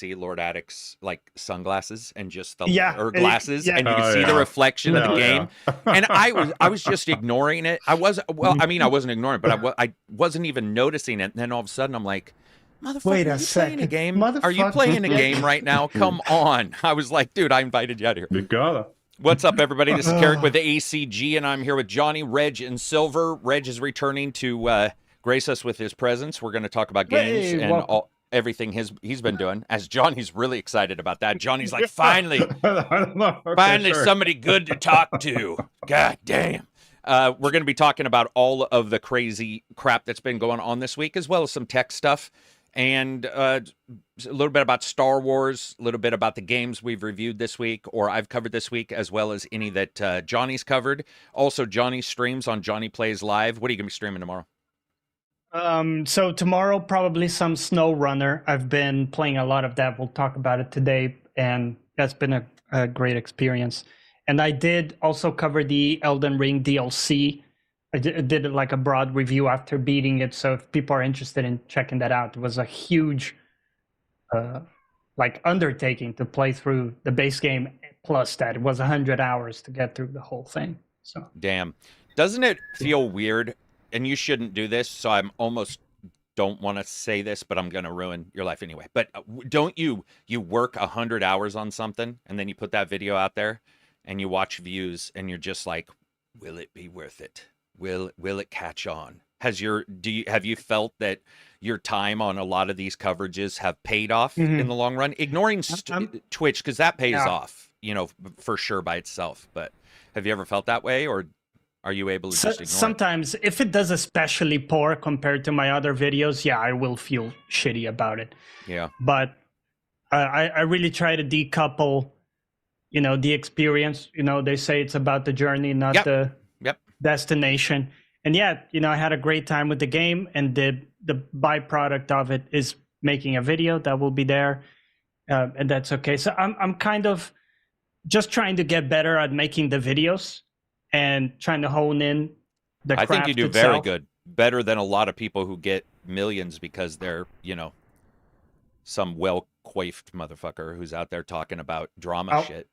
see Lord Attic's like sunglasses and just the or glasses, and you can see the reflection of the game. And I was just ignoring it. I wasn't ignoring it, but I wasn't even noticing it. And then all of a sudden, I'm like, motherfucker, wait a are you second. playing a game? Are you playing a game right now? Come on! I was like, dude, I invited you out here. You gotta. What's up, everybody? This is Karak with the ACG, and I'm here with Johnny, Reg, and Silver. Reg is returning to grace us with his presence. We're going to talk about games and everything he's been doing. As Johnny's really excited about that. Johnny's like, finally, somebody good to talk to. God damn. We're going to be talking about all of the crazy crap that's been going on this week, as well as some tech stuff. And a little bit about Star Wars, a little bit about the games we've reviewed this week, or I've covered this week, as well as any that Johnny's covered. Also, Johnny streams on Johnny Plays Live. What are you going to be streaming tomorrow? So tomorrow, probably some SnowRunner. I've been playing a lot of that. We'll talk about it today, and that's been a great experience. And I did also cover the Elden Ring DLC. I did like a broad review after beating it, so if people are interested in checking that out, it was a huge undertaking to play through the base game, plus that it was 100 hours to get through the whole thing. So damn, doesn't it feel weird? And you shouldn't do this, so I'm almost don't want to say this, but I'm gonna ruin your life anyway. But don't you work 100 hours on something, and then you put that video out there, and you watch views, and you're just like, will it be worth it? Will it catch on? Have you felt that your time on a lot of these coverages have paid off in the long run? Ignoring Twitch, because that pays off, for sure by itself. But have you ever felt that way, or are you able to just ignore sometimes it? If it does especially poor compared to my other videos, I will feel shitty about it. Yeah. But I really try to decouple, the experience. They say it's about the journey, not the destination. And I had a great time with the game, and the byproduct of it is making a video that will be there, and that's okay. So I'm kind of just trying to get better at making the videos and trying to hone in the craft. I think you do itself. very good, better than a lot of people who get millions because they're some well-coiffed motherfucker who's out there talking about drama shit.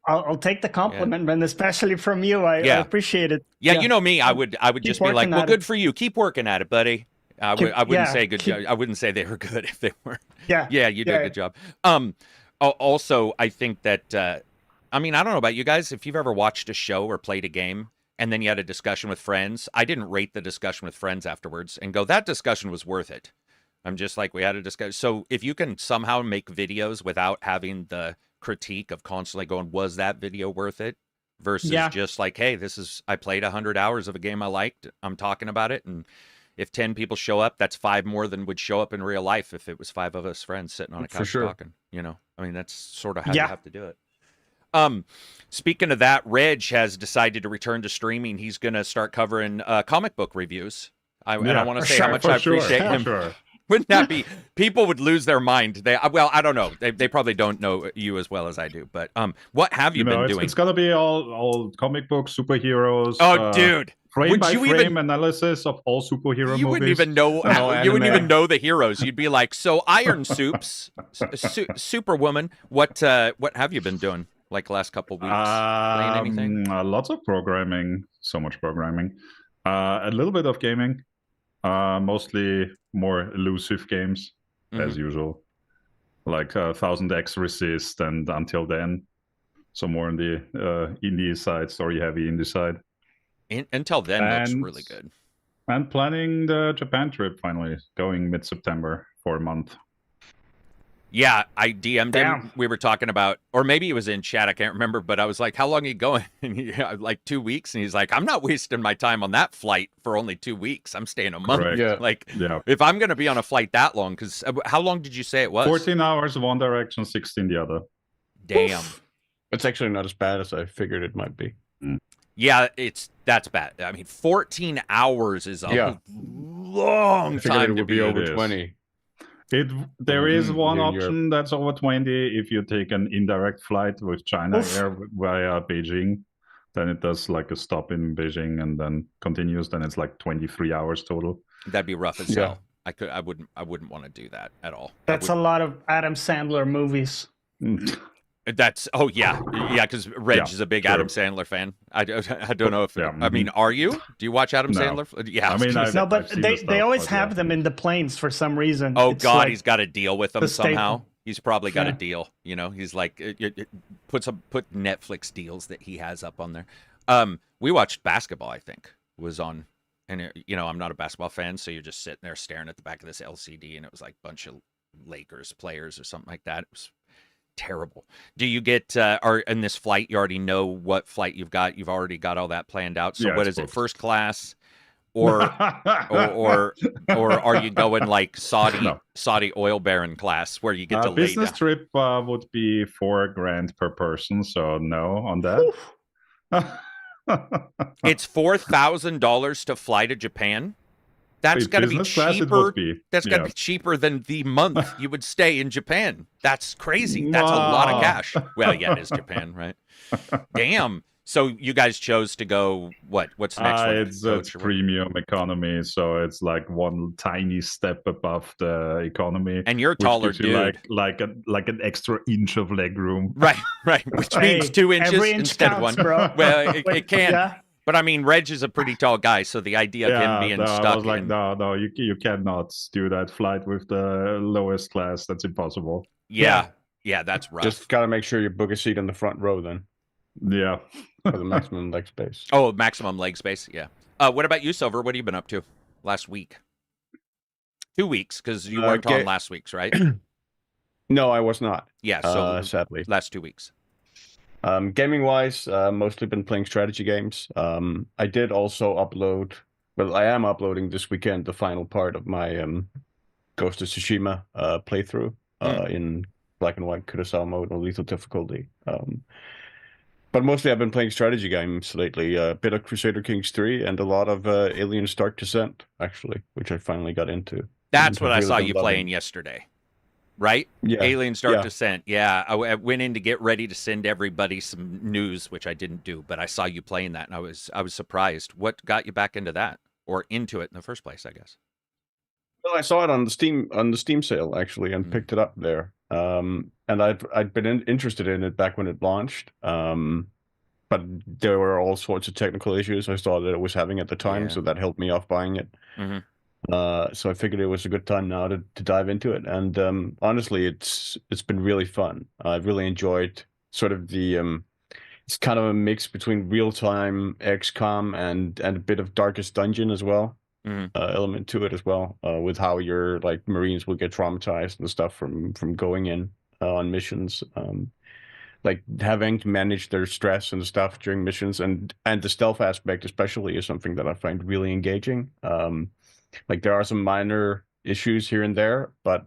I'll take the compliment, man, especially from you. I appreciate it. Yeah, you know me. I would just be like, well, good for you. Keep working at it, buddy. I wouldn't say good job. I wouldn't say they were good if they weren't. Yeah, you did a good job. Also, I think that, I don't know about you guys. If you've ever watched a show or played a game and then you had a discussion with friends, I didn't rate the discussion with friends afterwards and go, that discussion was worth it. I'm just like, we had a discussion. So if you can somehow make videos without having the critique of constantly going, was that video worth it, versus just like, hey, I played 100 hours of a game I liked, I'm talking about it, and if 10 people show up, that's 5 more than would show up in real life if it was 5 of us friends sitting on a couch talking. That's sort of how you have to do it. Speaking of that, Reg has decided to return to streaming. He's gonna start covering comic book reviews. And I want to say how much I appreciate him. Wouldn't that be? People would lose their mind. I don't know. They probably don't know you as well as I do. But what have you been doing? It's gonna be all comic books, superheroes. Oh, dude! Frame by frame analysis of all superhero movies. You wouldn't even know. You wouldn't even know the heroes. You'd be like, so Iron Soups, Superwoman. What have you been doing? Like the last couple of weeks, playing anything? Lots of programming. So much programming. A little bit of gaming. Mostly more elusive games, as usual, like 1000X Resist and Until Then. So more on the indie side, story-heavy indie side. Until Then looks really good. And planning the Japan trip finally, going mid-September for a month. Yeah, I DM'd him. We were talking about, or maybe he was in chat, I can't remember, but I was like, how long are you going? And like 2 weeks. And he's like, I'm not wasting my time on that flight for only 2 weeks. I'm staying a month. If I'm going to be on a flight that long, because how long did you say it was? 14 hours one direction, 16 the other. Damn. Oof. It's actually not as bad as I figured it might be. Yeah, that's bad. 14 hours is a long time to be over 20. There is one option that's over 20 if you take an indirect flight with China Air via Beijing. Then it does like a stop in Beijing and then continues. Then it's like 23 hours total. That'd be rough as hell. I wouldn't want to do that at all. That's a lot of Adam Sandler movies. Because Reg is a big Adam Sandler fan. I don't know if I mean, are you? Do you watch Adam Sandler? Yeah, I mean, but they always have them in the planes for some reason. Oh God, he's got to deal with them somehow. He's probably got a deal. You know, he's like put Netflix deals that he has up on there. We watched basketball. I think was on, and I'm not a basketball fan, so you're just sitting there staring at the back of this LCD, and it was like a bunch of Lakers players or something like that. It was terrible. Do you get in this flight? You already know what flight you've got. You've already got all that planned out. So what is it? First class, or are you going like Saudi oil baron class where you get to lay business down? Trip would be $4,000 per person. So no on that. It's $4,000 to fly to Japan. That's got to be cheaper. That's got to be cheaper than the month you would stay in Japan. That's crazy. That's a lot of cash. Well, yeah, it is Japan, right? Damn. So you guys chose to go What's the next one? It's premium economy, so it's like one tiny step above the economy. And you're taller, dude. Like an extra inch of leg room. Right. Which means 2 inches every inch instead counts, of 1. Bro. Well, it can. Yeah. But I mean, Reg is a pretty tall guy, so the idea of him being stuck. I was like, no, you cannot do that flight with the lowest class. That's impossible. Yeah, that's rough. Just got to make sure you book a seat in the front row then. Yeah. For the maximum leg space. Oh, maximum leg space. Yeah. What about you, Silver? What have you been up to last week? 2 weeks, because you weren't on last week's, right? No, I was not. Yeah, so sadly. Last 2 weeks. Gaming wise, mostly been playing strategy games. I did also upload. Well, I am uploading this weekend the final part of my Ghost of Tsushima playthrough in black and white Kurosawa mode or lethal difficulty. But mostly I've been playing strategy games lately. A bit of Crusader Kings 3 and a lot of Aliens Dark Descent, actually, which I finally got into. That's what I saw you playing yesterday. Right? Yeah. Aliens Dark Descent. Yeah. I went in to get ready to send everybody some news, which I didn't do, but I saw you playing that and I was surprised. What got you back into that? Or into it in the first place, I guess? Well, I saw it on the Steam sale actually and picked it up there. And I'd been interested in it back when it launched. But there were all sorts of technical issues I saw that it was having at the time, so that held me off buying it. Mm-hmm. So I figured it was a good time now to dive into it. And honestly, it's been really fun. I've really enjoyed sort of the it's kind of a mix between real-time XCOM and a bit of Darkest Dungeon as well. Element to it as well, with how your like Marines will get traumatized and stuff from going in on missions, like having to manage their stress and stuff during missions, and the stealth aspect especially is something that I find really engaging. Like there are some minor issues here and there, but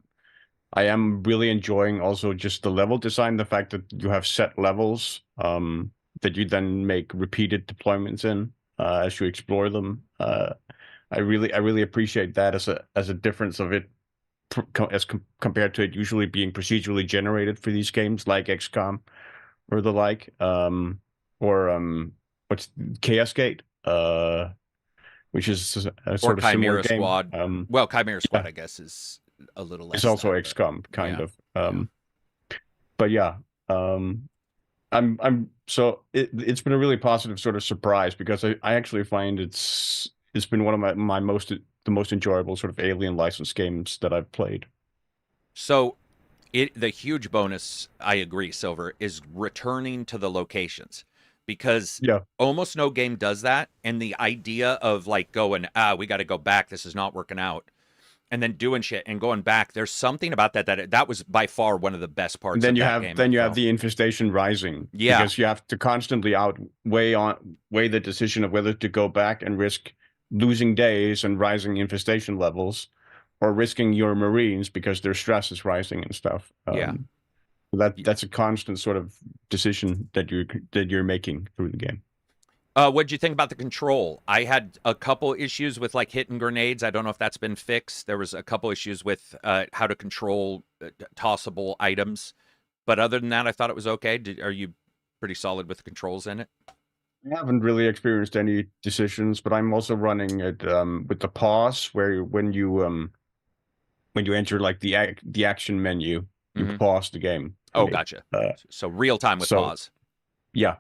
I am really enjoying also just the level design, the fact that you have set levels that you then make repeated deployments in as you explore them. I really appreciate that as a difference of it compared to it usually being procedurally generated for these games like XCOM or the like, or what's Chaos Gate, which is a sort of Chimera similar Squad. game. Well, Chimera Squad, I guess, is a little less. It's also XCOM, kind of. But yeah, so it's been a really positive sort of surprise because I actually find it's been one of the most enjoyable sort of Alien licensed games that I've played. So the huge bonus, I agree, Silver, is returning to the locations, because almost no game does that. And the idea of like going, we got to go back, this is not working out, and then doing shit and going back, there's something about that was by far one of the best parts. And then of you have have the infestation rising, because you have to constantly weigh the decision of whether to go back and risk losing days and rising infestation levels, or risking your Marines because their stress is rising and stuff. That's a constant sort of decision that you're making through the game. What'd you think about the control? I had a couple issues with like hitting grenades. I don't know if that's been fixed. There was a couple issues with how to control tossable items, but other than that, I thought it was okay. Are you pretty solid with the controls in it? I haven't really experienced any decisions, but I'm also running it with the pause, where when you when you enter like the action menu, you pause the game. Oh, gotcha. So real time with pause. Yeah.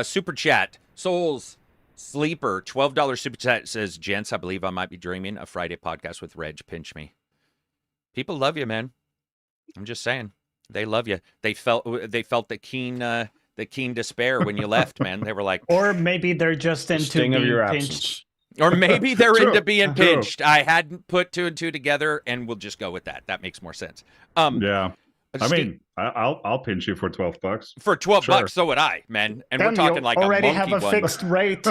Super chat. Souls Sleeper, $12 super chat says, "Gents, I believe I might be dreaming. A Friday podcast with Reg. Pinch me." People love you, man. I'm just saying, they love you. They felt the keen despair when you left, man. They were like, or maybe they're just into being pinched. Or maybe they're into being pinched. I hadn't put 2 and 2 together, and we'll just go with that. That makes more sense. Yeah. I mean, I'll pinch you for $12. For $12, so would I, man. And we're talking like already a monkey have a fixed rate.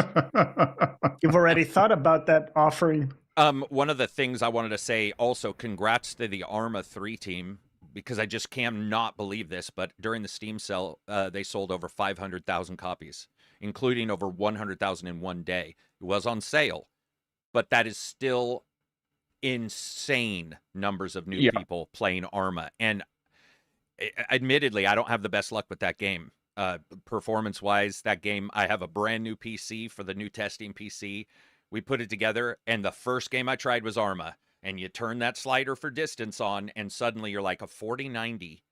You've already thought about that offering. One of the things I wanted to say also, congrats to the Arma 3 team, because I just cannot believe this, but during the Steam sale, they sold over 500,000 copies, including over 100,000 in one day. It was on sale, but that is still insane numbers of new people playing Arma. And admittedly, I don't have the best luck with that game. Performance-wise, that game, I have a brand new PC for the new testing PC. We put it together, and the first game I tried was Arma. And you turn that slider for distance on, and suddenly you're like, a 4090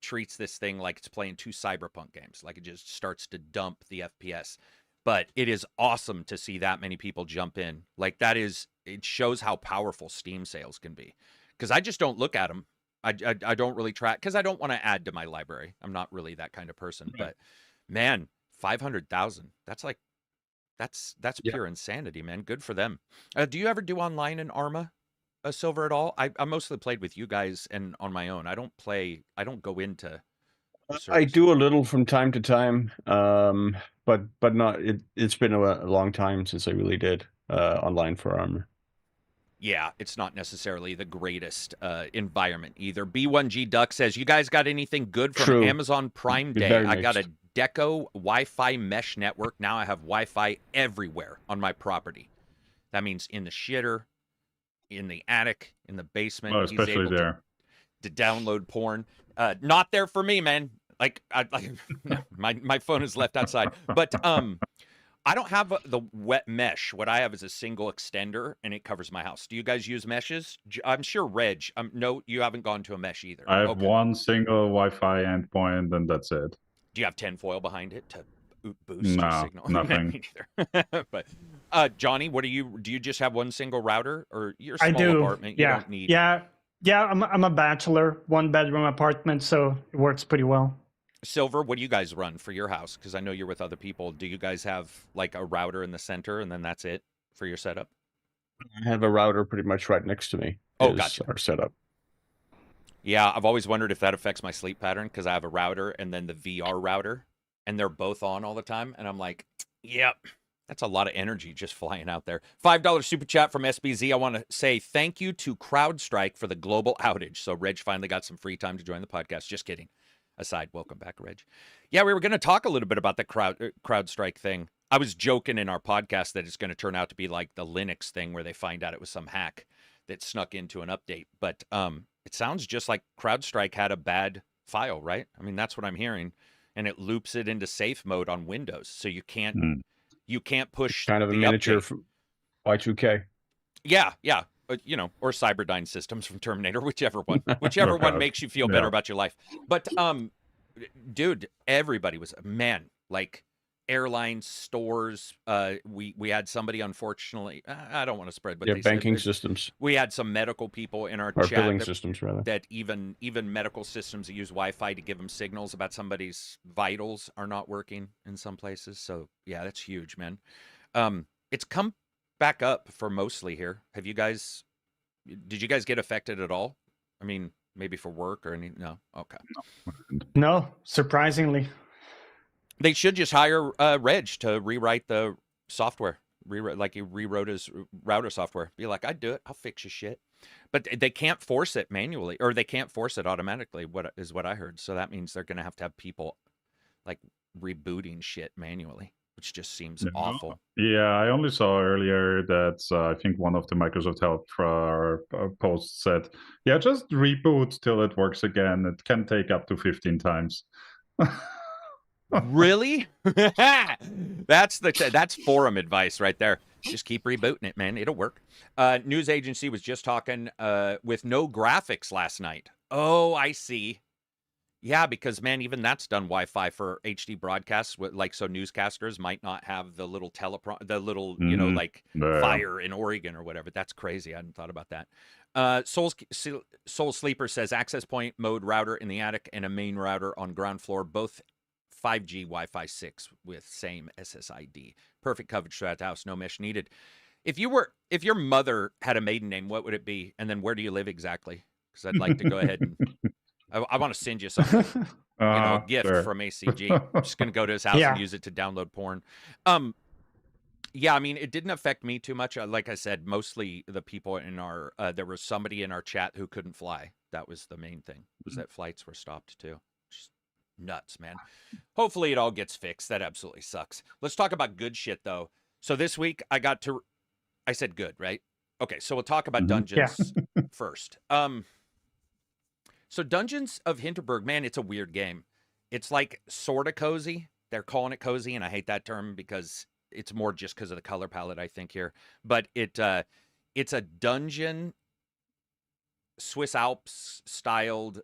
treats this thing like it's playing 2 Cyberpunk games. Like, it just starts to dump the FPS. But it is awesome to see that many people jump in. Like, it shows how powerful Steam sales can be. Because I just don't look at them. I don't really track, because I don't want to add to my library. I'm not really that kind of person. Right. But man, 500,000. That's pure insanity, man. Good for them. Do you ever do online in Arma, Silver, at all? I mostly played with you guys and on my own. I don't go into. I do a little from time to time, but not. It's been a long time since I really did online for Arma. Yeah, it's not necessarily the greatest environment either. B1G Duck says, "You guys got anything good from Amazon Prime Day? I got a Deco Wi-Fi mesh network. Now I have Wi-Fi everywhere on my property. That means in the shitter, in the attic, in the basement. Oh, especially there. To download porn. Not there for me, man. Like, no, my phone is left outside. But I don't have the wet mesh. What I have is a single extender, and it covers my house. Do you guys use meshes? I'm sure, Reg. No, you haven't gone to a mesh either. I have one single Wi-Fi endpoint, and that's it. Do you have tinfoil behind it to boost your signal? Nothing. But Johnny, do you just have one single router, or your small apartment? Yeah. You don't need. Yeah. I'm a bachelor, 1-bedroom apartment, so it works pretty well. Silver, what do you guys run for your house? Because I know you're with other people. Do you guys have like a router in the center, and then that's it for your setup? I have a router pretty much right next to me. Oh, gotcha. Our setup. Yeah, I've always wondered if that affects my sleep pattern, because I have a router and then the VR router, and they're both on all the time. And I'm like, yep, that's a lot of energy just flying out there. $5 super chat from SBZ. I want to say thank you to CrowdStrike for the global outage. So Reg finally got some free time to join the podcast. Just kidding. Aside, welcome back, Reg. Yeah, we were going to talk a little bit about the CrowdStrike thing. I was joking in our podcast that it's going to turn out to be like the Linux thing, where they find out it was some hack that snuck into an update. But it sounds just like CrowdStrike had a bad file, right? I mean, that's what I'm hearing, and it loops it into safe mode on Windows, so you can't push kind of a miniature Y2K. Yeah. Or Cyberdyne Systems from Terminator, whichever one makes you feel better about your life. But dude, everybody was, man, like airlines, stores. We had somebody, unfortunately, I don't want to spread, but banking systems. We had some medical people in our or chat billing systems, rather. That even medical systems that use Wi-Fi to give them signals about somebody's vitals are not working in some places. So yeah, that's huge, man. It's come back up for mostly here. Did you guys get affected at all? I mean, maybe for work or any? No. Okay. No, surprisingly. They should just hire Reg to rewrite the software. Like he rewrote his router software. Be like, I'd do it. I'll fix your shit. But they can't force it manually, or they can't force it automatically. What I heard. So that means they're going to have people like rebooting shit manually, which just seems awful. Yeah, I only saw earlier that I think one of the Microsoft Help posts said, yeah, just reboot till it works again. It can take up to 15 times. Really? That's forum advice right there. Just keep rebooting it, man. It'll work. News agency was just talking with no graphics last night. Oh, I see. Yeah, because, man, even that's done Wi-Fi for HD broadcasts. Like, so newscasters might not have the little you know, like fire in Oregon or whatever. That's crazy. I hadn't thought about that. Soul Sleeper says access point mode router in the attic and a main router on ground floor, both 5G Wi-Fi 6 with same SSID. Perfect coverage throughout the house. No mesh needed. If your mother had a maiden name, what would it be? And then where do you live exactly? Because I'd like to go ahead and I want to send you something, a gift from ACG. I'm just going to go to his house and use it to download porn. Yeah, I mean, it didn't affect me too much. Like I said, mostly the people in our, there was somebody in our chat who couldn't fly. That was the main thing, was that flights were stopped too. Just nuts, man. Hopefully it all gets fixed. That absolutely sucks. Let's talk about good shit, though. So this week I said good, right? Okay, so we'll talk about Dungeons first. So Dungeons of Hinterberg, man, it's a weird game. It's like sort of cozy. They're calling it cozy, and I hate that term because it's more just because of the color palette, I think, here. But it's a dungeon, Swiss Alps styled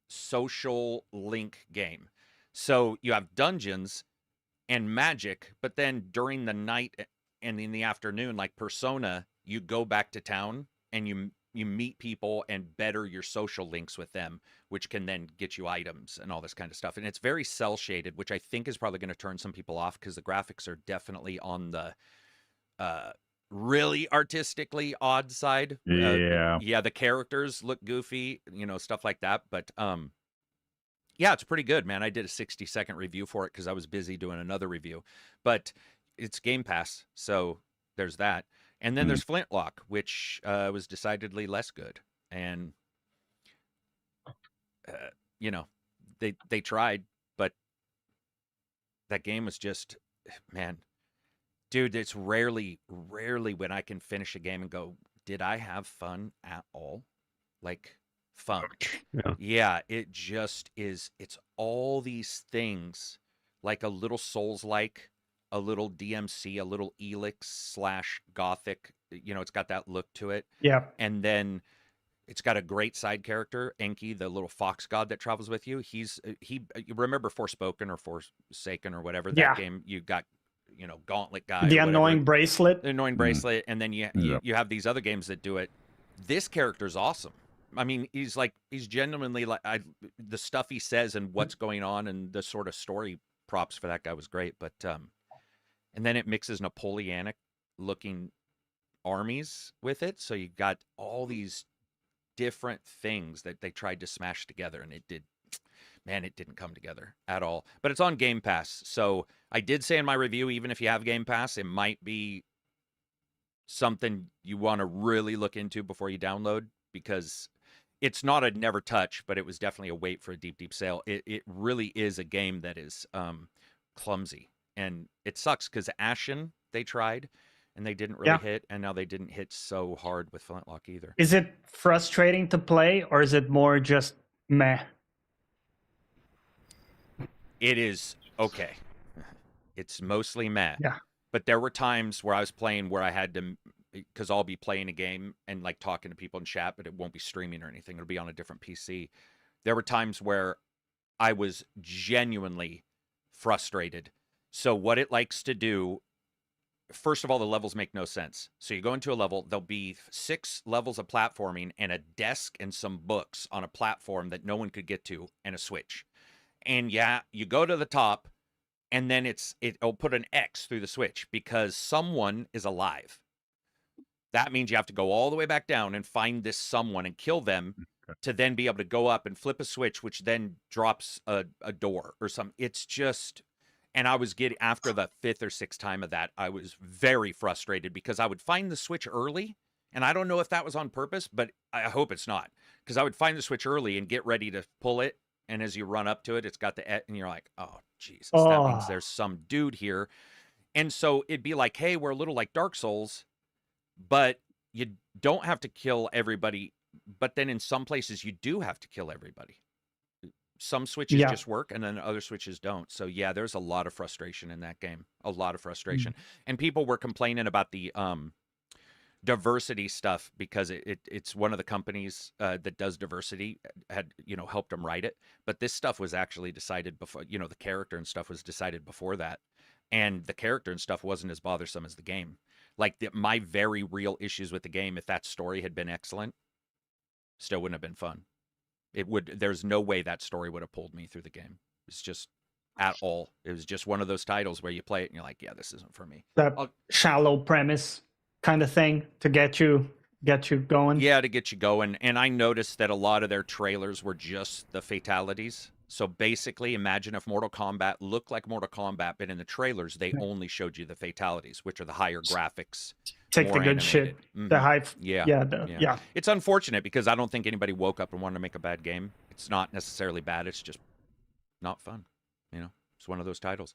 social link game. So you have dungeons and magic, but then during the night and in the afternoon, like Persona, you go back to town and you meet people and better your social links with them, which can then get you items and all this kind of stuff. And it's very cell shaded, which I think is probably going to turn some people off because the graphics are definitely on the really artistically odd side. Yeah, the characters look goofy, stuff like that. But yeah, it's pretty good, man. I did a 60-second review for it because I was busy doing another review. But it's Game Pass, so there's that. And then there's Flintlock, which was decidedly less good. And, they tried, but that game was just, man, dude, it's rarely when I can finish a game and go, did I have fun at all? Like, fun. Yeah, it just is. It's all these things, like a little Souls-like, a little DMC, a little Elix/Gothic. It's got that look to it. Yeah. And then it's got a great side character, Enki, the little fox god that travels with you. You remember Forspoken or Forsaken or whatever that game? You got, Gauntlet guy. The annoying bracelet. The annoying bracelet, and then you have these other games that do it. This character's awesome. I mean, he's genuinely like the stuff he says and what's going on and the sort of story props for that guy was great, but and then it mixes Napoleonic looking armies with it. So you got all these different things that they tried to smash together, and it didn't come together at all. But it's on Game Pass. So I did say in my review, even if you have Game Pass, it might be something you want to really look into before you download, because it's not a never touch, but it was definitely a wait for a deep sale. It really is a game that is clumsy. And it sucks because Ashen, they tried, and they didn't really hit, and now they didn't hit so hard with Flintlock either. Is it frustrating to play, or is it more just meh? It is okay. It's mostly meh. Yeah. But there were times where I was playing where I had to, because I'll be playing a game and like talking to people in chat, but it won't be streaming or anything. It'll be on a different PC. There were times where I was genuinely frustrated. So what it likes to do, first of all, the levels make no sense. So you go into a level, there'll be 6 levels of platforming and a desk and some books on a platform that no one could get to, and a switch. And yeah, you go to the top, and then it'll put an X through the switch because someone is alive. That means you have to go all the way back down and find this someone and kill them to then be able to go up and flip a switch, which then drops a door or something. It's just... And I was getting, after the 5th or 6th time of that, I was very frustrated because I would find the switch early. And I don't know if that was on purpose, but I hope it's not. Because I would find the switch early and get ready to pull it. And as you run up to it, it's got the, and you're like, oh, Jesus, that means there's some dude here. And so it'd be like, hey, we're a little like Dark Souls, but you don't have to kill everybody. But then in some places, you do have to kill everybody. Some switches just work, and then other switches don't. So yeah, there's a lot of frustration in that game. A lot of frustration. And people were complaining about the diversity stuff because it's one of the companies that does diversity had, you know, helped them write it. But this stuff was actually decided before, you know, the character and stuff was decided before that. And the character and stuff wasn't as bothersome as the game. Like my very real issues with the game, if that story had been excellent, still wouldn't have been fun. There's no way that story would have pulled me through the game. It's just at all. It was just one of those titles where you play it and you're like, yeah, this isn't for me. That shallow premise kind of thing to get you going. Yeah, to get you going. And I noticed that a lot of their trailers were just the fatalities. So basically, imagine if Mortal Kombat looked like Mortal Kombat, but in the trailers, they only showed you the fatalities, which are the higher graphics. Take the good animated. shit. The hype. Yeah. It's unfortunate because I don't think anybody woke up and wanted to make a bad game. It's not necessarily bad. It's just not fun. You know, it's one of those titles.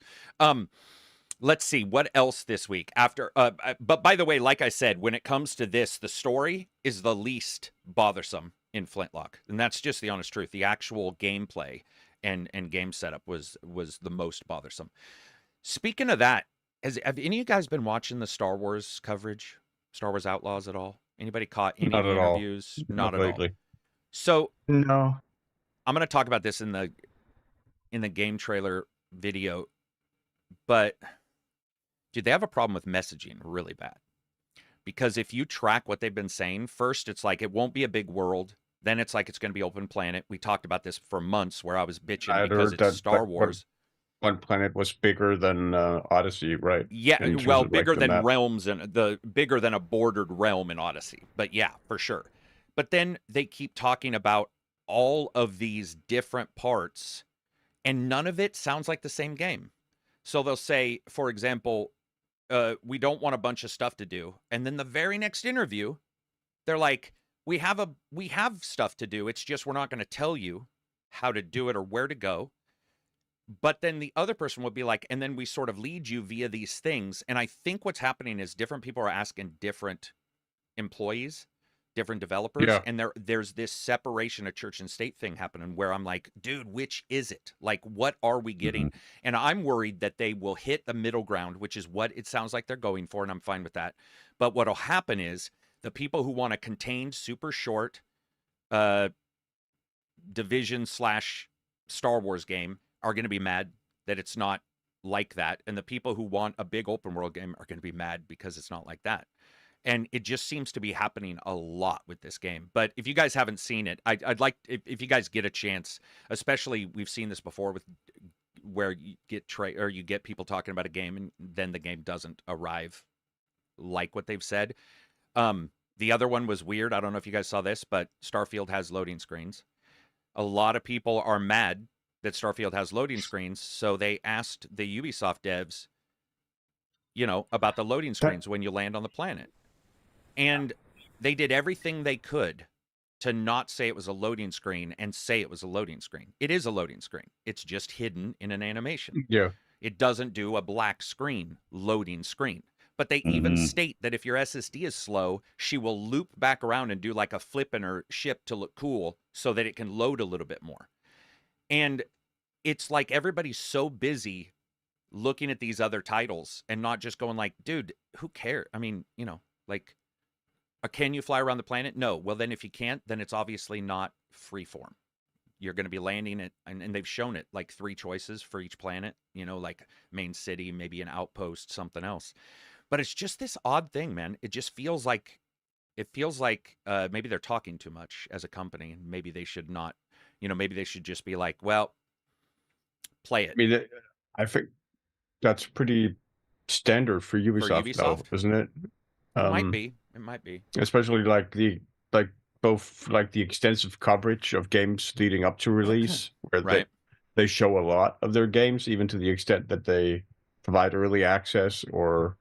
Let's see what else this week after. But by the way, like I said, when it comes to this, the story is the least bothersome in Flintlock, and that's just the honest truth. The actual gameplay and game setup was the most bothersome. Speaking of that, have any of you guys been watching the Star Wars coverage, Star Wars Outlaws at all? Anybody caught any of the interviews? Not at all. So no, I'm going to talk about this in the game trailer video, but dude, they have a problem with messaging really bad. Because if you track what they've been saying, first it's like it won't be a big world. Then it's like it's going to be open planet. We talked about this for months where I was bitching because it's Star Wars. One planet was bigger than Odyssey, right? Yeah, well, bigger than realms and bigger than a bordered realm in Odyssey. But yeah, for sure. But then they keep talking about all of these different parts, and none of it sounds like the same game. So they'll say, for example, we don't want a bunch of stuff to do. And then the very next interview, they're like, we have stuff to do. It's just we're not going to tell you how to do it or where to go. But then the other person would be like, and then we sort of lead you via these things. And I think what's happening is different people are asking different employees, different developers. Yeah. And there's this separation of church and state thing happening where I'm like, dude, which is it? Like, what are we getting? Mm-hmm. And I'm worried that they will hit the middle ground, which is what it sounds like they're going for. And I'm fine with that. But what'll happen is the people who want a contained, super short division / Star Wars game are going to be mad that it's not like that. And the people who want a big open world game are going to be mad because it's not like that. And it just seems to be happening a lot with this game. But if you guys haven't seen it, I'd like, if you guys get a chance, especially we've seen this before with where you get you get people talking about a game and then the game doesn't arrive like what they've said. The other one was weird. I don't know if you guys saw this, but Starfield has loading screens. A lot of people are mad that Starfield has loading screens, so they asked the Ubisoft devs, you know, about the loading screens when you land on the planet. And they did everything they could to not say it was a loading screen and say it was a loading screen. It is a loading screen. It's just hidden in an animation. Yeah. It doesn't do a black screen loading screen. But they even state that if your SSD is slow, she will loop back around and do like a flip in her ship to look cool so that it can load a little bit more. And it's like everybody's so busy looking at these other titles and not just going like, dude, who cares? I mean, you know, like, can you fly around the planet? No. Well, then if you can't, then it's obviously not freeform. You're going to be landing it, and they've shown it, like 3 choices for each planet, you know, like main city, maybe an outpost, something else. But it's just this odd thing, man. It just feels like, maybe they're talking too much as a company, and maybe they should not, you know, maybe they should just be like, well, play it. I mean, I think that's pretty standard for Ubisoft, though, isn't it? It might be. It might be. Especially like both the extensive coverage of games leading up to release, where they show a lot of their games, even to the extent that they provide early access or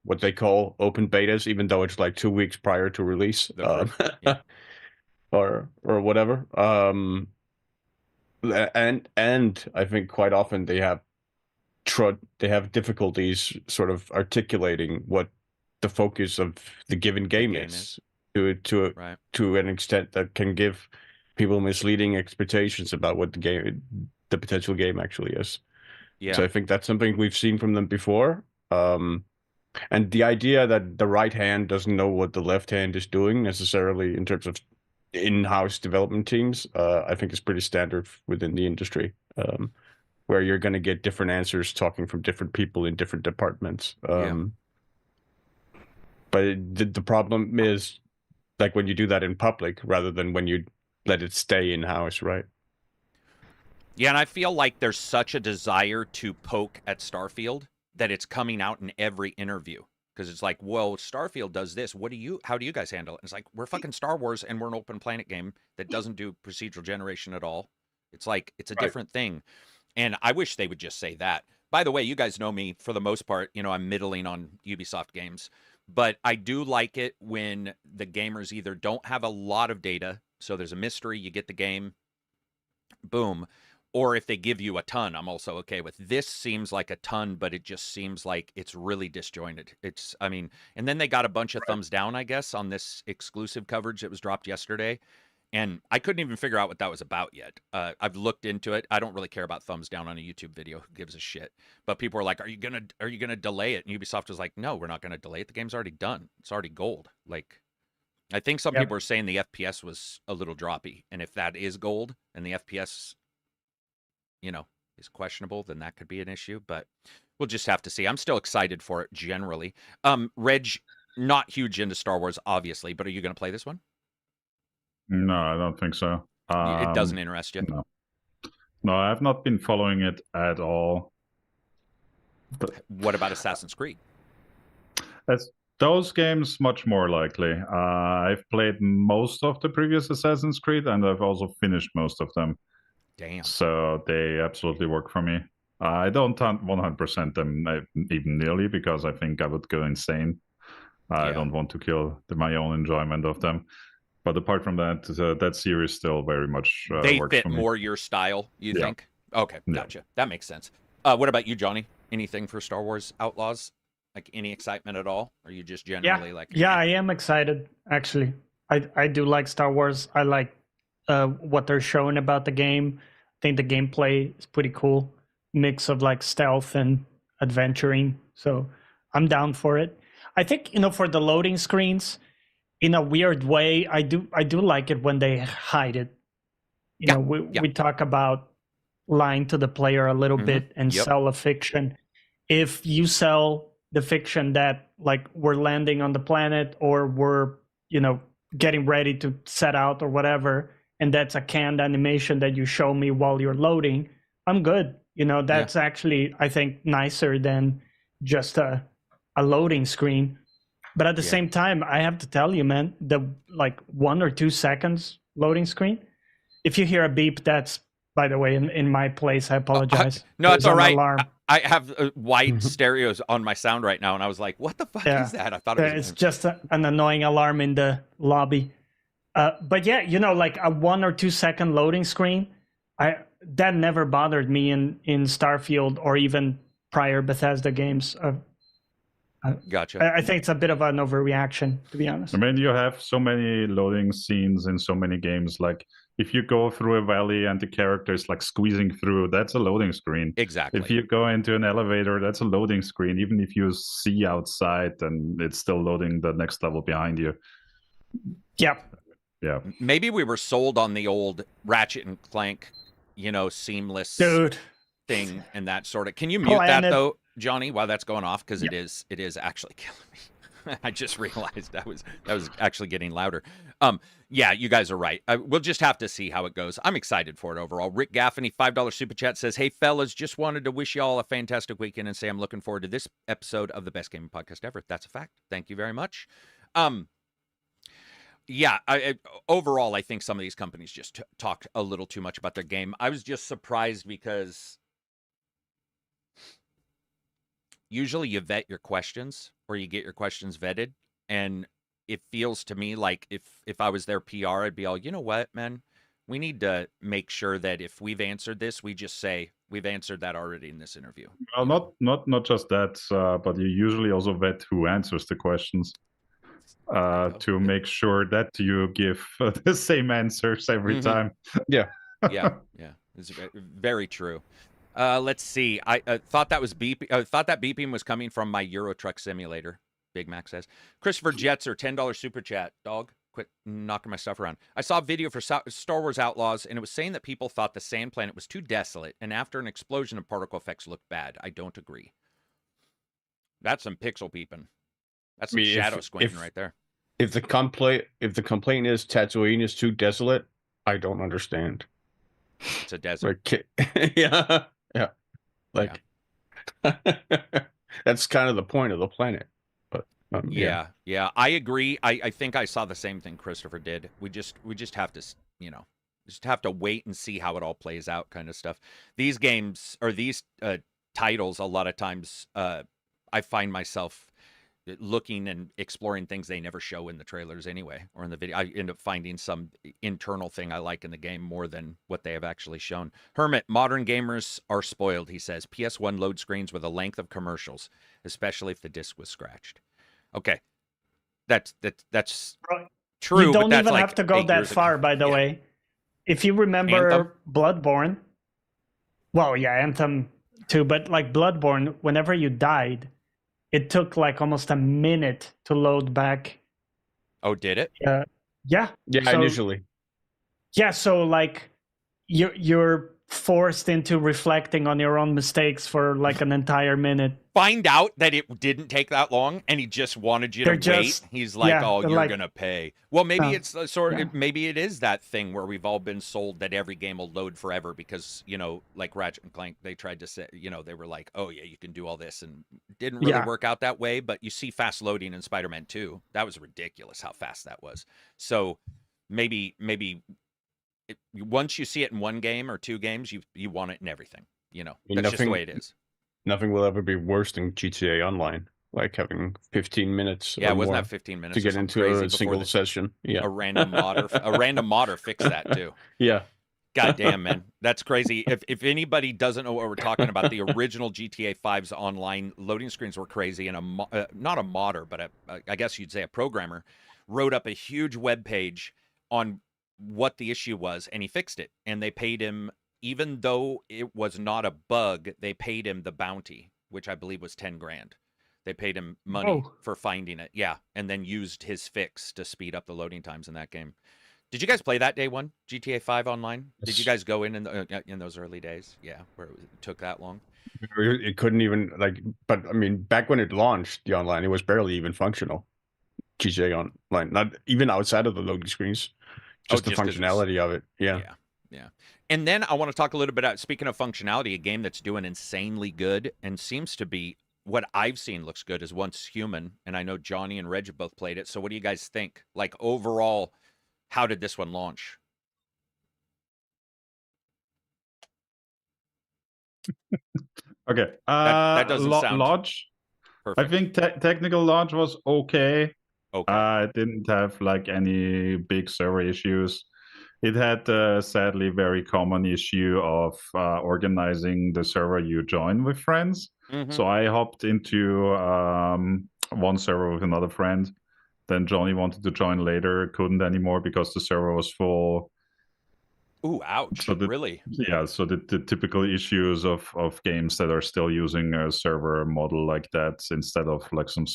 what they call open betas, even though it's like 2 weeks prior to release, or whatever. And I think quite often they have difficulties sort of articulating what the focus of the given game is. To an extent that can give people misleading expectations about what the potential game actually is. Yeah. So I think that's something we've seen from them before. And the idea that the right hand doesn't know what the left hand is doing necessarily in terms of in-house development teams, I think is pretty standard within the industry, where you're going to get different answers talking from different people in different departments. But the problem is, like, when you do that in public rather than when you let it stay in-house, right? Yeah, and I feel like there's such a desire to poke at Starfield that it's coming out in every interview, because it's like, well, Starfield does this. How do you guys handle it? And it's like, we're fucking Star Wars, and we're an open planet game that doesn't do procedural generation at all. It's like, it's a different thing. And I wish they would just say that. By the way, you guys know me for the most part. You know, I'm middling on Ubisoft games, but I do like it when the gamers either don't have a lot of data, so there's a mystery, you get the game, boom. Or if they give you a ton, I'm also okay with. This seems like a ton, but it just seems like it's really disjointed. I mean, and then they got a bunch of thumbs down, I guess, on this exclusive coverage that was dropped yesterday. And I couldn't even figure out what that was about yet. I've looked into it. I don't really care about thumbs down on a YouTube video. Who gives a shit? But people are like, are you gonna delay it? And Ubisoft was like, no, we're not gonna delay it. The game's already done. It's already gold. Like, I think some people are saying the FPS was a little droppy. And if that is gold and the FPS, you know, is questionable, then that could be an issue, but we'll just have to see. I'm still excited for it generally. Reg, not huge into Star Wars, obviously, but are you going to play this one? No, I don't think so. It doesn't interest you? No, I've not been following it at all. What about Assassin's Creed? Those games, much more likely. I've played most of the previous Assassin's Creed, and I've also finished most of them. Damn. So they absolutely work for me. I don't 100% them even nearly, because I think I would go insane. I don't want to kill my own enjoyment of them. But apart from that, that series still very much they works fit for me. More your style, you think? Okay, gotcha. That makes sense. What about you, Johnny? Anything for Star Wars Outlaws? Like, any excitement at all? Or are you just generally like... Yeah, I am excited, actually. I do like Star Wars. I like what they're showing about the game. I think the gameplay is pretty cool. Mix of like stealth and adventuring. So I'm down for it. I think, you know, for the loading screens, in a weird way, I do like it when they hide it. You know, we talk about lying to the player a little bit and sell a fiction. If you sell the fiction that, like, we're landing on the planet, or we're, you know, getting ready to set out or whatever, and that's a canned animation that you show me while you're loading, I'm good. You know, that's actually, I think, nicer than just a loading screen. But at the same time, I have to tell you, man, the like 1 or 2 seconds loading screen, if you hear a beep, that's, by the way, in my place. I apologize. No, it's all right. I have wide stereos on my sound right now, and I was like, what the fuck is that? I thought it was... It's just an annoying alarm in the lobby. But yeah, you know, like a 1 or 2 second loading screen, that never bothered me in Starfield or even prior Bethesda games. Gotcha. I think it's a bit of an overreaction, to be honest. I mean, you have so many loading scenes in so many games. Like, if you go through a valley and the character is like squeezing through, that's a loading screen. Exactly. If you go into an elevator, that's a loading screen. Even if you see outside, and it's still loading the next level behind you. Yep. Yeah. Maybe we were sold on the old Ratchet and Clank, you know, seamless thing and that sort of. Can you mute that though, Johnny, while that's going off? Because it is actually killing me. I just realized that was actually getting louder. Yeah, you guys are right. We'll just have to see how it goes. I'm excited for it overall. Rick Gaffney, $5 super chat, says, "Hey fellas, just wanted to wish you all a fantastic weekend and say I'm looking forward to this episode of the best gaming podcast ever." That's a fact. Thank you very much. Yeah, overall, I think some of these companies just talked a little too much about their game. I was just surprised because usually you vet your questions, or you get your questions vetted, and it feels to me like if I was their PR, I'd be all, you know what, man, we need to make sure that if we've answered this, we just say we've answered that already in this interview. Well, not just that, but you usually also vet who answers the questions. to make sure that you give the same answers every time. Yeah. Yeah. It's very true. Let's see. I thought that was thought that beeping was coming from my Euro Truck Simulator. Big Mac says. Christopher Jetzer, $10 super chat. Dog, quit knocking my stuff around. I saw a video for Star Wars Outlaws, and it was saying that people thought the sand planet was too desolate, and after an explosion of particle effects looked bad. I don't agree. That's some pixel peeping. That's some shadow squinting right there. If the complaint is Tatooine is too desolate, I don't understand. It's a desert. Yeah. Like, that's kind of the point of the planet. But yeah, I agree. I think I saw the same thing Christopher did. We just have to, just have to wait and see how it all plays out, kind of stuff. These games or these titles, a lot of times, I find myself looking and exploring things they never show in the trailers anyway, or in the video. I end up finding some internal thing I like in the game more than what they have actually shown. Hermit, modern gamers are spoiled, he says. PS1 load screens with a length of commercials, especially if the disc was scratched. Okay. That's true. You don't but that's even like have to go that far, by the way. If you remember Anthem? Bloodborne, well, yeah, Anthem too, but like Bloodborne, whenever you died, it took like almost a minute to load back. Oh, did it? Yeah. Yeah, initially. Yeah, so like you're forced into reflecting on your own mistakes for like an entire minute. Find out that it didn't take that long, and he just wanted you to wait. He's like, "Oh, you're gonna pay." Well, maybe it's maybe it is that thing where we've all been sold that every game will load forever because like Ratchet and Clank, they tried to say, they were like, "Oh yeah, you can do all this," and it didn't really work out that way. But you see fast loading in Spider-Man 2. That was ridiculous how fast that was. So maybe. Once you see it in one game or two games, you want it in everything. That's just the way it is. Nothing will ever be worse than GTA Online, like having 15 minutes. Yeah, wasn't that 15 minutes to get into a single session? Yeah, a random modder fixed that too. Yeah. God damn, man, that's crazy. If anybody doesn't know what we're talking about, the original GTA 5's online loading screens were crazy, and not a modder, but I guess you'd say a programmer wrote up a huge web page on what the issue was, and he fixed it, and they paid him, even though it was not a bug, they paid him the bounty, which I believe was 10 grand. They paid him money for finding it. Yeah. And then used his fix to speed up the loading times in that game. Did you guys play that day one, GTA 5 online? Yes. Did you guys go in those early days? Yeah. Where it took that long? It couldn't even but I mean, back when it launched the online, it was barely even functional. GTA Online, not even outside of the loading screens. Just the functionality of it. Yeah. And then I want to talk a little bit about, speaking of functionality, a game that's doing insanely good and seems to be, what I've seen looks good, is Once Human. And I know Johnny and Reg have both played it. So what do you guys think? Like, overall, how did this one launch? Okay. That doesn't sound launch. Perfect. I think technical launch was okay. It didn't have like any big server issues. It had sadly very common issue of organizing the server you join with friends. Mm-hmm. So I hopped into one server with another friend. Then Johnny wanted to join later, couldn't anymore because the server was full. Ooh, ouch. So really? Yeah, so the typical issues of games that are still using a server model like that instead of like some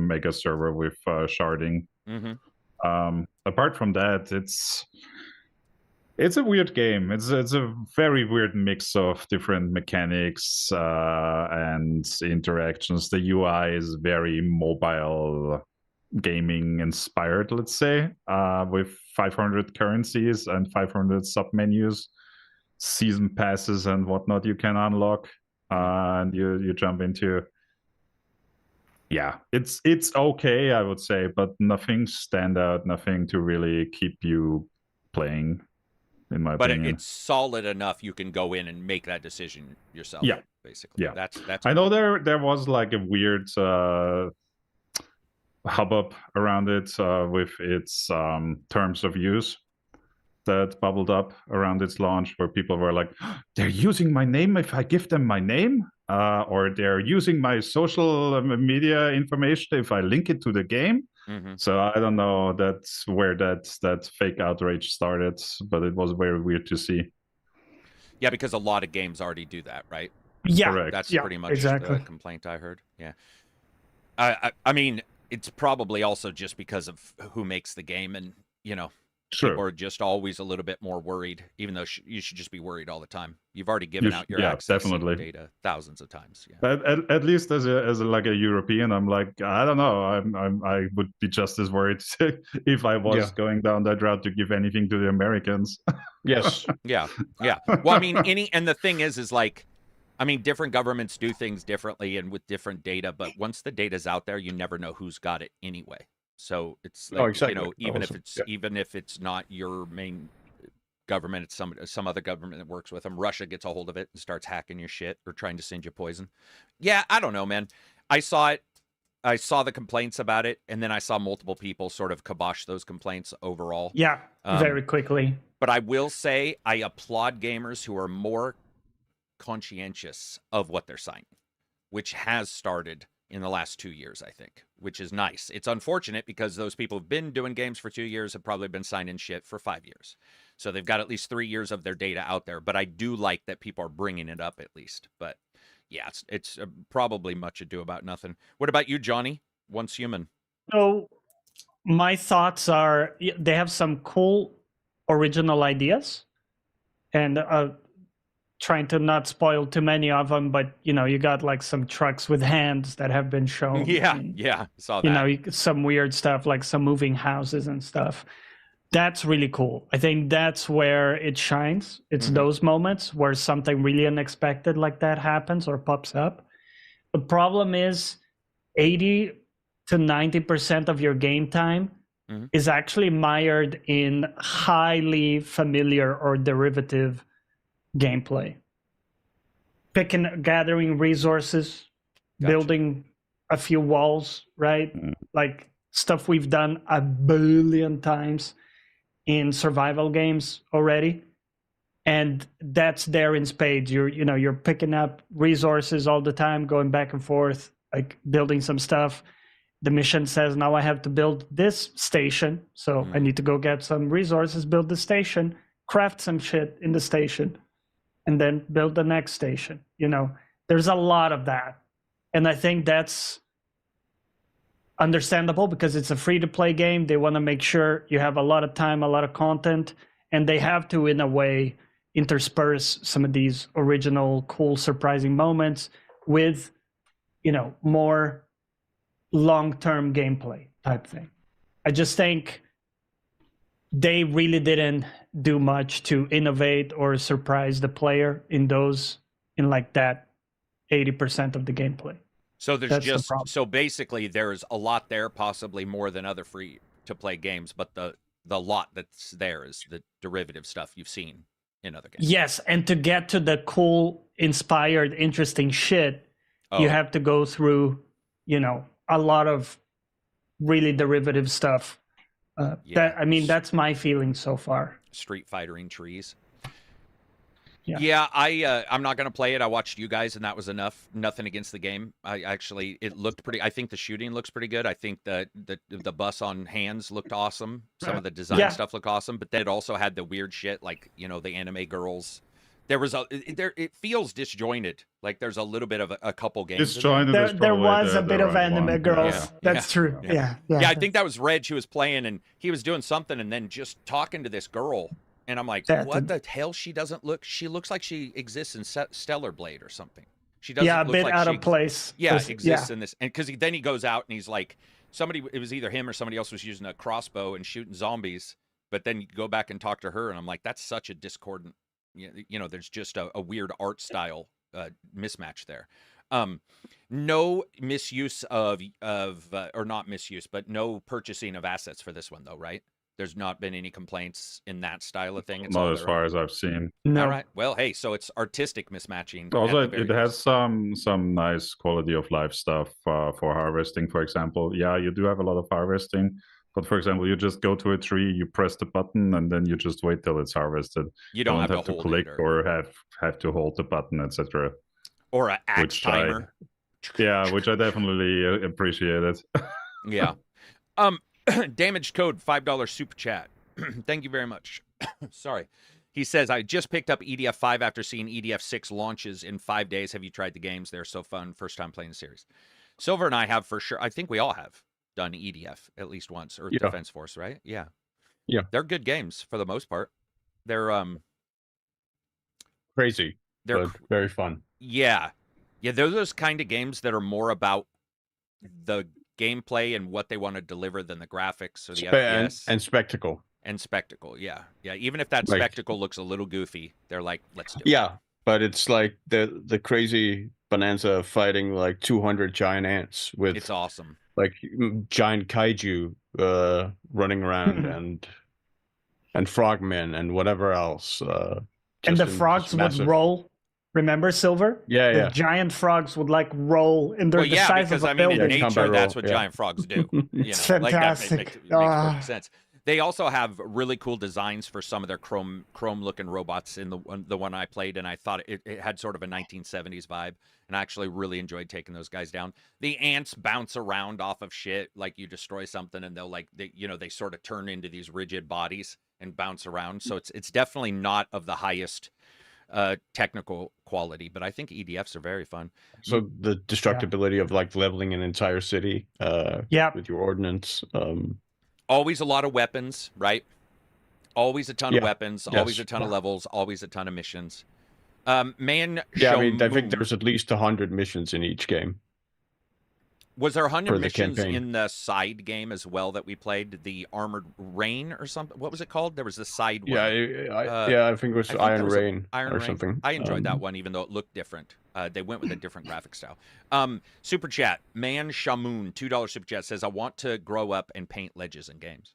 mega server with sharding. Mm-hmm. Apart from that, it's a weird game. It's a very weird mix of different mechanics and interactions. The UI is very mobile gaming inspired, let's say, with 500 currencies and 500 submenus, season passes and whatnot you can unlock, and you jump into. Yeah, it's okay, I would say, but nothing stand out, nothing to really keep you playing, in my opinion. But it's solid enough you can go in and make that decision yourself. Yeah, basically. Yeah, that's. I know there was like a weird hubbub around it with its terms of use that bubbled up around its launch, where people were like, they're using my name if I give them my name, or they're using my social media information if I link it to the game. So I don't know that's where that fake outrage started, but it was very weird to see. Yeah, because a lot of games already do that, right? Yeah, correct. That's pretty much the complaint I heard. Yeah, I mean, it's probably also just because of who makes the game, and people are just always a little bit more worried, even though you should just be worried all the time. You've already given out your access data thousands of times. Yeah. At least as like a European, I'm like, I don't know. I would be just as worried if I was going down that route to give anything to the Americans. Yes. Yeah. Well, I mean, and the thing is like, I mean, different governments do things differently and with different data, but once the data's out there, you never know who's got it anyway. So it's like, even if it's not your main government, it's some other government that works with them. Russia gets a hold of it and starts hacking your shit or trying to send you poison. Yeah, I don't know, man. I saw it. I saw the complaints about it, and then I saw multiple people sort of kibosh those complaints overall. Yeah, very quickly. But I will say I applaud gamers who are more conscientious of what they're signing, which has started in the last 2 years, I think, which is nice. It's unfortunate because those people who've been doing games for 2 years have probably been signing shit for 5 years. So they've got at least 3 years of their data out there. But I do like that people are bringing it up at least. But yeah, it's probably much ado about nothing. What about you, Johnny? Once Human. So my thoughts are they have some cool original ideas, and trying to not spoil too many of them, but you got like some trucks with hands that have been shown. Yeah, saw that. Some weird stuff like some moving houses and stuff. That's really cool. I think that's where it shines. It's those moments where something really unexpected like that happens or pops up. The problem is 80 to 90% of your game time is actually mired in highly familiar or derivative gameplay. Gathering resources, building a few walls, right? Like stuff we've done a billion times in survival games already. And that's there in spades. You're picking up resources all the time, going back and forth, like building some stuff. The mission says, now I have to build this station. So I need to go get some resources, build the station, craft some shit in the station, and then build the next station. There's a lot of that. And I think that's understandable because it's a free-to-play game. They want to make sure you have a lot of time, a lot of content, and they have to, in a way, intersperse some of these original, cool, surprising moments with, more long-term gameplay type thing. I just think they really didn't do much to innovate or surprise the player in like that 80% of the gameplay. So so basically there's a lot there, possibly more than other free to play games, but the lot that's there is the derivative stuff you've seen in other games. Yes, and to get to the cool, inspired, interesting shit, you have to go through, a lot of really derivative stuff. That's my feeling so far. Street Fighter-ing trees. Yeah, I'm not going to play it. I watched you guys, and that was enough. Nothing against the game. It looked pretty. I think the shooting looks pretty good. I think the bus on hands looked awesome. Some of the design stuff looked awesome, but then it also had the weird shit, like the anime girls. It feels disjointed. Like there's a little bit of a couple games. Disjointed. There was a bit of anime girls. That's true. Yeah. I think that was Reg who was playing, and he was doing something, and then just talking to this girl. And I'm like, what the hell? She looks like she exists in Stellar Blade or something. She doesn't look bit like out of place. Yeah, exists in this. And because then he goes out and he's like, it was either him or somebody else was using a crossbow and shooting zombies. But then you go back and talk to her, and I'm like, that's such a discordant, there's just a weird art style mismatch there. No misuse or not misuse, but no purchasing of assets for this one though, right? There's not been any complaints in that style of thing. It's not as far as I've seen. No. All right. Well, hey, so it's artistic mismatching. Also, it has some nice quality of life stuff for harvesting, for example. Yeah, you do have a lot of harvesting, but for example, you just go to a tree, you press the button, and then you just wait till it's harvested. You don't have to click or have to hold the button, etc. Or an axe timer. Which I definitely appreciated. Yeah. Damaged Code, $5 super chat. Thank you very much. Sorry. He says, I just picked up EDF 5 after seeing EDF 6 launches in 5 days. Have you tried the games? They're so fun. First time playing the series. Silver and I have for sure. I think we all have done EDF at least once. Earth Defense Force, right? Yeah. Yeah. They're good games for the most part. They're crazy. They're very fun. Yeah. Yeah, they're those kind of games that are more about the gameplay and what they want to deliver than the graphics or the FPS. And spectacle. And spectacle, yeah. Yeah, even if that spectacle looks a little goofy, they're like, let's do it. Yeah, but it's like the crazy bonanza of fighting like 200 giant ants with... It's awesome. Like giant kaiju running around and frogmen and whatever else. And the frogs would roll. Remember, Silver? Yeah, the giant frogs would like roll in their the size of a building. In nature, that's what giant frogs do. It's fantastic. Like that makes perfect sense. They also have really cool designs for some of their chrome-looking robots in the one I played, and I thought it had sort of a 1970s vibe, and I actually really enjoyed taking those guys down. The ants bounce around off of shit, like you destroy something, and they sort of turn into these rigid bodies and bounce around. So it's definitely not of the highest technical quality, but I think EDFs are very fun. So the destructibility of like leveling an entire city with your ordnance. Always a lot of weapons, right? Always a ton of weapons, always a ton of levels, always a ton of missions. I think there's at least 100 missions in each game. Was there 100 missions in the side game as well that we played? The Armored Rain or something? What was it called? There was the side one. I think it was Iron Rain or something. I enjoyed that one, even though it looked different. They went with a different graphic style. Super chat, Man Shamoon, $2 super chat says, I want to grow up and paint ledges in games.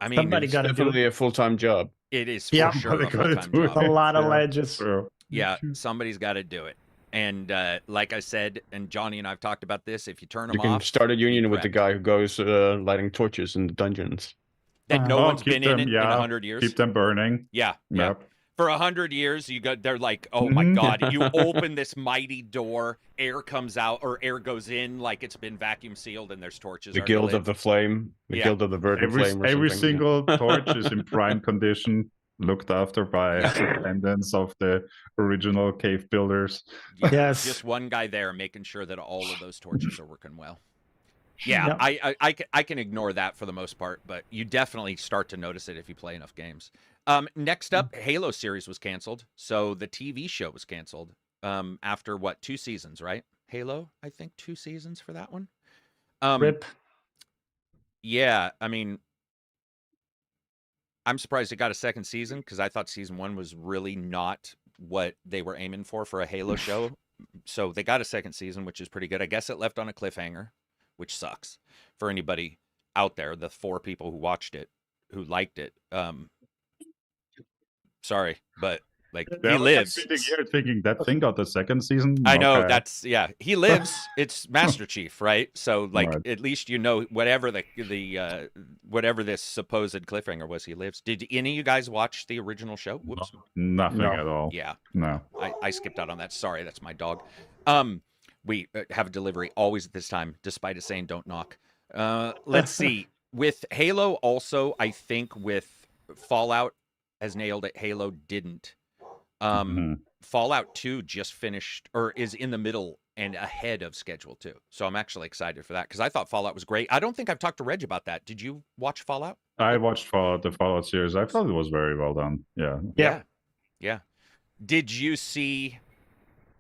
I mean, it's definitely a full-time job. It is for sure a full-time job. A lot of ledges. Yeah, somebody's got to do it. And like I said, and Johnny and I've talked about this, if you turn them off... You can start a union with the guy who goes lighting torches in the dungeons. That no one's been in 100 years. Keep them burning. Yeah. For 100 years, they're like, oh my God, you open this mighty door, air comes out, or air goes in like it's been vacuum sealed, and there's torches. The Guild of the Flame, the Guild of the Verdant Flame. Every single torch is in prime condition, looked after by attendants of the original cave builders. Yes. Just one guy there making sure that all of those torches are working well. Yeah, I can ignore that for the most part, but you definitely start to notice it if you play enough games. Next up, Halo series was canceled, so the TV show was canceled after, 2 seasons, right? Halo, I think 2 seasons for that one. RIP. Yeah, I mean, I'm surprised it got a second season because I thought season 1 was really not what they were aiming for a Halo show. So they got a second season, which is pretty good. I guess it left on a cliffhanger, which sucks for anybody out there, the 4 people who watched it, who liked it. Sorry, but like he lives. I'm sitting here thinking that thing got the second season. I know he lives. It's Master Chief, right? So like at least whatever whatever this supposed cliffhanger was, he lives. Did any of you guys watch the original show? Whoops. Nothing at all. Yeah. No. I skipped out on that. Sorry, that's my dog. We have a delivery always at this time, despite it saying don't knock. Let's see. With Halo also, I think with Fallout has nailed it. Halo didn't. Fallout 2 just finished, or is in the middle and ahead of schedule too. So I'm actually excited for that because I thought Fallout was great. I don't think I've talked to Reg about that. Did you watch Fallout? I watched the Fallout series. I thought it was very well done. Yeah. Did you see...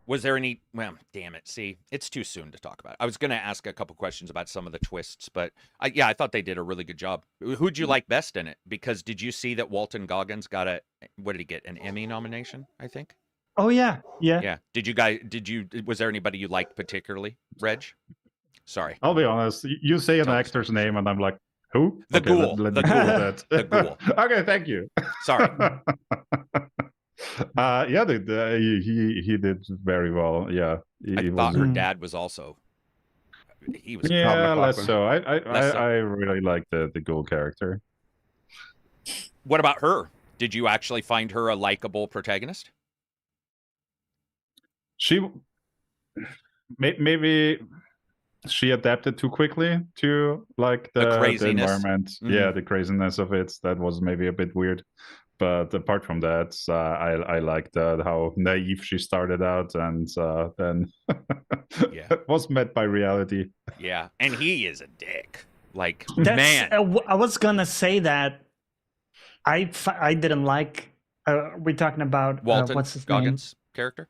Was there any... Well, damn it. See, it's too soon to talk about it. I was going to ask a couple questions about some of the twists, but I thought they did a really good job. Who'd you like best in it? Because did you see that Walton Goggins got what did he get? An Emmy nomination, I think? Oh, yeah. Yeah. Was there anybody you liked particularly, Reg? Sorry. I'll be honest. You say an actor's name and I'm like, who? The Ghoul. Let me Google that. The Ghoul. Okay, thank you. Sorry. He did very well. Yeah, I thought her dad was also. He was. Yeah, less so. I really like the Ghoul character. What about her? Did you actually find her a likable protagonist? She maybe she adapted too quickly to like the environment. Yeah, the craziness of it. That was maybe a bit weird. But apart from that, I liked how naive she started out, and then was met by reality. Yeah, and he is a dick. Like, man. I was gonna say that I didn't like. We're talking about Walton what's his Goggins' character.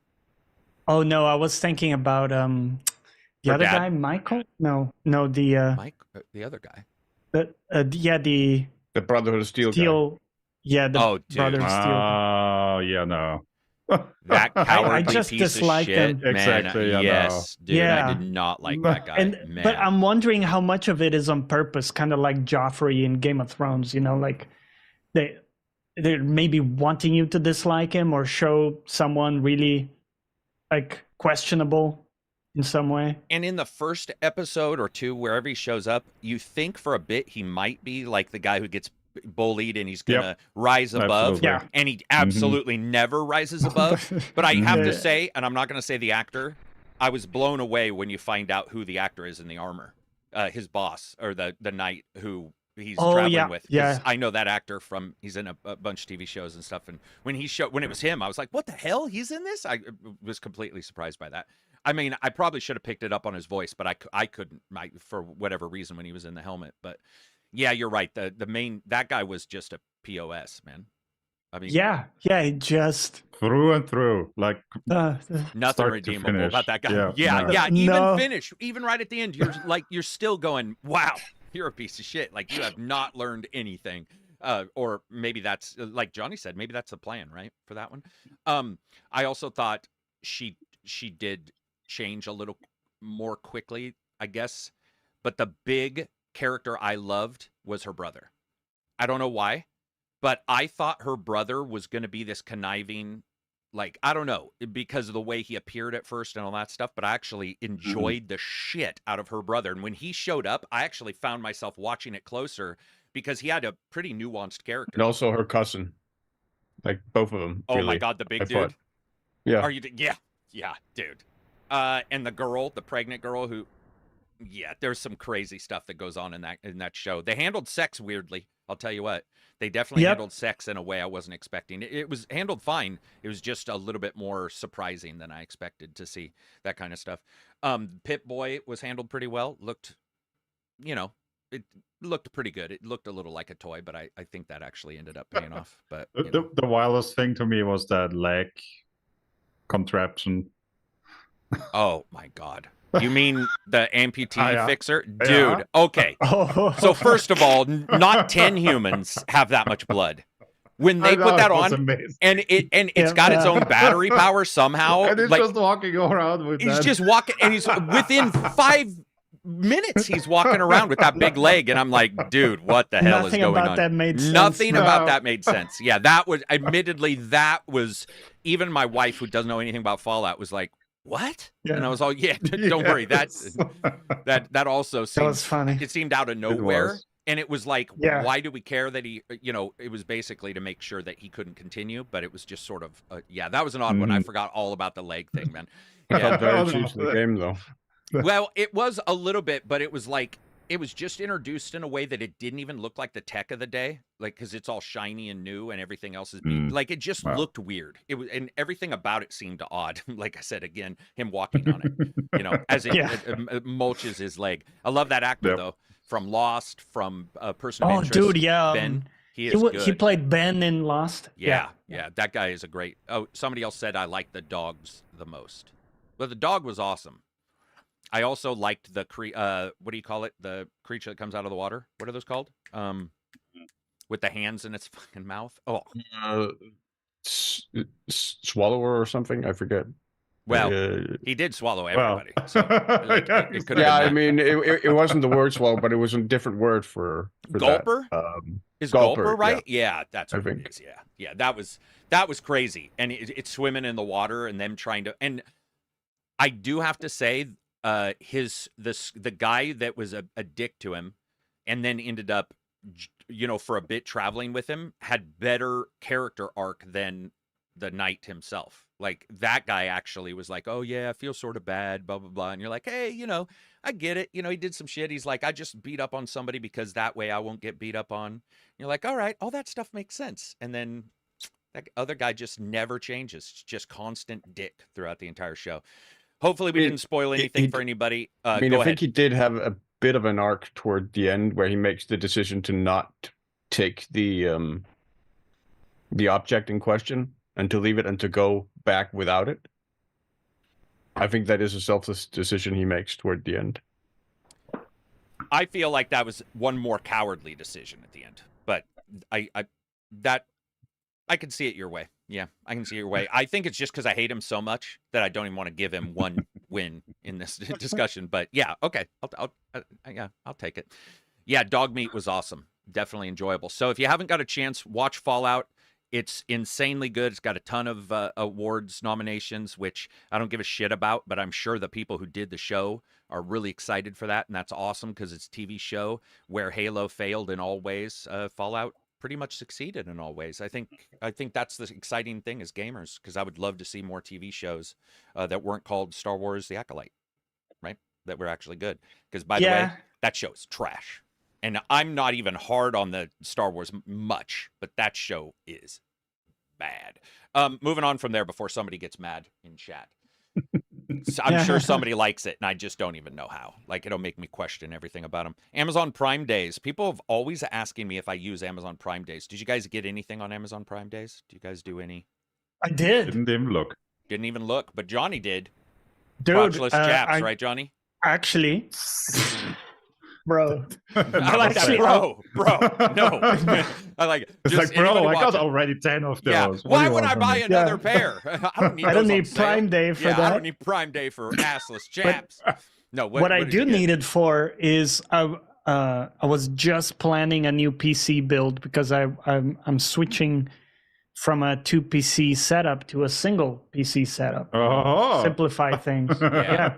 Oh no, I was thinking about the other guy, Michael. No, the Mike, the other guy. The Brotherhood of Steel. Guy. Yeah, the Brotherhood of Steel. Oh, yeah, no. That cowardly I just piece disliked of shit, him. Man. Exactly. Yes, dude, I did not like that guy. But I'm wondering how much of it is on purpose, kind of like Joffrey in Game of Thrones. You know, like they're maybe wanting you to dislike him or show someone really like questionable in some way. And in the first episode or two, wherever he shows up, you think for a bit he might be like the guy who gets bullied and he's gonna rise above. Absolutely. And he absolutely never rises above. But I have to say, and I'm not gonna say the actor, I was blown away when you find out who the actor is in the armor, his boss or the knight who he's traveling with. Yeah, I know that actor from, he's in a bunch of TV shows and stuff. And when it was him, I was like, what the hell? He's in this? I was completely surprised by that. I mean, I probably should have picked it up on his voice, but I couldn't, for whatever reason, when he was in the helmet. But yeah, you're right. That guy was just a POS, man. I mean, he just through and through, like nothing redeemable about that guy. Even right at the end, you're still going, wow, you're a piece of shit. Like, you have not learned anything. Or maybe that's, like Johnny said, maybe that's the plan, right, for that one. I also thought she did change a little more quickly, I guess. But the big character I loved was her brother. I don't know why, but I thought her brother was going to be this conniving, like, I don't know, because of the way he appeared at first and all that stuff, but I actually enjoyed the shit out of her brother. And when he showed up, I actually found myself watching it closer because he had a pretty nuanced character. And also her cousin. Like, both of them. Oh, really, my God, the big dude? Yeah. Are you? Yeah, dude. And the girl, the pregnant girl who, there's some crazy stuff that goes on in that show. They handled sex weirdly. I'll tell you what. They definitely handled sex in a way I wasn't expecting. It was handled fine. It was just a little bit more surprising than I expected to see that kind of stuff. Pip-Boy was handled pretty well. It looked pretty good. It looked a little like a toy, but I think that actually ended up paying off. But the wildest thing to me was that leg contraption. Oh my God. You mean the amputee fixer? Dude, okay. So first of all, not 10 humans have that much blood. When they put that on, amazing. and it's got its own battery power somehow. And it's just walking around with he's just walking, and he's within 5 minutes he's walking around with that big leg, and I'm like, dude, what the hell is going on? Nothing about that made sense. Yeah, that was even my wife, who doesn't know anything about Fallout, was like, what? Yeah. And I was all, don't worry. That also seemed, that was funny. It seemed out of nowhere. And it was like, why do we care that he, it was basically to make sure that he couldn't continue, but it was just sort of, that was an odd one. I forgot all about the leg thing, man. Yeah. Very true to the game, though. Well, it was a little bit, but it was like, it was just introduced in a way that it didn't even look like the tech of the day, like, because it's all shiny and new and everything else is like, it just looked weird. It was, and everything about it seemed odd. Like I said, again, him walking on it, as it mulches his leg. I love that actor though, from Lost, from Person of Interest. Oh, dude, yeah, Ben. He is good. He played Ben in Lost. Yeah, that guy is a great. Oh, somebody else said I like the dogs the most, but the dog was awesome. I also liked the what do you call it? The creature that comes out of the water. What are those called? With the hands in its fucking mouth. Oh, swallower or something. I forget. Well, he did swallow everybody. So, like, it could have I mean, it wasn't the word swallow, but it was a different word for gulper. That. Is gulper right? Yeah, that's what it is. Yeah, that was crazy. And it's swimming in the water and them trying to. And I do have to say, the guy that was a dick to him and then ended up, for a bit traveling with him, had better character arc than the knight himself. Like, that guy actually was like, oh yeah, I feel sort of bad, blah, blah, blah. And you're like, hey, you know, I get it. You know, he did some shit. He's like, I just beat up on somebody because that way I won't get beat up on. You're like, all right, all that stuff makes sense. And then that other guy just never changes. It's just constant dick throughout the entire show. Hopefully we didn't spoil anything for anybody. I think he did have a bit of an arc toward the end where he makes the decision to not take the object in question and to leave it and to go back without it. I think that is a selfless decision he makes toward the end. I feel like that was one more cowardly decision at the end, but I can see it your way. Yeah, I can see it your way. I think it's just because I hate him so much that I don't even want to give him one win in this discussion. But yeah, okay, I'll take it. Yeah, Dog Meat was awesome, definitely enjoyable. So if you haven't got a chance, watch Fallout. It's insanely good. It's got a ton of awards nominations, which I don't give a shit about, but I'm sure the people who did the show are really excited for that, and that's awesome because it's a TV show where Halo failed in all ways. Fallout pretty much succeeded in all ways. I think that's the exciting thing as gamers, because I would love to see more TV shows that weren't called Star Wars: The Acolyte, right? That were actually good. Because by the way, that show is trash. And I'm not even hard on the Star Wars much, but that show is bad. Moving on from there before somebody gets mad in chat. So I'm sure somebody likes it, and I just don't even know how. Like, it'll make me question everything about them. Amazon Prime Days. People have always asking me if I use Amazon Prime Days. Did you guys get anything on Amazon Prime Days? Do you guys do any? I did. Didn't even look. Didn't even look, but Johnny did. Dude, Crotchless chaps, right, Johnny? Actually, bro. I like that, bro. No. I like it. It's like, bro, I got already 10 of those. Yeah. Why would I buy another pair? I don't need Prime Day for that. I don't need Prime Day for assless chaps. No. What I do need it for is I was just planning a new PC build because I'm switching from a 2 PC setup to a single PC setup. Simplify things. Yeah.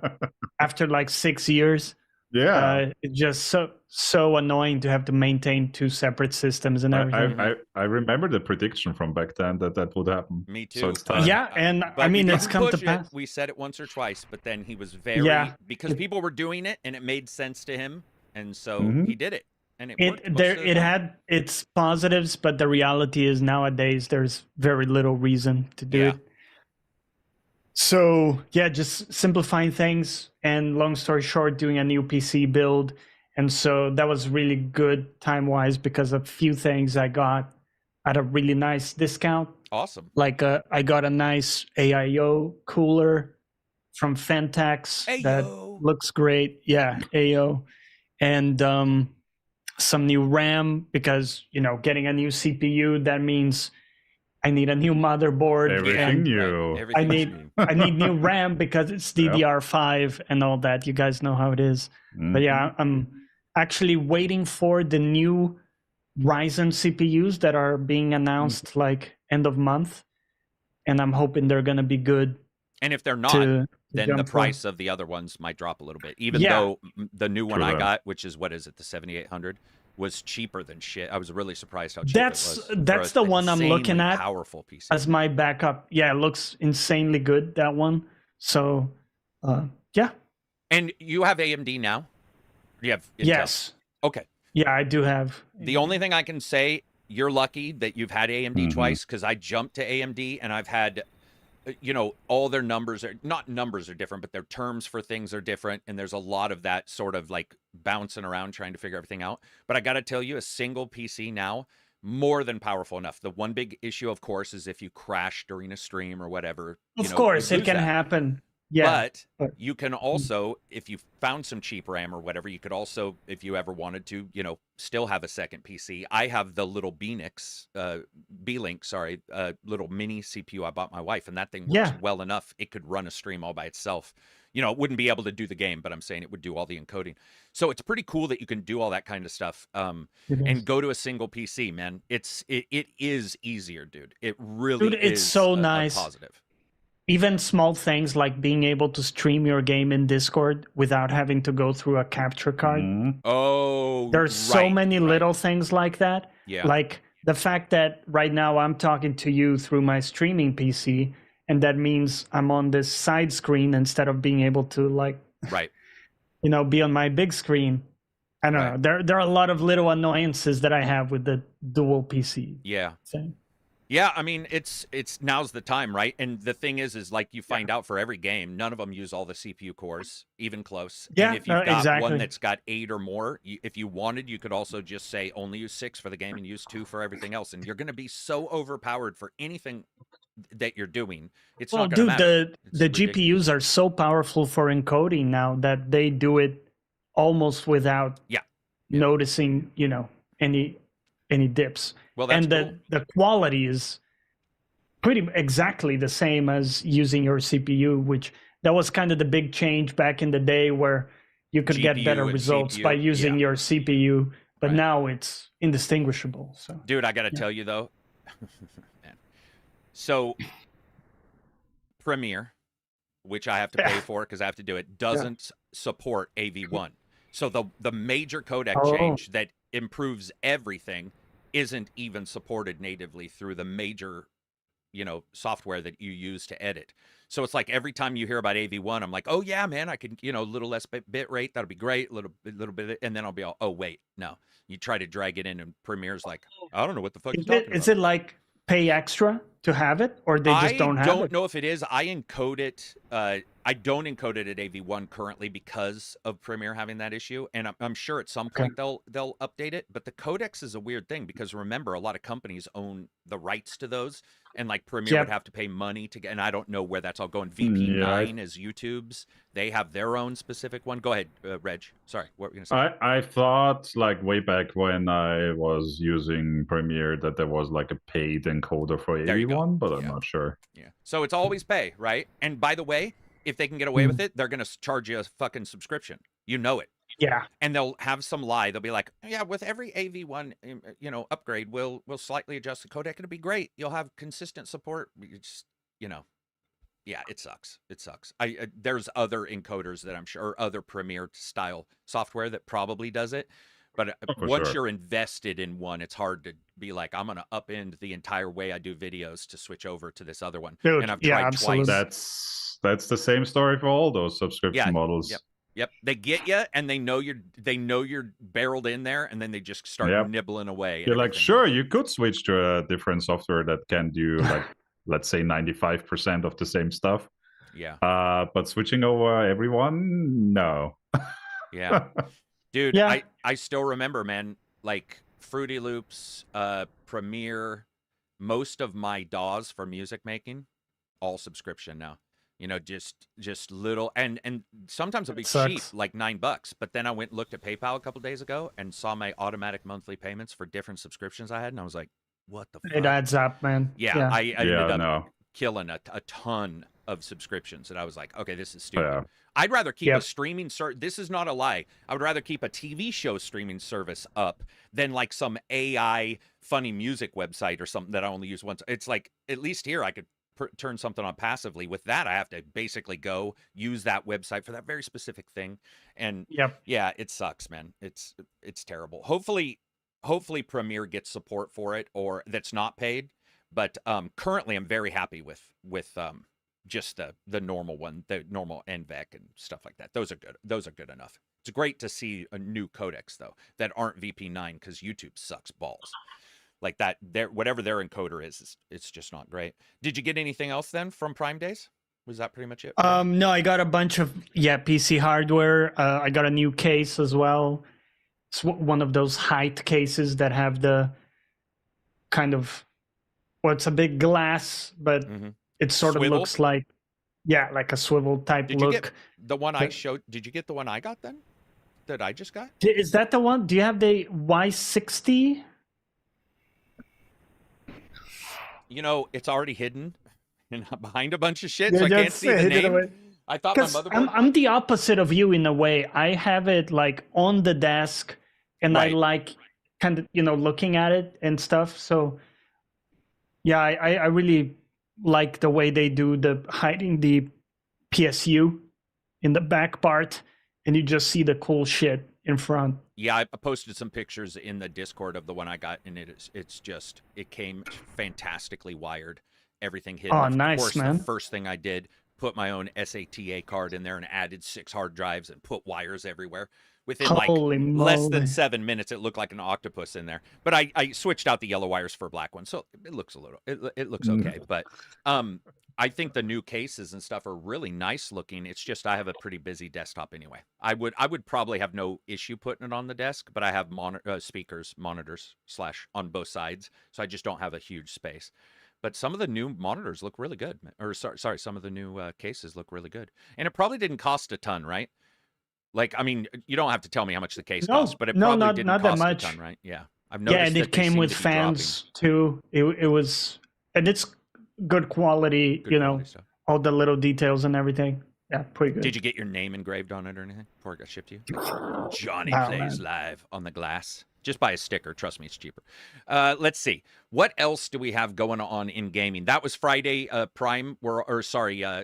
After like 6 years. Yeah. It's just so annoying to have to maintain 2 separate systems and everything. I remember the prediction from back then that would happen. Me too. So it's time. Yeah, and I mean, it's come to pass. We said it onts or twice, but then he was very because people were doing it and it made sense to him, and so he did it. And it had its positives, but the reality is nowadays there's very little reason to do it. So yeah, just simplifying things, and long story short, doing a new PC build. And so that was really good time-wise because a few things I got at a really nice discount. Awesome. Like I got a nice AIO cooler from Fentex that looks great. Yeah, AIO. And some new RAM because, you know, getting a new CPU, that means I need a new motherboard. Everything new. Right. I need new RAM because it's DDR5 and all that. You guys know how it is. But yeah, I'm actually waiting for the new Ryzen CPUs that are being announced like end of month, and I'm hoping they're going to be good. And if they're not, then the price of the other ones might drop a little bit, even though the new one I got, which is, what is it, the 7800, was cheaper than shit. I was really surprised how cheap it was. That's the one I'm looking at. Powerful PC. As my backup. Yeah, it looks insanely good, that one. So, yeah. And you have AMD now? You have Intel? Yes. Okay. Yeah, I do have. The only thing I can say, you're lucky that you've had AMD twice, because I jumped to AMD and I've had, you know, all their numbers are different, but their terms for things are different. And there's a lot of that sort of like bouncing around trying to figure everything out. But I got to tell you, a single PC now, more than powerful enough. The one big issue, of course, is if you crash during a stream or whatever. Of course, it can happen. Yeah. But you can also, if you found some cheap RAM or whatever, you could also, if you ever wanted to, you know, still have a second PC. I have the little B-Link, little mini CPU I bought my wife, and that thing works well enough. It could run a stream all by itself. You know, it wouldn't be able to do the game, but I'm saying it would do all the encoding. So it's pretty cool that you can do all that kind of stuff and go to a single PC, man. It is easier, dude. It really is. It's so nice. Positive. Even small things like being able to stream your game in Discord without having to go through a capture card. Oh, there's so many little things like that. Yeah. Like the fact that right now I'm talking to you through my streaming PC, and that means I'm on this side screen instead of being able to like, right, be on my big screen. I don't know. There are a lot of little annoyances that I have with the dual PC. Yeah. thing. Yeah, I mean, it's now's the time, right? And the thing is like you find out for every game, none of them use all the CPU cores, even close. Yeah, and if you've got exactly. one that's got 8 or more, if you wanted, you could also just say only use 6 for the game and use 2 for everything else. And you're going to be so overpowered for anything that you're doing. It's not going to matter. The GPUs are so powerful for encoding now that they do it almost without noticing, any dips. Well, that's cool. The quality is pretty exactly the same as using your CPU, which that was kind of the big change back in the day where you could get better results by using your CPU, but now it's indistinguishable. So, dude, I got to tell you though, so Premiere, which I have to pay for because I have to do it, doesn't support AV1. So the major codec change that improves everything isn't even supported natively through the major, software that you use to edit. So it's like every time you hear about AV1, I'm like, oh yeah, man, I can, a little less bit rate, that'll be great, a little bit, and then I'll be all, oh wait, no. You try to drag it in, and Premiere's like, I don't know what the fuck you're talking about. Is it like pay extra to have it, or they just don't have it? I don't know if it is. I encode it. I don't encode it at AV1 currently because of Premiere having that issue, and I'm sure at some point they'll update it. But the codecs is a weird thing because remember, a lot of companies own the rights to those, and like Premiere would have to pay money to get. And I don't know where that's all going. VP9 is YouTube's. They have their own specific one. Go ahead, Reg. Sorry, what were you gonna say? I thought like way back when I was using Premiere that there was like a paid encoder for AV1, but I'm not sure. Yeah. So it's always pay, right? And by the way, if they can get away with it, they're going to charge you a fucking subscription. You know it. Yeah. And they'll have some lie. They'll be like, yeah, with every AV1, upgrade, we'll slightly adjust the codec. It'll be great. You'll have consistent support. Just, yeah, it sucks. It sucks. There's other encoders that I'm sure, or other Premiere style software that probably does it. But once you're invested in one, it's hard to be like, I'm going to upend the entire way I do videos to switch over to this other one. Dude, and I've tried twice. That's the same story for all those subscription models. Yep. They get you, and they know you're barreled in there, and then they just start nibbling away. You're like, sure, you could switch to a different software that can do like, let's say 95% of the same stuff. Yeah. But switching over everyone, no. Yeah. Dude, I still remember, man, like Fruity Loops, Premiere, most of my DAWs for music making, all subscription now. Just little, and sometimes it'll be cheap, like $9. But then I went and looked at PayPal a couple days ago and saw my automatic monthly payments for different subscriptions I had, and I was like, what the fuck? It adds up, man. Yeah. I ended up killing a ton of subscriptions, and I was like, okay, this is stupid. Yeah. I'd rather keep a streaming service. This is not a lie. I would rather keep a TV show streaming service up than like some AI funny music website or something that I only use once. It's like, at least here I could turn something on passively. With that, I have to basically go use that website for that very specific thing. And yeah, it sucks, man. It's terrible. Hopefully Premiere gets support for it, or that's not paid. But currently I'm very happy with just the normal one, the normal NVEC and stuff like that. Those are good. Those are good enough. It's great to see a new codecs though that aren't VP9, because YouTube sucks balls. Like that, whatever their encoder is, it's just not great. Did you get anything else then from Prime Days? Was that pretty much it? No, I got a bunch of PC hardware. I got a new case as well. It's one of those height cases that have the kind of, it's a big glass, but it sort of looks like, like a swivel type look. Did you get the one I showed? Did you get the one I got then? That I just got? Is that the one? Do you have the Y60? It's already hidden behind a bunch of shit, so I can't see the name. I thought my motherboard. I'm the opposite of you in a way. I have it like on the desk, and I like kind of looking at it and stuff. So yeah, I really like the way they do the hiding the PSU in the back part, and you just see the cool shit in front. Yeah, I posted some pictures in the Discord of the one I got, and it came fantastically wired. Everything hidden. Oh, nice, of course, man. The first thing I did, put my own SATA card in there and added 6 hard drives and put wires everywhere. Within less than 7 minutes, it looked like an octopus in there. But I switched out the yellow wires for black ones, so it looks it looks okay. But I think the new cases and stuff are really nice looking. It's just I have a pretty busy desktop anyway. I would probably have no issue putting it on the desk, but I have monitors / on both sides, so I just don't have a huge space. But some of the new monitors look really good. Or sorry, some of the new cases look really good. And it probably didn't cost a ton, right? Like, I mean, you don't have to tell me how much the case cost, but it probably didn't cost a ton, right? Yeah. I've noticed. Yeah, and it came with fans too. It was, and it's good quality, stuff. All the little details and everything. Yeah, pretty good. Did you get your name engraved on it or anything before it got shipped to you? Johnny plays live on the glass. Just buy a sticker. Trust me, it's cheaper. Let's see. What else do we have going on in gaming? That was Friday Prime,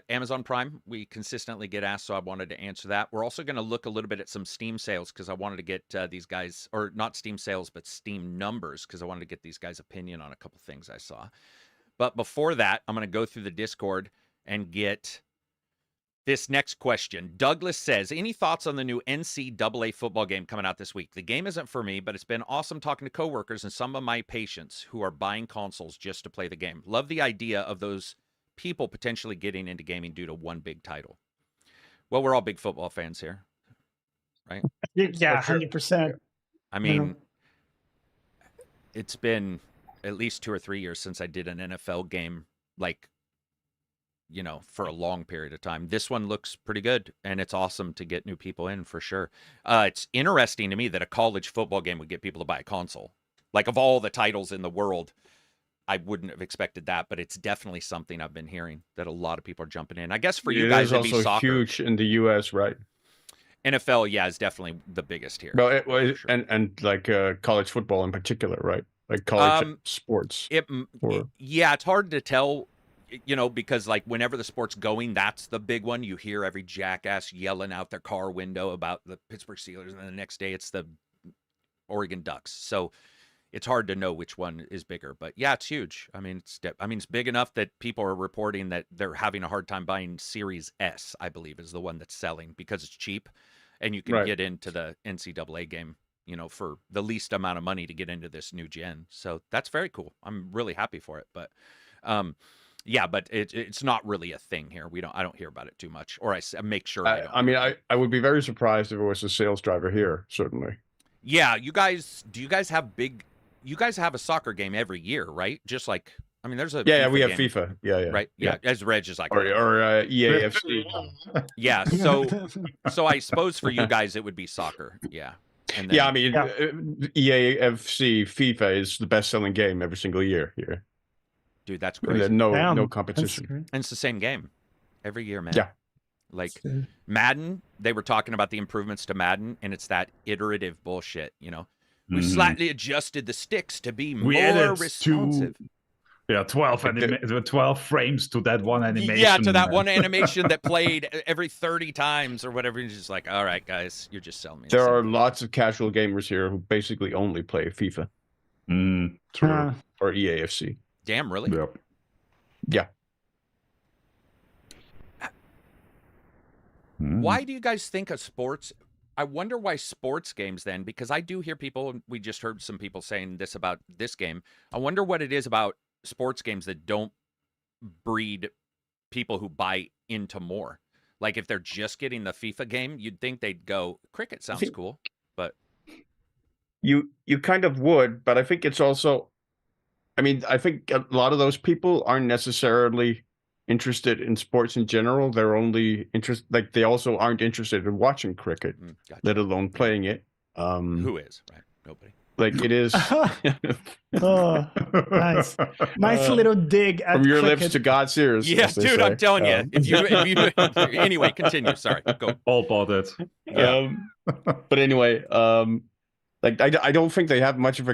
Amazon Prime. We consistently get asked, so I wanted to answer that. We're also going to look a little bit at some Steam sales because I wanted to get these guys, or not Steam sales, but Steam numbers, because I wanted to get these guys' opinion on a couple things I saw. But before that, I'm going to go through the Discord and get this next question. Douglas says, any thoughts on the new NCAA football game coming out this week? The game isn't for me, but it's been awesome talking to coworkers and some of my patients who are buying consoles just to play the game. Love the idea of those people potentially getting into gaming due to one big title. Well, we're all big football fans here, right? Yeah, 100%. I mean, it's been at least 2 or 3 years since I did an NFL game, for a long period of time. This one looks pretty good, and it's awesome to get new people in for sure. It's interesting to me that a college football game would get people to buy a console. Like, of all the titles in the world, I wouldn't have expected that, but it's definitely something I've been hearing that a lot of people are jumping in. I guess for you guys, it'd be soccer. It's also huge in the US, right? NFL, yeah, is definitely the biggest here. Well, and college football in particular, right? Like college sports. Yeah, it's hard to tell, because whenever the sport's going, that's the big one. You hear every jackass yelling out their car window about the Pittsburgh Steelers, and then the next day it's the Oregon Ducks. So it's hard to know which one is bigger. But yeah, it's huge. I mean, it's big enough that people are reporting that they're having a hard time buying Series S, I believe, is the one that's selling because it's cheap, and you can get into the NCAA game, for the least amount of money to get into this new gen. So that's very cool. I'm really happy for it. But yeah, but it's not really a thing here. I don't hear about it too much, or I make sure I don't. I mean, I would be very surprised if it was a sales driver here. Certainly. Yeah, do you guys have you guys have a soccer game every year, right? Just like, I mean, there's a FIFA we have game, FIFA. Yeah. Right. Yeah. As Reg is like, or EAFC. Yeah. So I suppose for you guys it would be soccer. Yeah. And then, I mean, EAFC FIFA is the best-selling game every single year here. Dude, that's crazy. No competition. And it's the same game every year, man. Yeah. Like Madden, they were talking about the improvements to Madden, and it's that iterative bullshit, We slightly adjusted the sticks to be more responsive. 12 frames to that one animation. Yeah, to that one animation that played every 30 times or whatever. You're just like, all right, guys, you're just selling me. There are lots of casual gamers here who basically only play FIFA. True. Or EAFC. Damn, really? Yep. Yeah. Why do you guys think of sports? I wonder why sports games then, because I do hear people, we just heard some people saying this about this game. I wonder what it is about sports games that don't breed people who buy into more. Like if they're just getting the FIFA game, you'd think they'd go, cricket sounds cool, but you kind of would, but I think it's also, I mean, I think a lot of those people aren't necessarily interested in sports in general. They're only they also aren't interested in watching cricket, let alone playing it. Who is, right? Nobody. Like it is. Oh, nice little dig at from your cricket. lips to God's ears. Yeah, dude, I'm telling you. If you anyway, continue. Sorry, go. All bought it. Yeah. But anyway, I don't think they have much of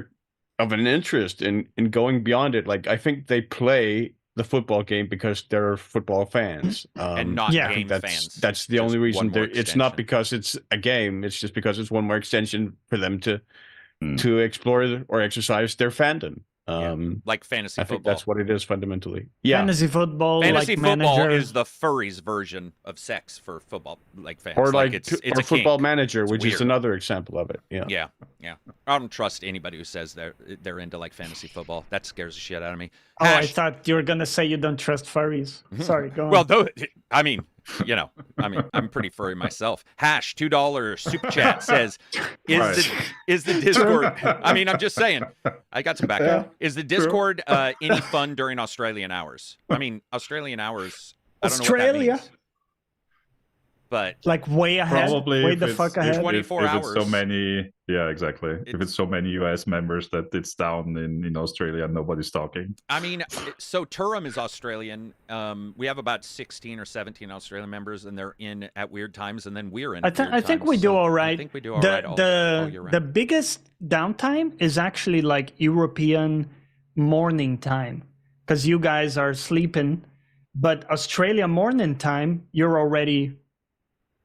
an interest in going beyond it. Like I think they play the football game because they're football fans. And not game fans. That's the only reason. It's not because it's a game. It's just because it's one more extension for them to explore or exercise their fandom. Like fantasy football. I think that's what it is fundamentally. Yeah, fantasy football. Fantasy football is the furries version of sex for football, like fans. Or like it's or a Football kink. Manager, which is another example of it. Yeah. I don't trust anybody who says they're into like fantasy football. That scares the shit out of me. I thought you were gonna say you don't trust furries. Sorry, go on. Well, I'm pretty furry myself. Hash $2 super chat says, is the Discord? I'm just saying. I got some backup. Yeah. Is the Discord any fun during Australian hours? Australian hours. I don't know what that means. But like way ahead, probably way the fuck ahead. 24 if hours. It's so many, yeah, exactly. If it's so many US members that it's down in Australia and nobody's talking. So Turum is Australian. We have about 16 or 17 Australian members, and they're in at weird times, and then we're in. I think we do all right. I think we do all right. The biggest downtime is actually like European morning time, because you guys are sleeping, but Australia morning time, you're already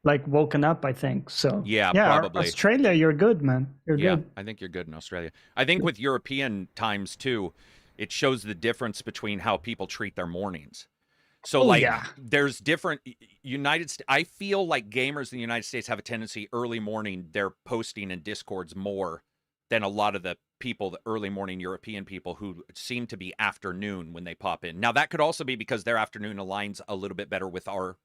like woken up, I think. So yeah, probably. Australia, you're good, man. You're good. I think you're good in Australia. I think with European times too, it shows the difference between how people treat their mornings. So there's different United States. I feel like gamers in the United States have a tendency early morning, they're posting in Discords more than a lot of the people, the early morning European people who seem to be afternoon when they pop in. Now that could also be because their afternoon aligns a little bit better with our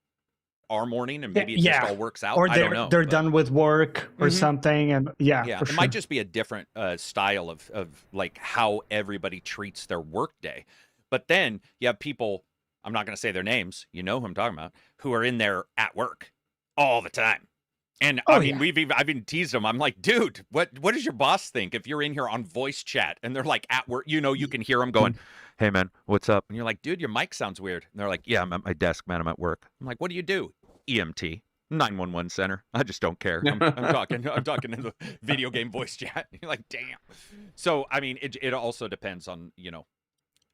morning, and maybe it just all works out. Or I don't know. They're done with work or something, and it might just be a different style of like how everybody treats their work day. But then you have people, I'm not going to say their names, you know who I'm talking about, who are in there at work all the time. And I've been teased them. I'm like, dude, what does your boss think if you're in here on voice chat and they're like at work? You can hear them going, "Hey man, what's up?" And you're like, "Dude, your mic sounds weird." And they're like, "Yeah, I'm at my desk, man. I'm at work." I'm like, "What do you do?" EMT, 911 center. I just don't care. I'm talking in the video game voice chat. You're like, damn. So it also depends on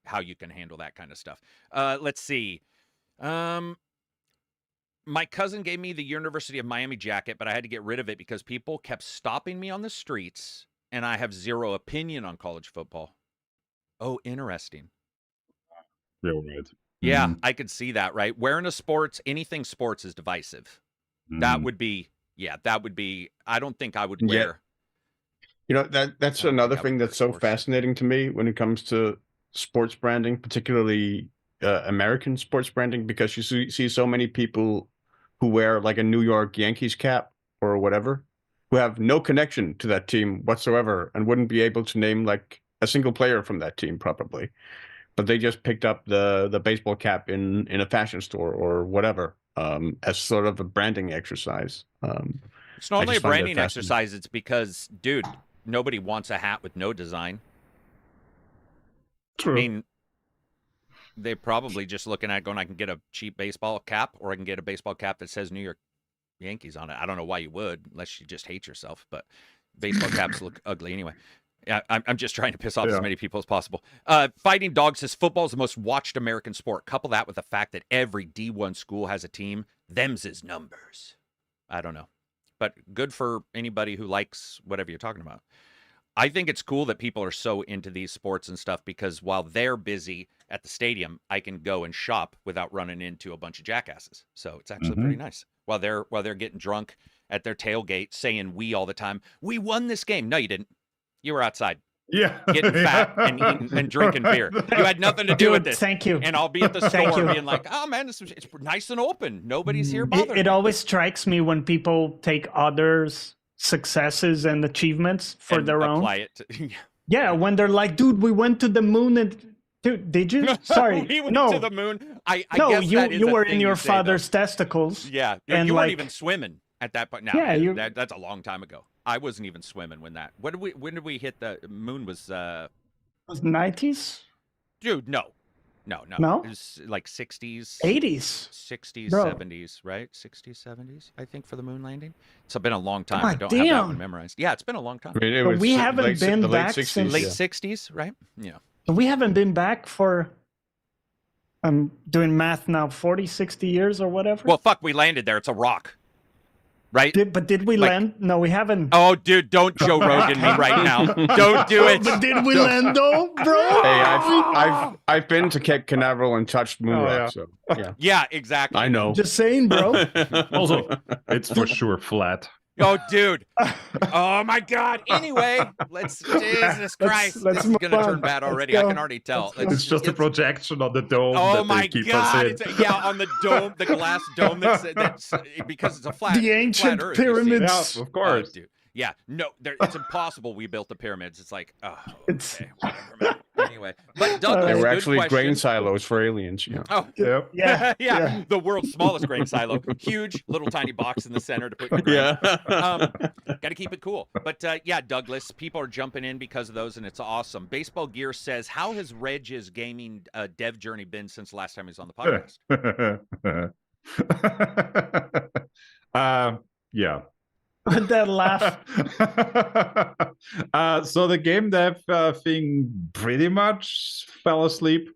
how you can handle that kind of stuff. Let's see. My cousin gave me the University of Miami jacket, but I had to get rid of it because people kept stopping me on the streets, and I have zero opinion on college football. Oh, interesting. Yeah, right. Yeah, I could see that, right? Wearing anything sports is divisive. That would be, I don't think I would wear. That's another thing that's so fascinating to me when it comes to sports branding, particularly American sports branding, because you see so many people who wear like a New York Yankees cap or whatever, who have no connection to that team whatsoever and wouldn't be able to name like a single player from that team probably. But they just picked up the baseball cap in a fashion store or whatever as sort of a branding exercise. It's not only a branding exercise, it's because, dude, nobody wants a hat with no design. True. They're probably just looking at going, I can get a cheap baseball cap, or I can get a baseball cap that says New York Yankees on it. I don't know why you would, unless you just hate yourself, but baseball caps look ugly anyway. Yeah, I'm just trying to piss off as many people as possible. Fighting Dog says football is the most watched American sport. Couple that with the fact that every D1 school has a team. Them's his numbers. I don't know. But good for anybody who likes whatever you're talking about. I think it's cool that people are so into these sports and stuff, because while they're busy at the stadium, I can go and shop without running into a bunch of jackasses. So it's actually pretty nice. While they're getting drunk at their tailgate saying "we" all the time. We won this game. No, you didn't. You were outside. Yeah. Getting fat and eating and drinking beer. You had nothing to do with this. Thank you. And I'll be at the store being like, "Oh man, it's nice and open. Nobody's here bothering." It always strikes me when people take others' successes and achievements for their own. Apply it to, when they're like, "Dude, we went to the moon," and dude, did you? Sorry, we went to the moon. I guess you were in your father's testicles. Yeah, and you weren't even swimming at that point. Now, that's a long time ago. I wasn't even swimming when that. When did we hit the moon? Was 90s? Dude, no. No? It was like 60s, 80s, 60s, 70s, right? 60s, 70s, I think, for the moon landing. It's been a long time. I don't have that one memorized. Yeah, it's been a long time. I mean, we haven't been back since late 60s, right? Yeah. We haven't been back for I'm doing math now, 40, 60 years or whatever. Well, fuck, we landed there. It's a rock. Right? Did we land? No, we haven't. Oh, dude, don't Joe Rogan me right now. Don't do it. But did we land though, bro? Hey, I've been to Cape Canaveral and touched Moonrock, so yeah. Yeah, exactly. I know. Just saying, bro. Also, it's for sure flat. Oh, dude. Oh, my God. Anyway, Jesus Christ. This is going to turn bad already. I can already tell. It's just a projection on the dome. Oh, my God. On the dome, the glass dome. That's because it's a flat The ancient flat Earth, pyramids. Yeah, of course. Dude. Yeah, no, it's impossible we built the pyramids. It's like, oh, It's- okay, whatever, man. Anyway, but Douglas, They were good actually question. grain silos for aliens. Yeah. Oh, Yep. Yeah. the world's smallest grain silo, huge little tiny box in the center to put your grain. Yeah. Got to keep it cool. But yeah, Douglas, people are jumping in because of those, and it's awesome. Baseball Gear says, how has Reg's gaming dev journey been since the last time he was on the podcast? Yeah. That laugh. So the game dev thing pretty much fell asleep.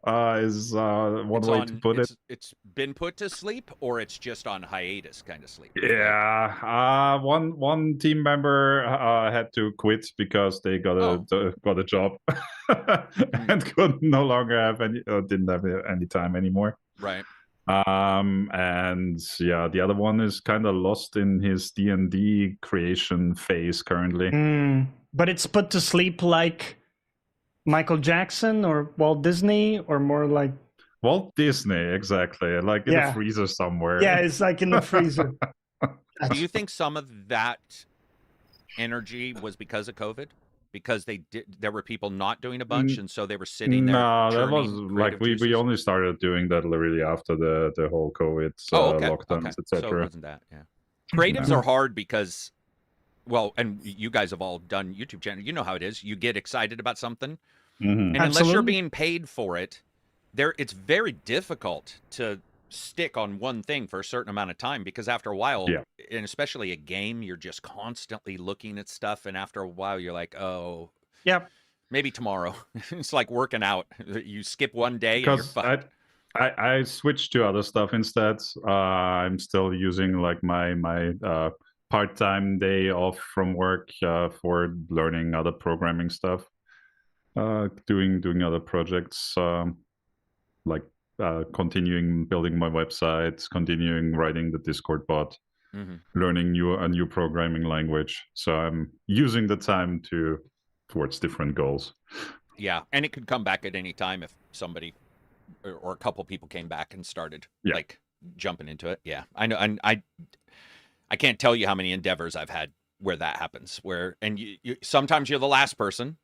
Is one way to put it. It's been put to sleep, or it's just on hiatus kind of sleep. Yeah. One team member had to quit because they got a job and could no longer have didn't have any time anymore. Right. And yeah, the other one is kind of lost in his D&D creation phase currently. But it's put to sleep like Michael Jackson or Walt Disney, or more like Walt Disney, exactly, like in the freezer somewhere. Yeah, it's like in the freezer. Do you think some of that energy was because of COVID? Because there were people not doing a bunch, and so they were sitting there. No, that was like we only started doing that really after the whole COVID lockdowns, etc. So it wasn't that, yeah. Creatives are hard because, well, and you guys have all done YouTube channels. You know how it is. You get excited about something, and unless you're being paid for it, it's very difficult to stick on one thing for a certain amount of time, because after a while, and especially a game, you're just constantly looking at stuff, and after a while you're like, oh, maybe tomorrow. It's like working out. You skip one day and you're fucked. I switched to other stuff instead. I'm still using like my part-time day off from work for learning other programming stuff, doing other projects, like continuing building my website, continuing writing the Discord bot, learning a new programming language. So I'm using the time towards different goals. Yeah, and it could come back at any time if somebody or a couple people came back and started like jumping into it. Yeah, I know, and I can't tell you how many endeavors I've had where that happens. And you sometimes you're the last person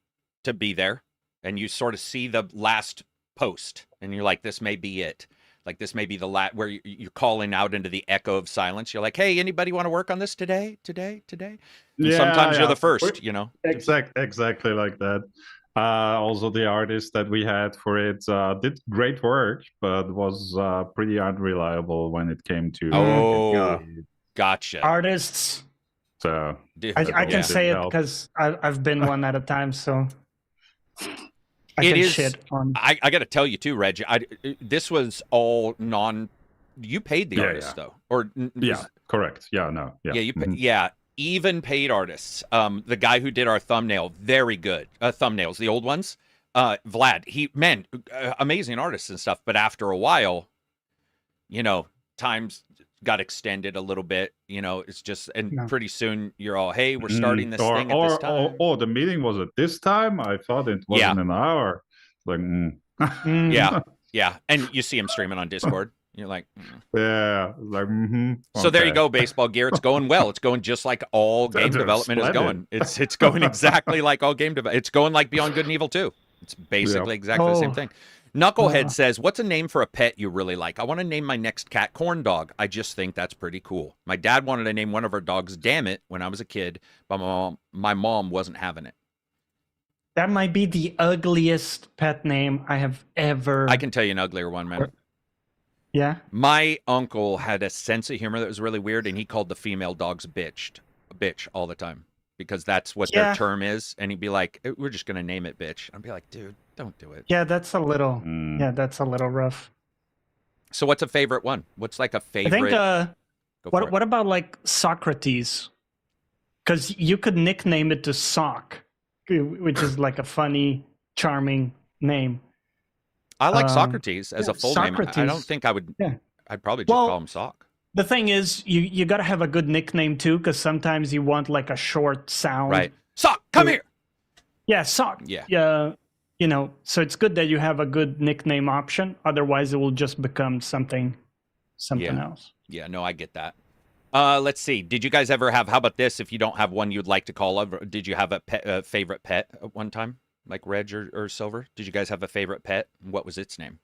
to be there, and you sort of see the last post, and you're like, this may be it. Like, this may be the where you're calling out into the echo of silence. You're like, hey, anybody want to work on this today? And sometimes you're the first, you know. Exactly like that. Also, the artist that we had for it did great work, but was pretty unreliable when it came to gotcha artists. So I can say it because I've been one at a time, so shit on. I got to tell you too, Reg. This was all you paid the artist though, or correct. Even paid artists. The guy who did our thumbnail, very good. Thumbnails, the old ones. Vlad, amazing artists and stuff. But after a while, you know, times got extended a little bit. You know, it's just, and pretty soon you're all, hey, we're starting this thing at this time. The meeting was at this time. I thought it was in an hour. Like, yeah. And you see him streaming on Discord. You're like, like, So there you go, Baseball Gear. It's going well. It's going just like all game development is going. It's going exactly like all game development. It's going like Beyond Good and Evil 2. It's basically exactly the same thing. Knucklehead says, what's a name for a pet you really like? I want to name my next cat Corn Dog. I just think that's pretty cool. My dad wanted to name one of our dogs Damn It when I was a kid, but my mom wasn't having it. That might be the ugliest pet name I have ever. I can tell you an uglier one, man. Yeah. My uncle had a sense of humor that was really weird, and he called the female dogs bitch all the time because that's what their term is. And he'd be like, "We're just gonna name it bitch." I'd be like, "Dude, don't do it." Yeah, that's a little. Yeah, that's a little rough. So what's a favorite one? What's like a favorite? I think, what about like Socrates? Because you could nickname it to Sock, which is like a funny, charming name. I like Socrates as a full name. I don't think I would. Yeah. I'd probably just call him Sock. The thing is, you got to have a good nickname too, because sometimes you want like a short sound. Right. Sock, come here. Yeah, Sock. Yeah. You know, so it's good that you have a good nickname option. Otherwise, it will just become something else. Yeah, no, I get that. Let's see. Did you guys ever have, how about this? If you don't have one you'd like to call, did you have a favorite pet at one time? Like Reg or Silver? Did you guys have a favorite pet? What was its name?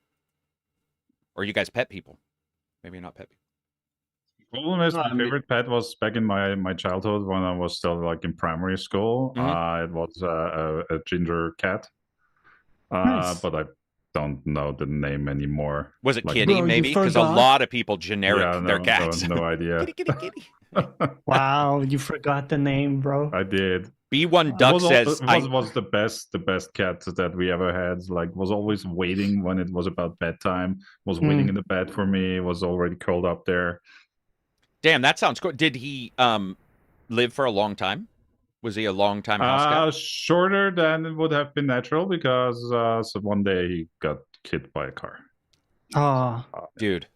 Or are you guys pet people? Maybe not pet people. Problem is, my favorite pet was back in my childhood when I was still like in primary school. It was a ginger cat. Nice. But I don't know the name anymore. Was it Kitty, maybe? Because a lot of people generic their cats. No idea. Kitty. Wow, you forgot the name, bro. I did. B1 Duck says was the best cat that we ever had. Like, was always waiting when it was about bedtime. Was waiting in the bed for me. Was already curled up there. Damn, that sounds cool. Did he live for a long time? Was he a long time house cat? Shorter than it would have been natural because so one day he got hit by a car. Oh, dude,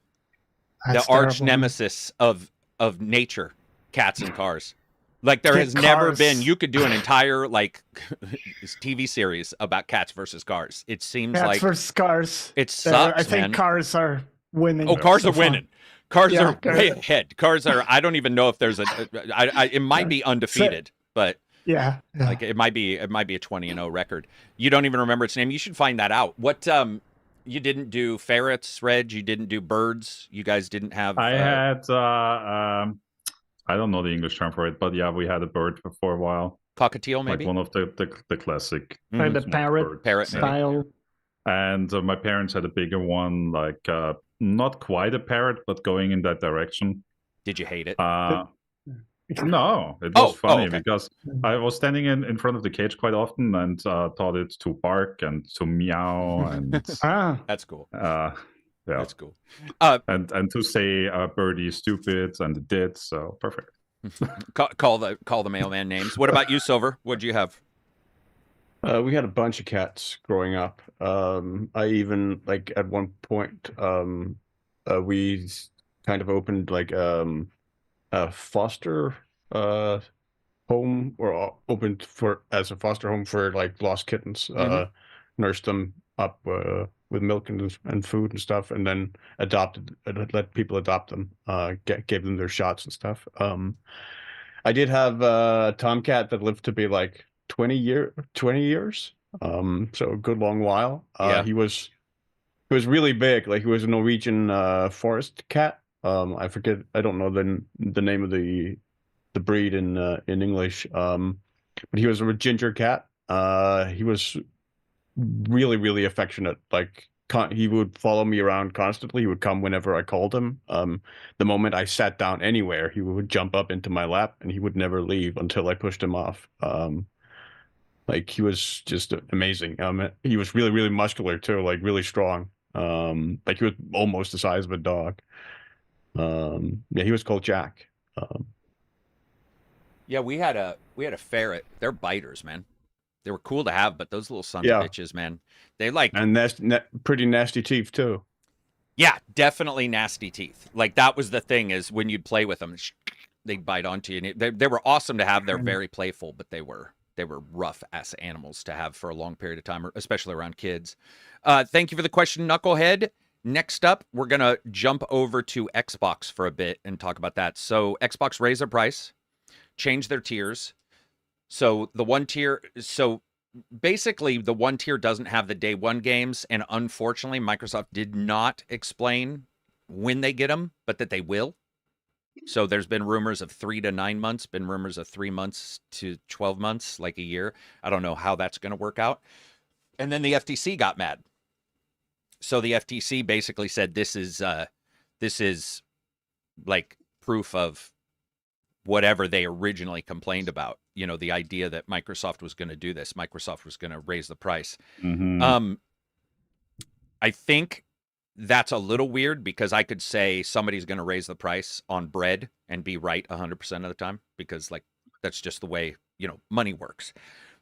the arch nemesis of nature, cats and cars. Like there has never been. You could do an entire like TV series about cats versus cars. It seems like cats versus cars. It sucks. I think cars are winning. Oh, cars are winning. Cars are way ahead. Cars are. I don't even know if there's a. It might be undefeated, but yeah, like it might be a 20-0 record. You don't even remember its name. You should find that out. What you didn't do ferrets, Reg? You didn't do birds. You guys didn't have. I had. I don't know the English term for it, but yeah, we had a bird for a while. Cockatiel, maybe. Like one of the classic. Like the parrot style. And my parents had a bigger one, like. Not quite a parrot, but going in that direction. Did you hate it? No, it was funny because I was standing in front of the cage quite often and taught it to bark and to meow and that's cool. Yeah, that's cool. And to say birdie is stupid, and it did, so perfect. call the mailman names. What about you, Silver? What'd you have? We had a bunch of cats growing up. I even like at one point we kind of opened like a foster home, or opened as a foster home for like lost kittens. Nursed them up with milk and food and stuff, and then let people adopt them. Gave them their shots and stuff. I did have a tomcat that lived to be like 20 years, so a good long while. He was really big. Like, he was a Norwegian forest cat. I don't know the name of the breed in English, but he was a ginger cat. He was really, really affectionate. Like, he would follow me around constantly. He would come whenever I called him. The moment I sat down anywhere, he would jump up into my lap, and he would never leave until I pushed him off. Like, he was just amazing. He was really, really muscular too, like really strong. Like, he was almost the size of a dog. Yeah, he was called Jack. Yeah, we had a ferret. They're biters, man. They were cool to have, but those little sons of bitches, man, they like, and pretty nasty teeth too. Yeah, definitely nasty teeth. Like, that was the thing, is when you'd play with them, they'd bite onto you. And they were awesome to have. They're very playful, but they were rough ass animals to have for a long period of time, especially around kids. Thank you for the question, Knucklehead. Next up, we're going to jump over to Xbox for a bit and talk about that. So Xbox raised their price, changed their tiers. So basically the one tier doesn't have the day one games. And unfortunately, Microsoft did not explain when they get them, but that they will. So there's been rumors of 3 to 9 months, been rumors of 3 months to 12 months, like a year. I don't know how that's going to work out. And then the FTC got mad. So the FTC basically said this is like proof of whatever they originally complained about. You know, the idea that Microsoft was going to do this. Microsoft was going to raise the price. Mm-hmm. I think that's a little weird because I could say somebody's going to raise the price on bread and be right 100% of the time because like that's just the way, money works.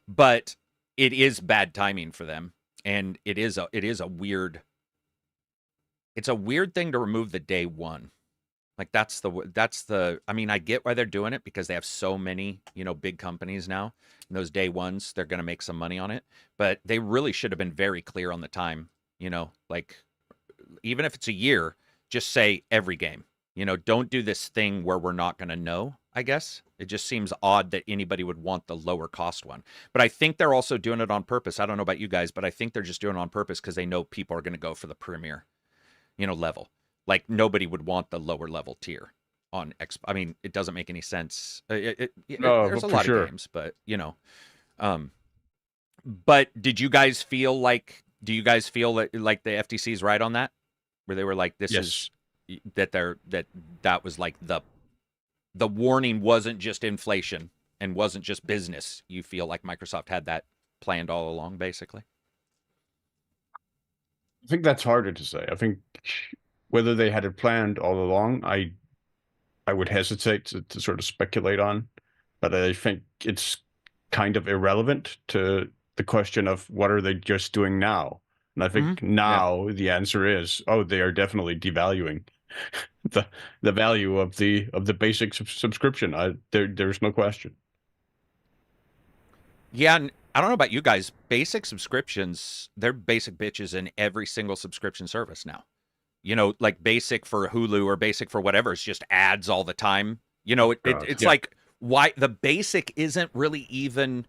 But it is bad timing for them, and it is a weird thing to remove the day one. Like I mean, I get why they're doing it because they have so many, big companies now. And those day ones, they're going to make some money on it, but they really should have been very clear on the time, like even if it's a year, just say every game, don't do this thing where we're not going to know, I guess. It just seems odd that anybody would want the lower cost one. But I think they're also doing it on purpose. I don't know about you guys, but I think they're just doing it on purpose because they know people are going to go for the premier, level. Like nobody would want the lower level tier on X. I mean, it doesn't make any sense. There's a lot of games, but but do you guys feel like the FTC is right on that? Where they were like, this is that was like the warning wasn't just inflation and wasn't just business. You feel like Microsoft had that planned all along, basically? I think that's harder to say. I think whether they had it planned all along, I would hesitate to sort of speculate on, but I think it's kind of irrelevant to the question of what are they just doing now. And I think the answer is, they are definitely devaluing the value of the basic subscription. There's no question. Yeah, and I don't know about you guys. Basic subscriptions, they're basic bitches in every single subscription service now. Like basic for Hulu or basic for whatever. It's just ads all the time. It's like why the basic isn't really even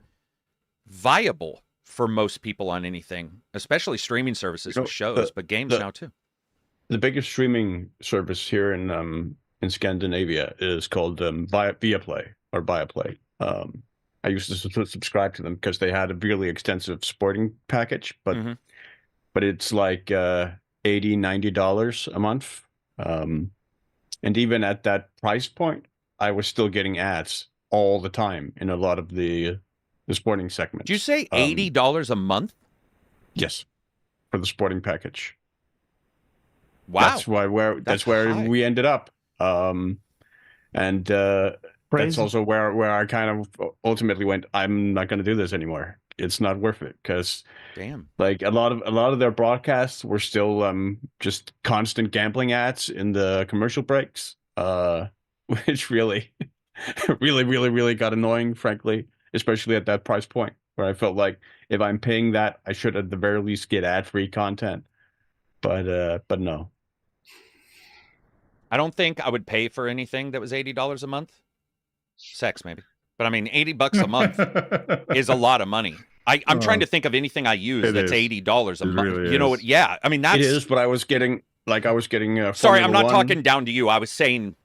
viable for most people on anything, especially streaming services with shows, but games now too. The biggest streaming service here in Scandinavia is called Viaplay or Viaplay. I used to subscribe to them because they had a really extensive sporting package, but it's like $80-$90 a month. And even at that price point, I was still getting ads all the time in a lot of the sporting segments. Did you say $80 a month? Yes, for the sporting package. Wow. That's where we ended up. That's also where I kind of ultimately went, I'm not going to do this anymore. It's not worth it because like a lot of their broadcasts were still just constant gambling ads in the commercial breaks, which really really got annoying, frankly, especially at that price point where I felt like if I'm paying that, I should at the very least get ad-free content. But no. I don't think I would pay for anything that was $80 a month. Sex maybe. But I mean, $80 a month is a lot of money. I'm trying to think of anything I use that's $80 a month. Really you know what? Yeah. I mean, that's... It is, but I was getting Sorry, I'm not talking down to you. I was saying...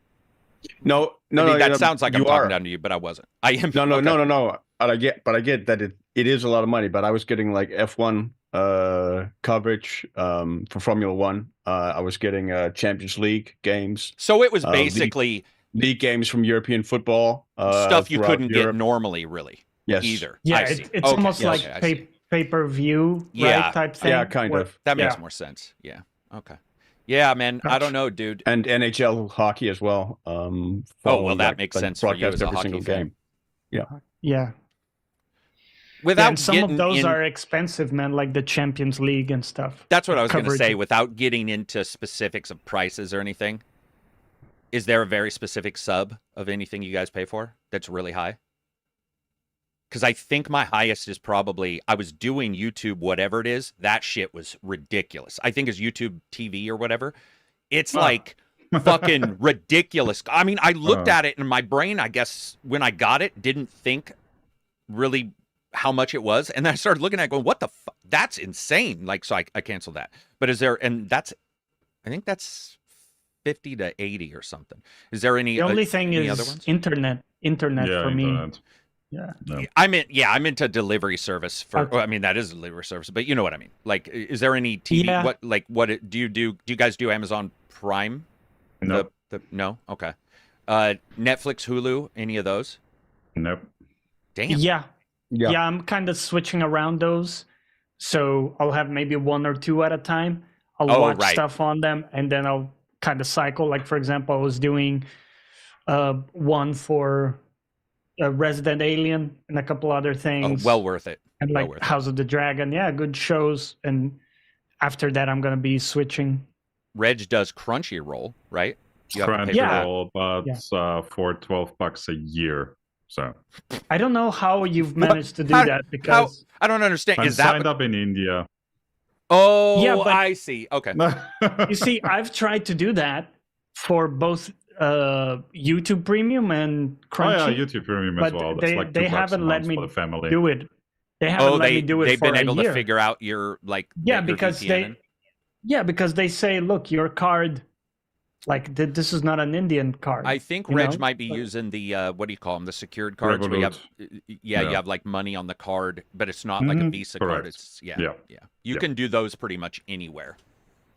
No, that sounds like I'm talking down to you, but I wasn't. I am. No. I get that it is a lot of money, but I was getting like F1 coverage for Formula One. I was getting Champions League games. So it was basically league games from European football. Stuff you couldn't get normally, really. Yes. Either. Yeah, it's almost like pay-per-view, right, type thing. Yeah, kind of. That makes more sense. Yeah. Okay. Yeah, man. I don't know, dude. And NHL hockey as well. That makes sense for you as a hockey fan. Yeah. Without some of those are expensive, man, like the Champions League and stuff. That's what I was going to say. Without getting into specifics of prices or anything, is there a very specific sub of anything you guys pay for that's really high? Because I think my highest is probably, I was doing YouTube, whatever it is. That shit was ridiculous. I think it's YouTube TV or whatever. It's like fucking ridiculous. I mean, I looked at it and my brain, I guess, when I got it, didn't think really how much it was. And then I started looking at it going, what the fuck? That's insane. Like, so I canceled that. But is there, and that's, I think that's 50 to 80 or something. Is there any, the only thing is other ones? Internet for me. Yeah. No. I'm into delivery service for, well, I mean, that is a delivery service, but you know what I mean? Like, is there any TV, do you guys do Amazon Prime? Nope. No? Okay. Netflix, Hulu, any of those? Nope. Damn. Yeah, I'm kind of switching around those. So I'll have maybe one or two at a time. I'll watch stuff on them, and then I'll kind of cycle. Like, for example, I was doing one for Resident Alien and a couple other things. Oh, well worth it. And like House of the Dragon. Yeah, good shows. And after that, I'm going to be switching. Reg does Crunchyroll, right? Crunchyroll, but for $12 a year. So I don't know how you've managed to do that, because I don't understand. I'm signed up in India. Oh, yeah, but I see. Okay. You see, I've tried to do that for both YouTube Premium and Crunchy. Oh yeah, YouTube Premium as well. That's like they haven't let me do it. They haven't let me do it they've for a year. They've been able to figure out your because they say, look, your card, like this is not an Indian card. I think Reg might be using the what do you call them? The secured cards. Where you have, you have like money on the card, but it's not like a Visa card. It's You can do those pretty much anywhere.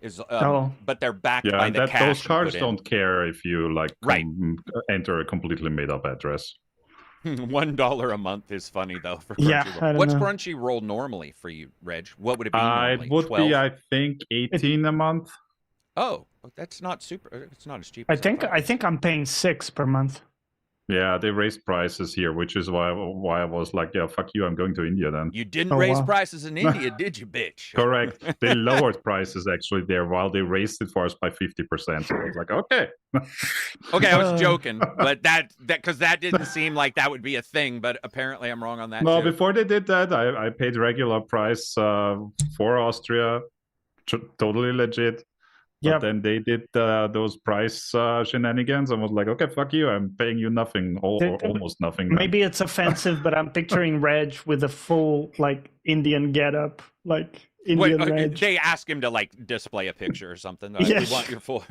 But they're backed by the cash. Those cards don't care if you enter a completely made up address. $1 a month is funny though for Crunchyroll. What's Crunchyroll normally for you, Reg? What would it be normally? It would 12? Be, I think, 18 a month. Oh, that's not super. It's not as cheap. I think I'm paying $6 per month. Yeah, they raised prices here, which is why I was like, yeah, fuck you, I'm going to India then. You didn't raise prices in India, did you, bitch? Correct. They lowered prices actually there while they raised it for us by 50%. So I was like, okay. Okay, I was joking, but because that didn't seem like that would be a thing, but apparently I'm wrong on that. No, before they did that, I paid regular price for Austria, totally legit. But then they did those price shenanigans and was like, okay, fuck you, I'm paying you nothing, almost nothing. Maybe it's offensive, but I'm picturing Reg with a full like Indian getup, like Indian Reg. They ask him to like display a picture or something. We want your full.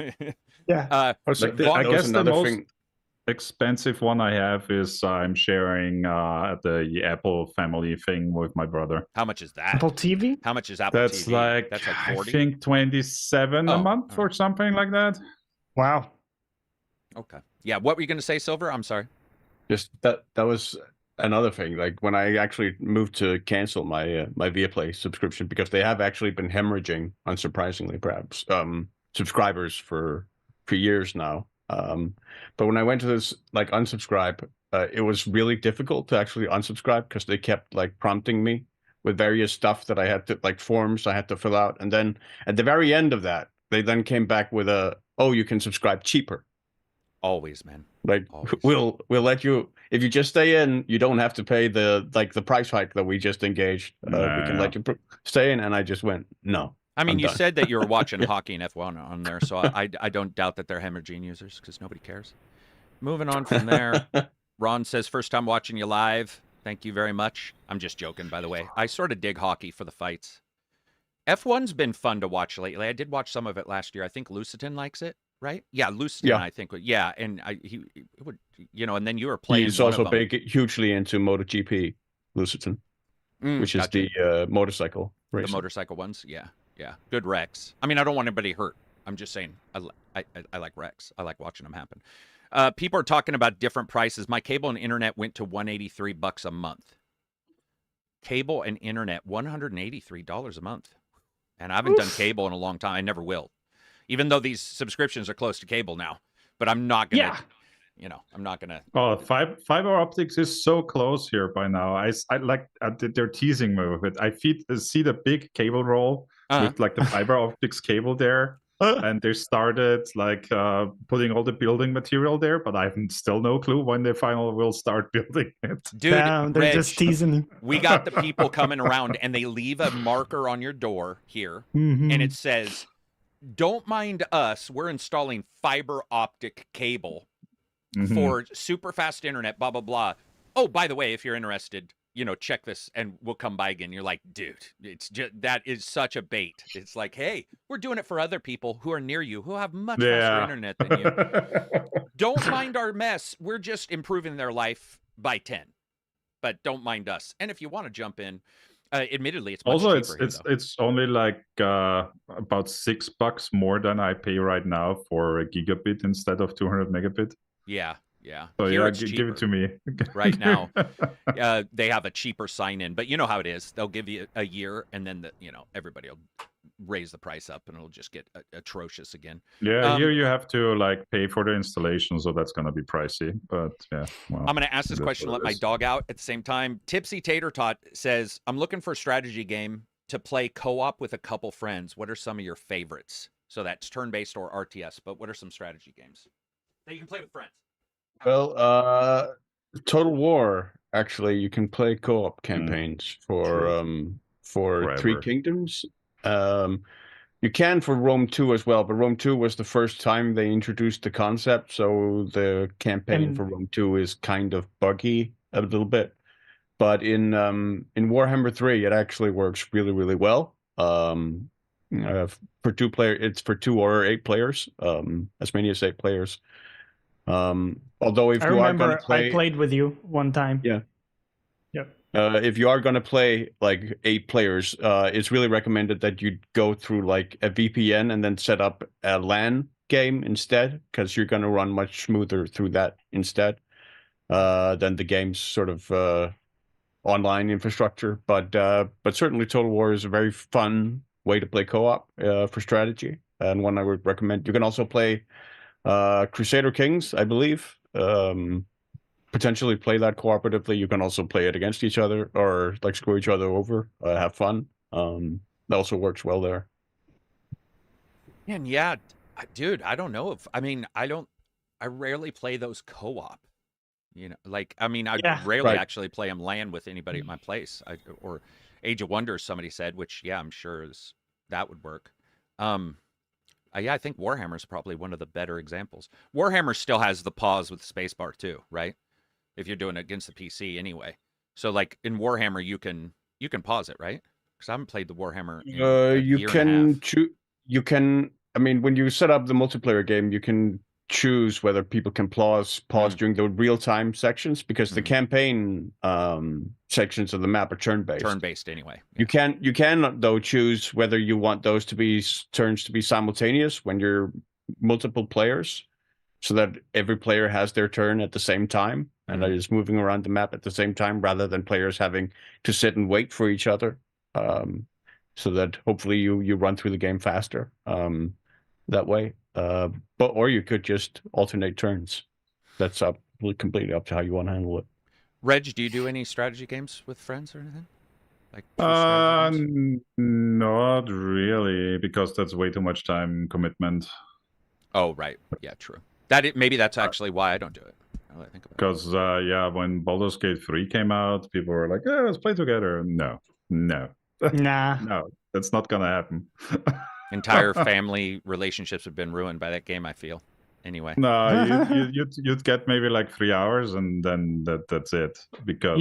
Yeah. I guess the most expensive one I have is I'm sharing the Apple family thing with my brother. How much is that? Apple TV? How much is Apple TV? That's like 40? I think 27 a month or something like that. Wow. Okay. Yeah. What were you going to say, Silver? I'm sorry. Just that was another thing. Like when I actually moved to cancel my my Viaplay subscription, because they have actually been hemorrhaging, unsurprisingly, perhaps, subscribers for years now. But when I went to this like unsubscribe, it was really difficult to actually unsubscribe because they kept like prompting me with various stuff that I had to, like forms I had to fill out. And then at the very end of that, they then came back with you can subscribe cheaper. Always, man. Like we'll let you, if you just stay in, you don't have to pay the price hike that we just engaged. We can let you stay in. And I just went, no. I mean, you said that you were watching hockey and F1 on there, so I don't doubt that they're hemorrhaging users because nobody cares. Moving on from there, Ron says, first time watching you live. Thank you very much. I'm just joking, by the way. I sort of dig hockey for the fights. F1's been fun to watch lately. I did watch some of it last year. I think Lucitan likes it, right? Yeah, Lucitan, I think. Yeah, and he would, and then you were playing. He's also hugely into MotoGP, Lucitan, which is the motorcycle racing. The motorcycle ones, yeah. Yeah, good wrecks. I mean, I don't want anybody hurt. I'm just saying, I like wrecks. I like watching them happen. People are talking about different prices. My cable and internet went to $183 a month. Cable and internet, $183 a month. And I haven't done cable in a long time. I never will. Even though these subscriptions are close to cable now. But I'm not going to, I'm not going to. Oh, fiber optics is so close here by now. I like, they're teasing me with it. I see the big cable roll. With like the fiber optics cable there, and they started like putting all the building material there, but I have still no clue when they finally will start building it. Dude, they're just teasing. We got the people coming around, and they leave a marker on your door here, and it says, "Don't mind us. We're installing fiber optic cable for super fast internet." Blah blah blah. Oh, by the way, if you're interested, check this and we'll come by again. You're like, dude, it's just, that is such a bait. It's like, hey, we're doing it for other people who are near you, who have much faster internet than you. Don't mind our mess. We're just improving their life by 10, but don't mind us. And if you want to jump in, admittedly, it's much also cheaper it's only like about $6 more than I pay right now for a gigabit instead of 200 megabit. Yeah. Yeah. So yeah, give it to me right now. They have a cheaper sign-in, but you know how it is. They'll give you a year, and then everybody will raise the price up, and it'll just get atrocious again. Yeah, here you have to like pay for the installation, so that's gonna be pricey. But yeah, well, I'm gonna ask this question, let my dog out at the same time. Tipsy Tater Tot says, "I'm looking for a strategy game to play co-op with a couple friends. What are some of your favorites?" So that's turn-based or RTS, but what are some strategy games that you can play with friends? Well, Total War, actually, you can play co-op campaigns for Three Kingdoms. You can for Rome 2 as well, but Rome 2 was the first time they introduced the concept, so the campaign for Rome 2 is kind of buggy a little bit. But in Warhammer 3, it actually works really, really well. For 2 player, it's for 2 or 8 players, as many as 8 players. Although if you are going to play, I played with you one time. Yeah. Yep. If you are going to play like 8 players, it's really recommended that you go through like a VPN and then set up a LAN game instead, because you're going to run much smoother through that instead than the game's sort of online infrastructure. But certainly Total War is a very fun way to play co-op for strategy, and one I would recommend. You can also play Crusader Kings, I believe. Potentially play that cooperatively. You can also play it against each other or like screw each other over, have fun. That also works well there. And yeah, dude, I don't know if, I rarely play those co-op, I rarely actually play them LAN with anybody at my place. Or Age of Wonders, somebody said, which, yeah, I'm sure that would work. I think Warhammer is probably one of the better examples. Warhammer still has the pause with the spacebar too, right? If you're doing it against the PC anyway. So like in Warhammer, you can pause it, right? Because I haven't played the Warhammer in a year and a half. You can. I mean, when you set up the multiplayer game, you can choose whether people can pause during the real-time sections, because the campaign sections of the map are turn-based. Turn-based anyway. Yeah. You can though choose whether you want those turns to be simultaneous when you're multiple players, so that every player has their turn at the same time and is moving around the map at the same time, rather than players having to sit and wait for each other. So that hopefully you run through the game faster that way. Or you could just alternate turns. That's completely up to how you want to handle it. Reg, do you do any strategy games with friends or anything? Not really, because that's way too much time commitment. Oh, right. Yeah, true. Maybe that's actually why I don't do it. Now that I think about it. Because when Baldur's Gate 3 came out, people were like, "Yeah, let's play together." No, nah, no, that's not gonna happen. Entire family relationships have been ruined by that game, I feel. Anyway. No, you'd get maybe like 3 hours, and then that's it. Because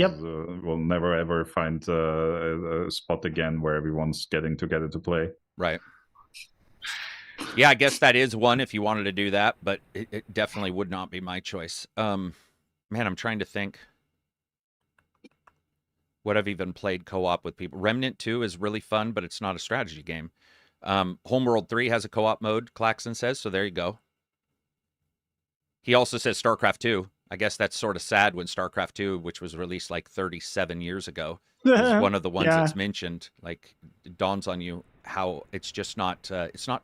we'll never ever find a spot again where everyone's getting together to play. Right. Yeah, I guess that is one if you wanted to do that, but it definitely would not be my choice. Man, I'm trying to think what I've even played co-op with people. Remnant 2 is really fun, but it's not a strategy game. Homeworld 3 has a co-op mode, Claxon says, so there you go. He also says StarCraft 2. I guess that's sort of sad when StarCraft 2, which was released like 37 years ago, is one of the ones that's mentioned. Like, it dawns on you how it's just not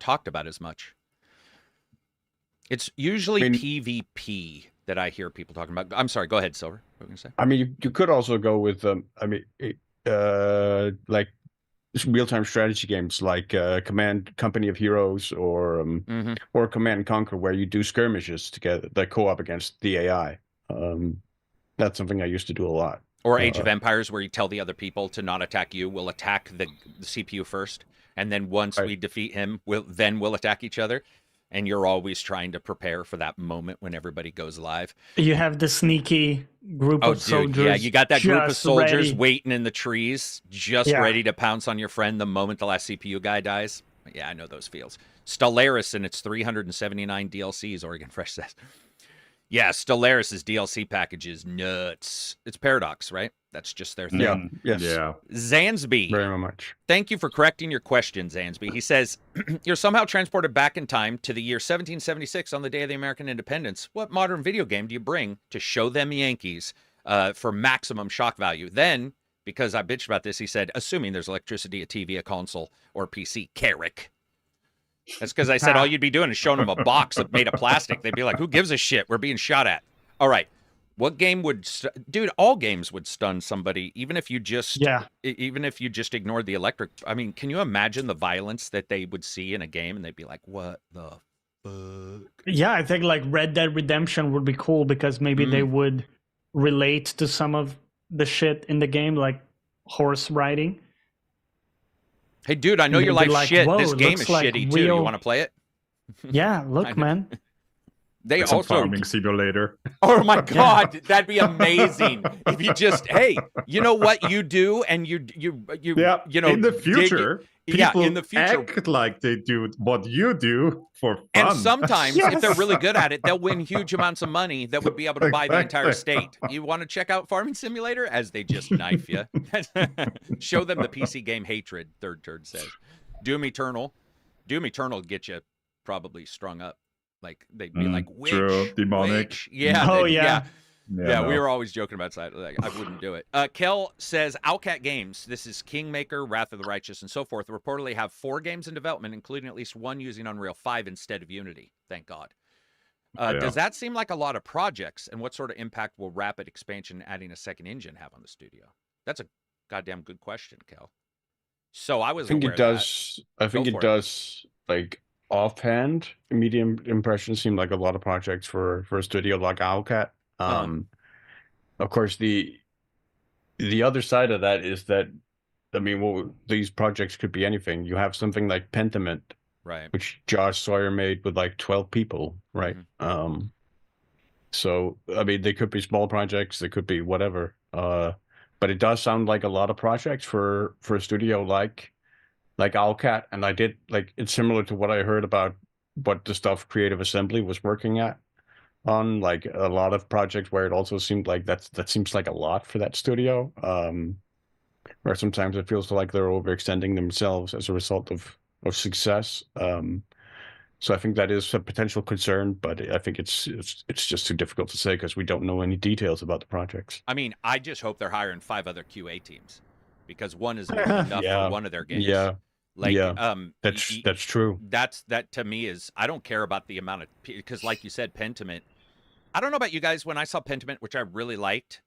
talked about as much. It's usually PvP that I hear people talking about. I'm sorry, go ahead, Silver. What were you going to say? I mean, you could also go with like real-time strategy games like Command Company of Heroes or Command and Conquer, where you do skirmishes together, the co-op against the AI. That's something I used to do a lot. Or Age of Empires, where you tell the other people to not attack you. We'll attack the CPU first, and then once we defeat him, we'll attack each other. And you're always trying to prepare for that moment when everybody goes live. You have the sneaky group of soldiers. Yeah, you got that group of soldiers waiting in the trees, just ready to pounce on your friend the moment the last CPU guy dies. Yeah, I know those feels. Stellaris and its 379 DLCs, Oregon Fresh says. Yeah, Stellaris' DLC package is nuts. It's Paradox, right? That's just their thing. Yeah. Yes. Yeah. Zansby. Very much. Thank you for correcting your question, Zansby. He says, you're somehow transported back in time to the year 1776 on the day of the American independence. What modern video game do you bring to show them Yankees for maximum shock value? Then, because I bitched about this, he said, assuming there's electricity, a TV, a console, or a PC, KARAK. That's because I said all you'd be doing is showing them a box made of plastic. They'd be like, who gives a shit? We're being shot at. All right. What game would... Dude, all games would stun somebody, even if you just... Yeah. Even if you just ignored the electric... I mean, can you imagine the violence that they would see in a game? And they'd be like, what the fuck? Yeah, I think like Red Dead Redemption would be cool because maybe they would relate to some of the shit in the game, like horse riding. Hey, dude, I know your life's like, shit. This game is like shitty, too. You want to play it? Yeah, look, man. They it's also... a farming simulator. Oh, my God. That'd be amazing. If you just, hey, you know what you do? And you know... In the future... People in the future, act like they do what you do for fun. And sometimes, if they're really good at it, they'll win huge amounts of money that would be able to buy the entire state. You want to check out Farming Simulator? As they just knife you. Show them the PC game hatred, Third Turd says. Doom Eternal get you probably strung up. Like, they'd be like, witch, true. Demonic. Witch. Yeah. Oh, yeah. Yeah, we were always joking about side. Like, I wouldn't do it. Kel says, Owlcat Games, this is Kingmaker, Wrath of the Righteous, and so forth, reportedly have 4 games in development, including at least 1 using Unreal 5 instead of Unity. Thank God. Does that seem like a lot of projects, and what sort of impact will rapid expansion adding a second engine have on the studio? That's a goddamn good question, Kel. So I think it does. I think it does. Like offhand, immediate impressions seem like a lot of projects for a studio like Owlcat. Of course, the other side of that is that, I mean, these projects could be anything. You have something like Pentiment, right, which Josh Sawyer made with like 12 people, right? So I mean, they could be small projects, they could be whatever. But it does sound like a lot of projects for a studio like Owlcat, and I did like it's similar to what I heard about what the stuff Creative Assembly was working on, like a lot of projects where it also seemed like that seems like a lot for that studio, where sometimes it feels like they're overextending themselves as a result of success. So I think that is a potential concern, but I think it's just too difficult to say because we don't know any details about the projects. I mean, I just hope they're hiring 5 other QA teams because one is enough for one of their games. That's true. That to me is, I don't care about the amount of, because like you said, Pentiment. I don't know about you guys. When I saw Pentiment, which I really liked,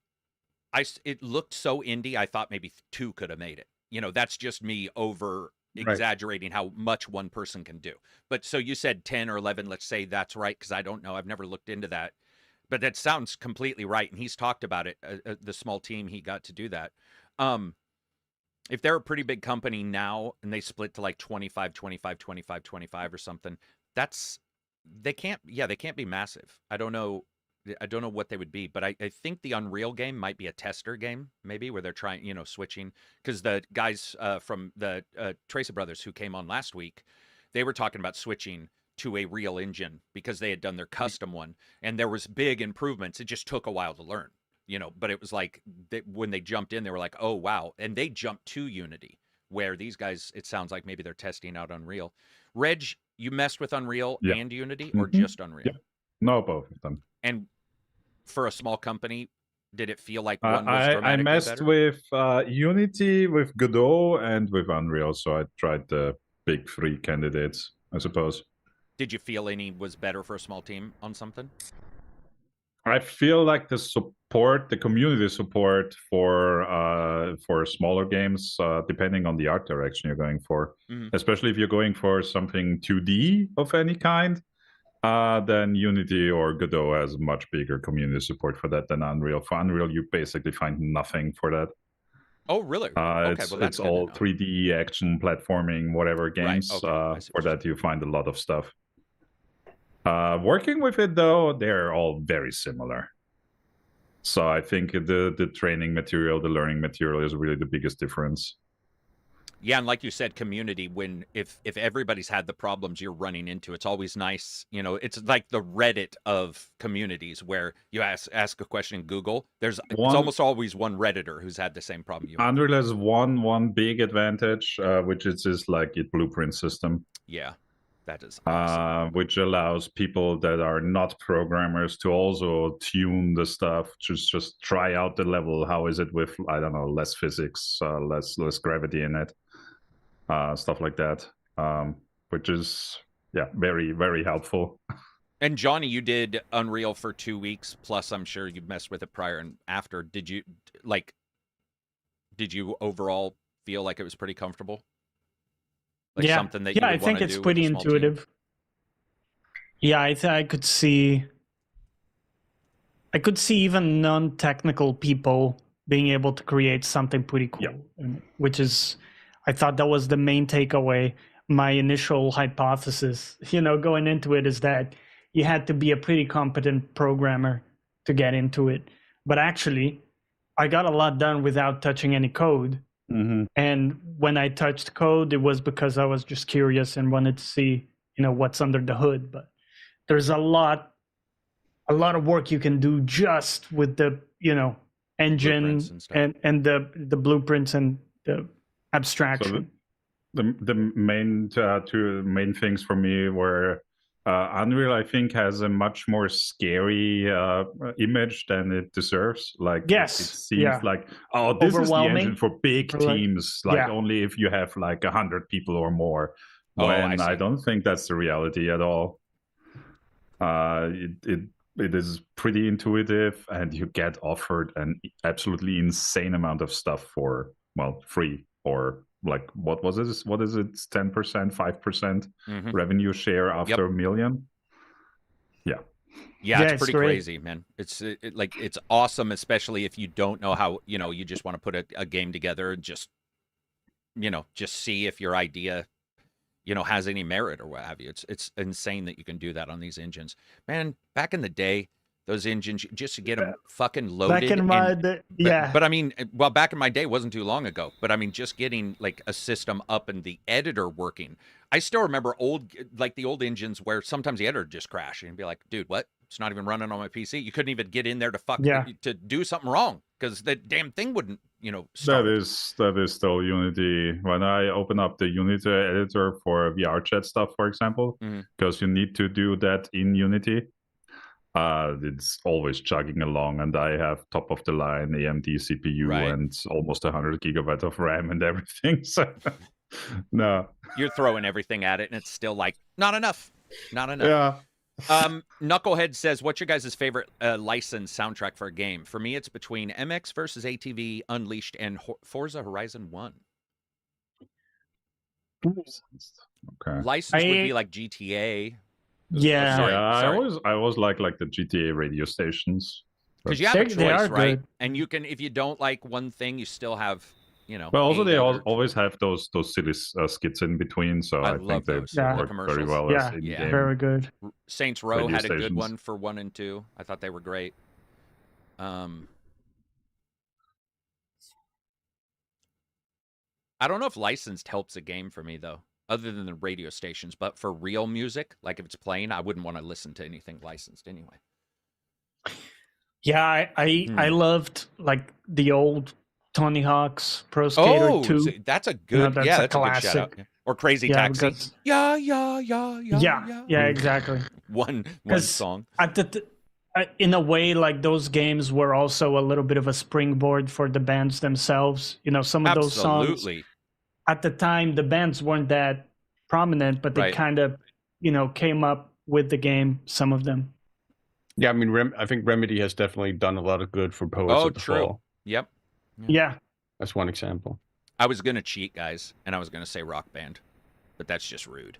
it looked so indie. I thought maybe 2 could have made it. You know, that's just me over exaggerating how much one person can do. But so you said 10 or 11. Let's say that's right, because I don't know. I've never looked into that. But that sounds completely right. And he's talked about it, the small team he got to do that. If they're a pretty big company now and they split to like 25, 25, 25, 25 or something, they can't be massive. I don't know what they would be, but I think the Unreal game might be a tester game, maybe, where they're trying, switching. Because the guys from the Tracer Brothers who came on last week, they were talking about switching to a real engine because they had done their custom one, and there was big improvements. It just took a while to learn, but it was like when they jumped in, they were like, oh, wow. And they jumped to Unity, where these guys, it sounds like maybe they're testing out Unreal. Reg, you messed with Unreal and Unity, or just Unreal? Yeah. No, both of them. And for a small company, did it feel like one was dramatically I messed better? with Unity, with Godot, and with Unreal, so I tried the big 3 candidates, I suppose. Did you feel any was better for a small team on something? I feel like the community support for smaller games, depending on the art direction you're going for, especially if you're going for something 2D of any kind, then Unity or Godot has much bigger community support for that than Unreal. For Unreal, you basically find nothing for that. Oh, really? It's all 3D action, platforming, whatever games. Right. For that, you find a lot of stuff. Working with it, though, they're all very similar. So I think the training material, the learning material is really the biggest difference. Yeah, and like you said, community, when if everybody's had the problems you're running into, it's always nice, it's like the Reddit of communities where you ask a question in Google, it's almost always one Redditor who's had the same problem you have. Unreal has one big advantage, which is its blueprint system. Yeah. That is awesome. Which allows people that are not programmers to also tune the stuff, just try out the level. How is it with, I don't know, less physics, less gravity in it, stuff like that, which is, very, very helpful. And Johnny, you did Unreal for 2 weeks, plus I'm sure you messed with it prior and after. Did you overall feel like it was pretty comfortable? Like something that I think it's pretty intuitive. Team. Yeah, I could see even non-technical people being able to create something pretty cool, which is, I thought that was the main takeaway. My initial hypothesis, going into it, is that you had to be a pretty competent programmer to get into it. But actually, I got a lot done without touching any code. Mm-hmm. And when I touched code, it was because I was just curious and wanted to see, what's under the hood. But there's a lot of work you can do just with the, engine and the blueprints and the abstraction. So the main two main things for me were Unreal, I think, has a much more scary image than it deserves. It seems like, this is the engine for big teams, only if you have 100 people or more. When I don't think that's the reality at all. It is pretty intuitive, and you get offered an absolutely insane amount of stuff for, free, or what was it? What is it? 10%, 5% revenue share after $1 million. Yeah, it's pretty crazy, man. It's it's awesome, especially if you don't know how, you just want to put a game together and just see if your idea, has any merit or what have you. It's insane that you can do that on these engines, man. Back in the day, those engines, just to get them fucking loaded. Back in my day, But I mean, back in my day wasn't too long ago. But I mean, just getting a system up and the editor working. I still remember the old engines where sometimes the editor just crashed and you'd be like, dude, what? It's not even running on my PC. You couldn't even get in there to do something wrong because the damn thing wouldn't, start. That is still Unity. When I open up the Unity editor for VR chat stuff, for example, because you need to do that in Unity. It's always chugging along, and I have top of the line AMD CPU and almost 100 gigabytes of RAM and everything. So, no, you're throwing everything at it, and it's still not enough. Yeah. Knucklehead says, "What's your guys' favorite licensed soundtrack for a game? For me, it's between MX versus ATV Unleashed and Forza Horizon 1. Okay. Licensed would be like GTA." Yeah, I always like the GTA radio stations because you have a choice, right? Good. And you can, if you don't like one thing, you still have, But also they always have those silly skits in between, so I think they work very well. Yeah, very good. Saints Row had a good one for 1 and 2. I thought they were great. I don't know if licensed helps a game for me though. Other than the radio stations, but for real music, like if it's playing, I wouldn't want to listen to anything licensed anyway. Yeah, I loved the old Tony Hawk's Pro Skater 2. So that's a good, that's a good shout out. Or Crazy Taxi. Yeah, exactly. one song. In a way, those games were also a little bit of a springboard for the bands themselves. Some of those songs. At the time, the bands weren't that prominent, but they kind of, came up with the game, some of them. Yeah, I mean, I think Remedy has definitely done a lot of good for Poets of the Fall. Yep. Yeah. That's one example. I was going to cheat, guys, and I was going to say Rock Band, but that's just rude.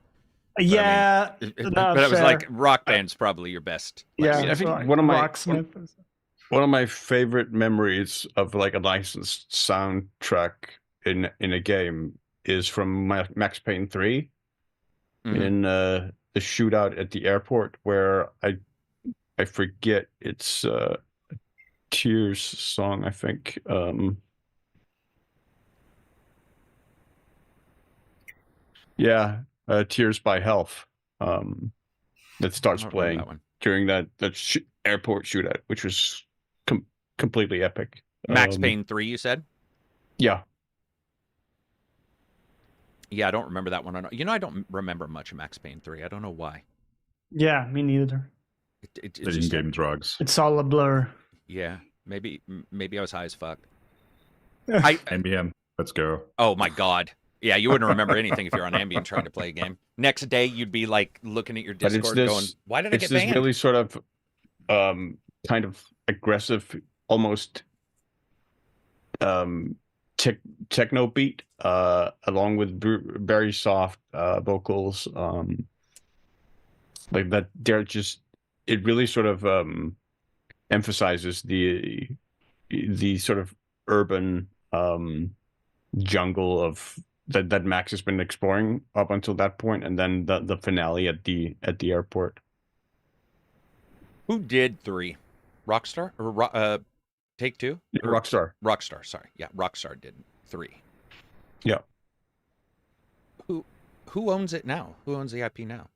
But yeah. But I was like, Rock Band's probably your best. Yeah, I think one of my favorite memories of a licensed soundtrack in a game is from Max Payne 3 in the shootout at the airport where I forget it's Tears song, I think. Yeah, Tears by Health. That starts playing during that airport shootout, which was completely epic. Max Payne 3, you said? Yeah. Yeah, I don't remember that one. I don't remember much of Max Payne 3. I don't know why. Yeah, me neither. It's just in-game drugs. It's all a blur. Yeah, maybe I was high as fuck. Ambien, let's go. Oh my god. Yeah, you wouldn't remember anything if you're on Ambien trying to play a game. Next day, you'd be like looking at your Discord going, why did I get banned? It's this really sort of kind of aggressive, almost techno beat, along with very soft vocals. Like that, it really sort of emphasizes the sort of urban jungle of that Max has been exploring up until that point, and then the finale at the airport. Who did 3? Rockstar or Take-Two? Rockstar. Rockstar, sorry. Yeah, Rockstar did 3. Yeah. Who owns it now? Who owns the IP now?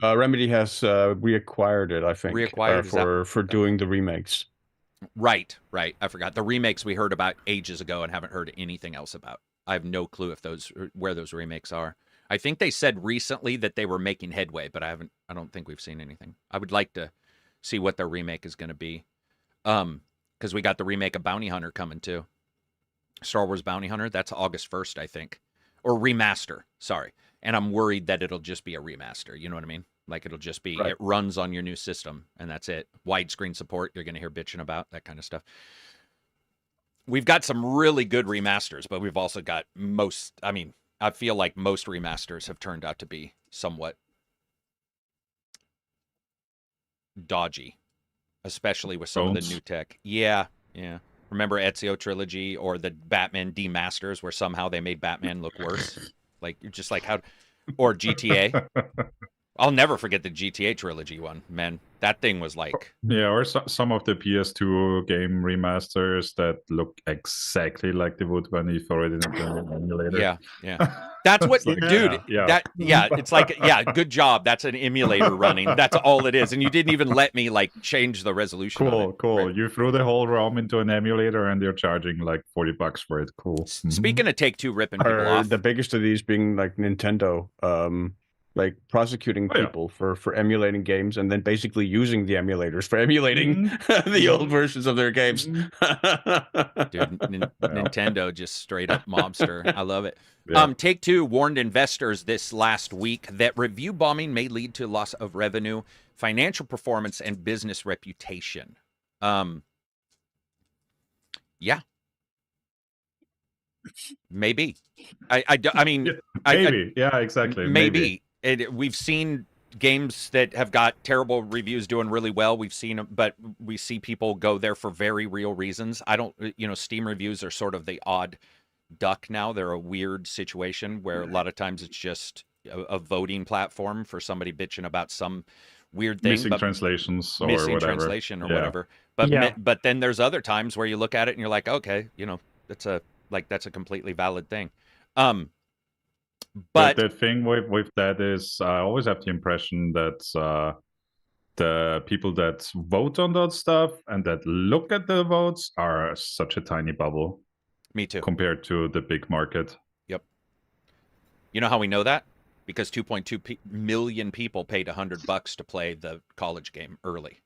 Remedy has reacquired it, I think. Reacquired for doing the remakes. Right. I forgot. The remakes we heard about ages ago and haven't heard anything else about. I have no clue where those remakes are. I think they said recently that they were making headway, but I don't think we've seen anything. I would like to see what their remake is going to be. Because we got the remake of Bounty Hunter coming too. Star Wars Bounty Hunter, that's August 1st, I think. Or remaster, sorry. And I'm worried that it'll just be a remaster. You know what I mean? Like it'll just be, It runs on your new system, and that's it. Widescreen support, you're going to hear bitching about, that kind of stuff. We've got some really good remasters, but we've also got I feel like most remasters have turned out to be somewhat dodgy, especially with some of the new tech. Yeah. Remember Ezio Trilogy or the Batman demasters, where somehow they made Batman look worse? Like, you're just like, how? Or GTA. I'll never forget the GTA Trilogy one, man. That thing was like... Yeah, or some of the PS2 game remasters that look exactly like they would when you throw it in an emulator. Yeah. That's what... like, dude, it's like, good job. That's an emulator running. That's all it is. And you didn't even let me, like, change the resolution. Cool. Right? You threw the whole ROM into an emulator and they're charging, like, $40 for it. Cool. Speaking of Take-Two ripping people off... The biggest of these being, like, Nintendo... like prosecuting people for emulating games and then basically using the emulators for emulating the old versions of their games. Dude, Nintendo just straight up mobster. I love it. Yeah. Take-Two warned investors this last week that review bombing may lead to loss of revenue, financial performance, and business reputation. Yeah. Maybe. Maybe. Yeah, exactly. Maybe. We've seen games that have got terrible reviews doing really well. We've seen them, but we see people go there for very real reasons. Steam reviews are sort of the odd duck now. They're a weird situation where a lot of times it's just a voting platform for somebody bitching about some weird thing. Missing translations or whatever. Translation or whatever. But then there's other times where you look at it and you're like, okay, that's a completely valid thing. But the thing with that is, I always have the impression that the people that vote on that stuff and that look at the votes are such a tiny bubble. Me too. Compared to the big market. Yep. You know how we know that? Because 2.2 million people paid $100 to play the college game early.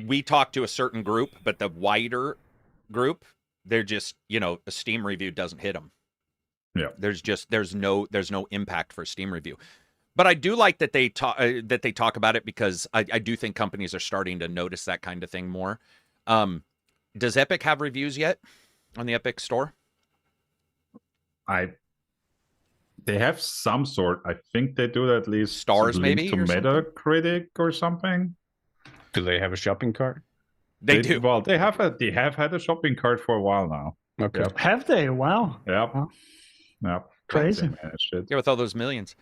We talked to a certain group, but the wider group, they're just, a Steam review doesn't hit them. Yeah, there's no impact for a Steam review, but I do like that they talk about it, because I do think companies are starting to notice that kind of thing more. Does Epic have reviews yet on the Epic Store? They have some sort. I think they do at least stars, maybe to Metacritic or something. Do they have a shopping cart? They do. Well, they have had a shopping cart for a while now. Okay. Yep. Have they? Wow. Yep. Huh? Yep. Crazy. Yeah, with all those millions.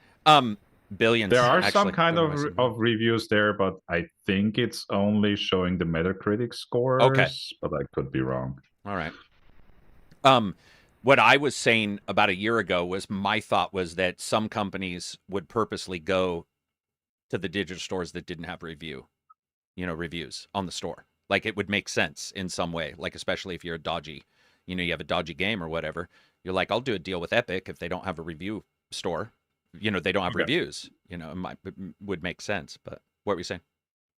Billions. There are some kind of reviews there, but I think it's only showing the Metacritic scores. Okay. But I could be wrong. All right. What I was saying about a year ago was my thought was that some companies would purposely go to the digital stores that didn't have reviews on the store. Like it would make sense in some way, like especially if you're a dodgy, you have a dodgy game or whatever. You're like, I'll do a deal with Epic if they don't have a review store. They don't have reviews. It would make sense. But what were you saying?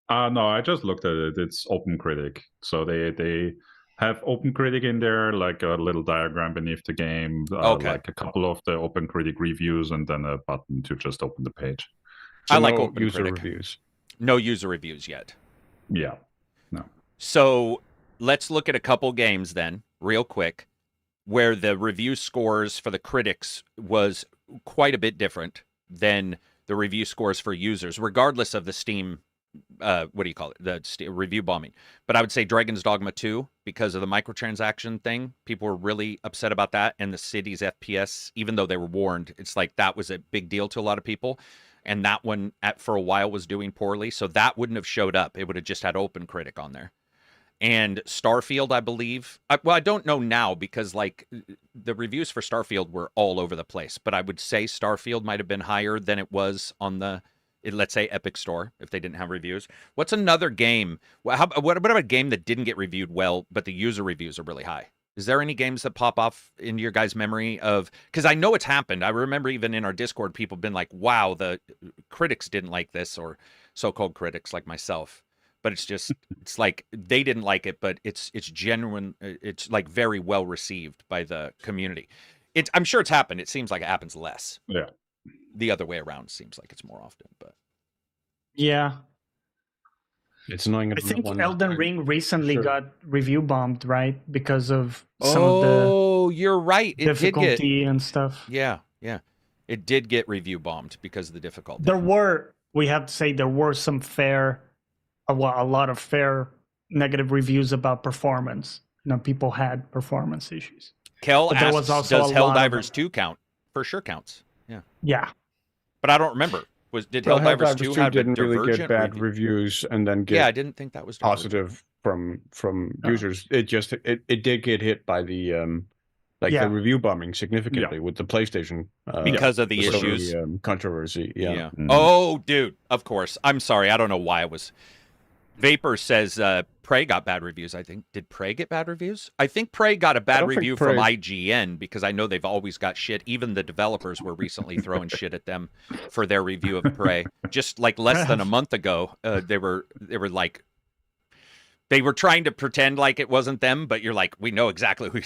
No, I just looked at it. It's OpenCritic. So they have OpenCritic in there, like a little diagram beneath the game, like a couple of the OpenCritic reviews, and then a button to just open the page. So I like no OpenCritic. User reviews. No user reviews yet. Yeah, no. So let's look at a couple games then, real quick, where the review scores for the critics was quite a bit different than the review scores for users, regardless of the Steam, what do you call it, the review bombing. But I would say Dragon's Dogma 2, because of the microtransaction thing, people were really upset about that, and the city's FPS, even though they were warned, it's like that was a big deal to a lot of people. And that one, for a while, was doing poorly, so that wouldn't have showed up. It would have just had OpenCritic on there. And Starfield, I believe, I don't know now because like the reviews for Starfield were all over the place, but I would say Starfield might have been higher than it was on the, let's say, Epic Store if they didn't have reviews. What's another game? What about a game that didn't get reviewed well, but the user reviews are really high? Is there any games that pop off in your guys' memory of, because I know it's happened. I remember even in our Discord, people have been like, wow, the critics didn't like this, or so-called critics like myself. But it's just, it's like they didn't like it, but it's genuine. It's like very well received by the community. I'm sure it's happened. It seems like it happens less. Yeah. The other way around seems like it's more often, but. Yeah. It's annoying. I think Elden Ring recently got review bombed, right? Because of some of the you're right. It difficulty and stuff. Yeah. It did get review bombed because of the difficulty. We have to say, there were some a lot of fair negative reviews about performance. People had performance issues. Kel asks, does Helldivers 2 count? For sure counts. Yeah. But I don't remember. Did Helldivers 2 have didn't really get bad reviews and then get I didn't think that was positive from users. It just it did get hit by the the review bombing significantly with the PlayStation because of the issues, controversy. Yeah. Mm-hmm. Oh, dude, of course. I'm sorry. I don't know why I was. Vapor says Prey got bad reviews, I think. Did Prey get bad reviews? I think Prey got a bad review from IGN because I know they've always got shit. Even the developers were recently throwing shit at them for their review of Prey. Just like less than a month ago, they were like, they were trying to pretend like it wasn't them, but you're like, we know exactly who.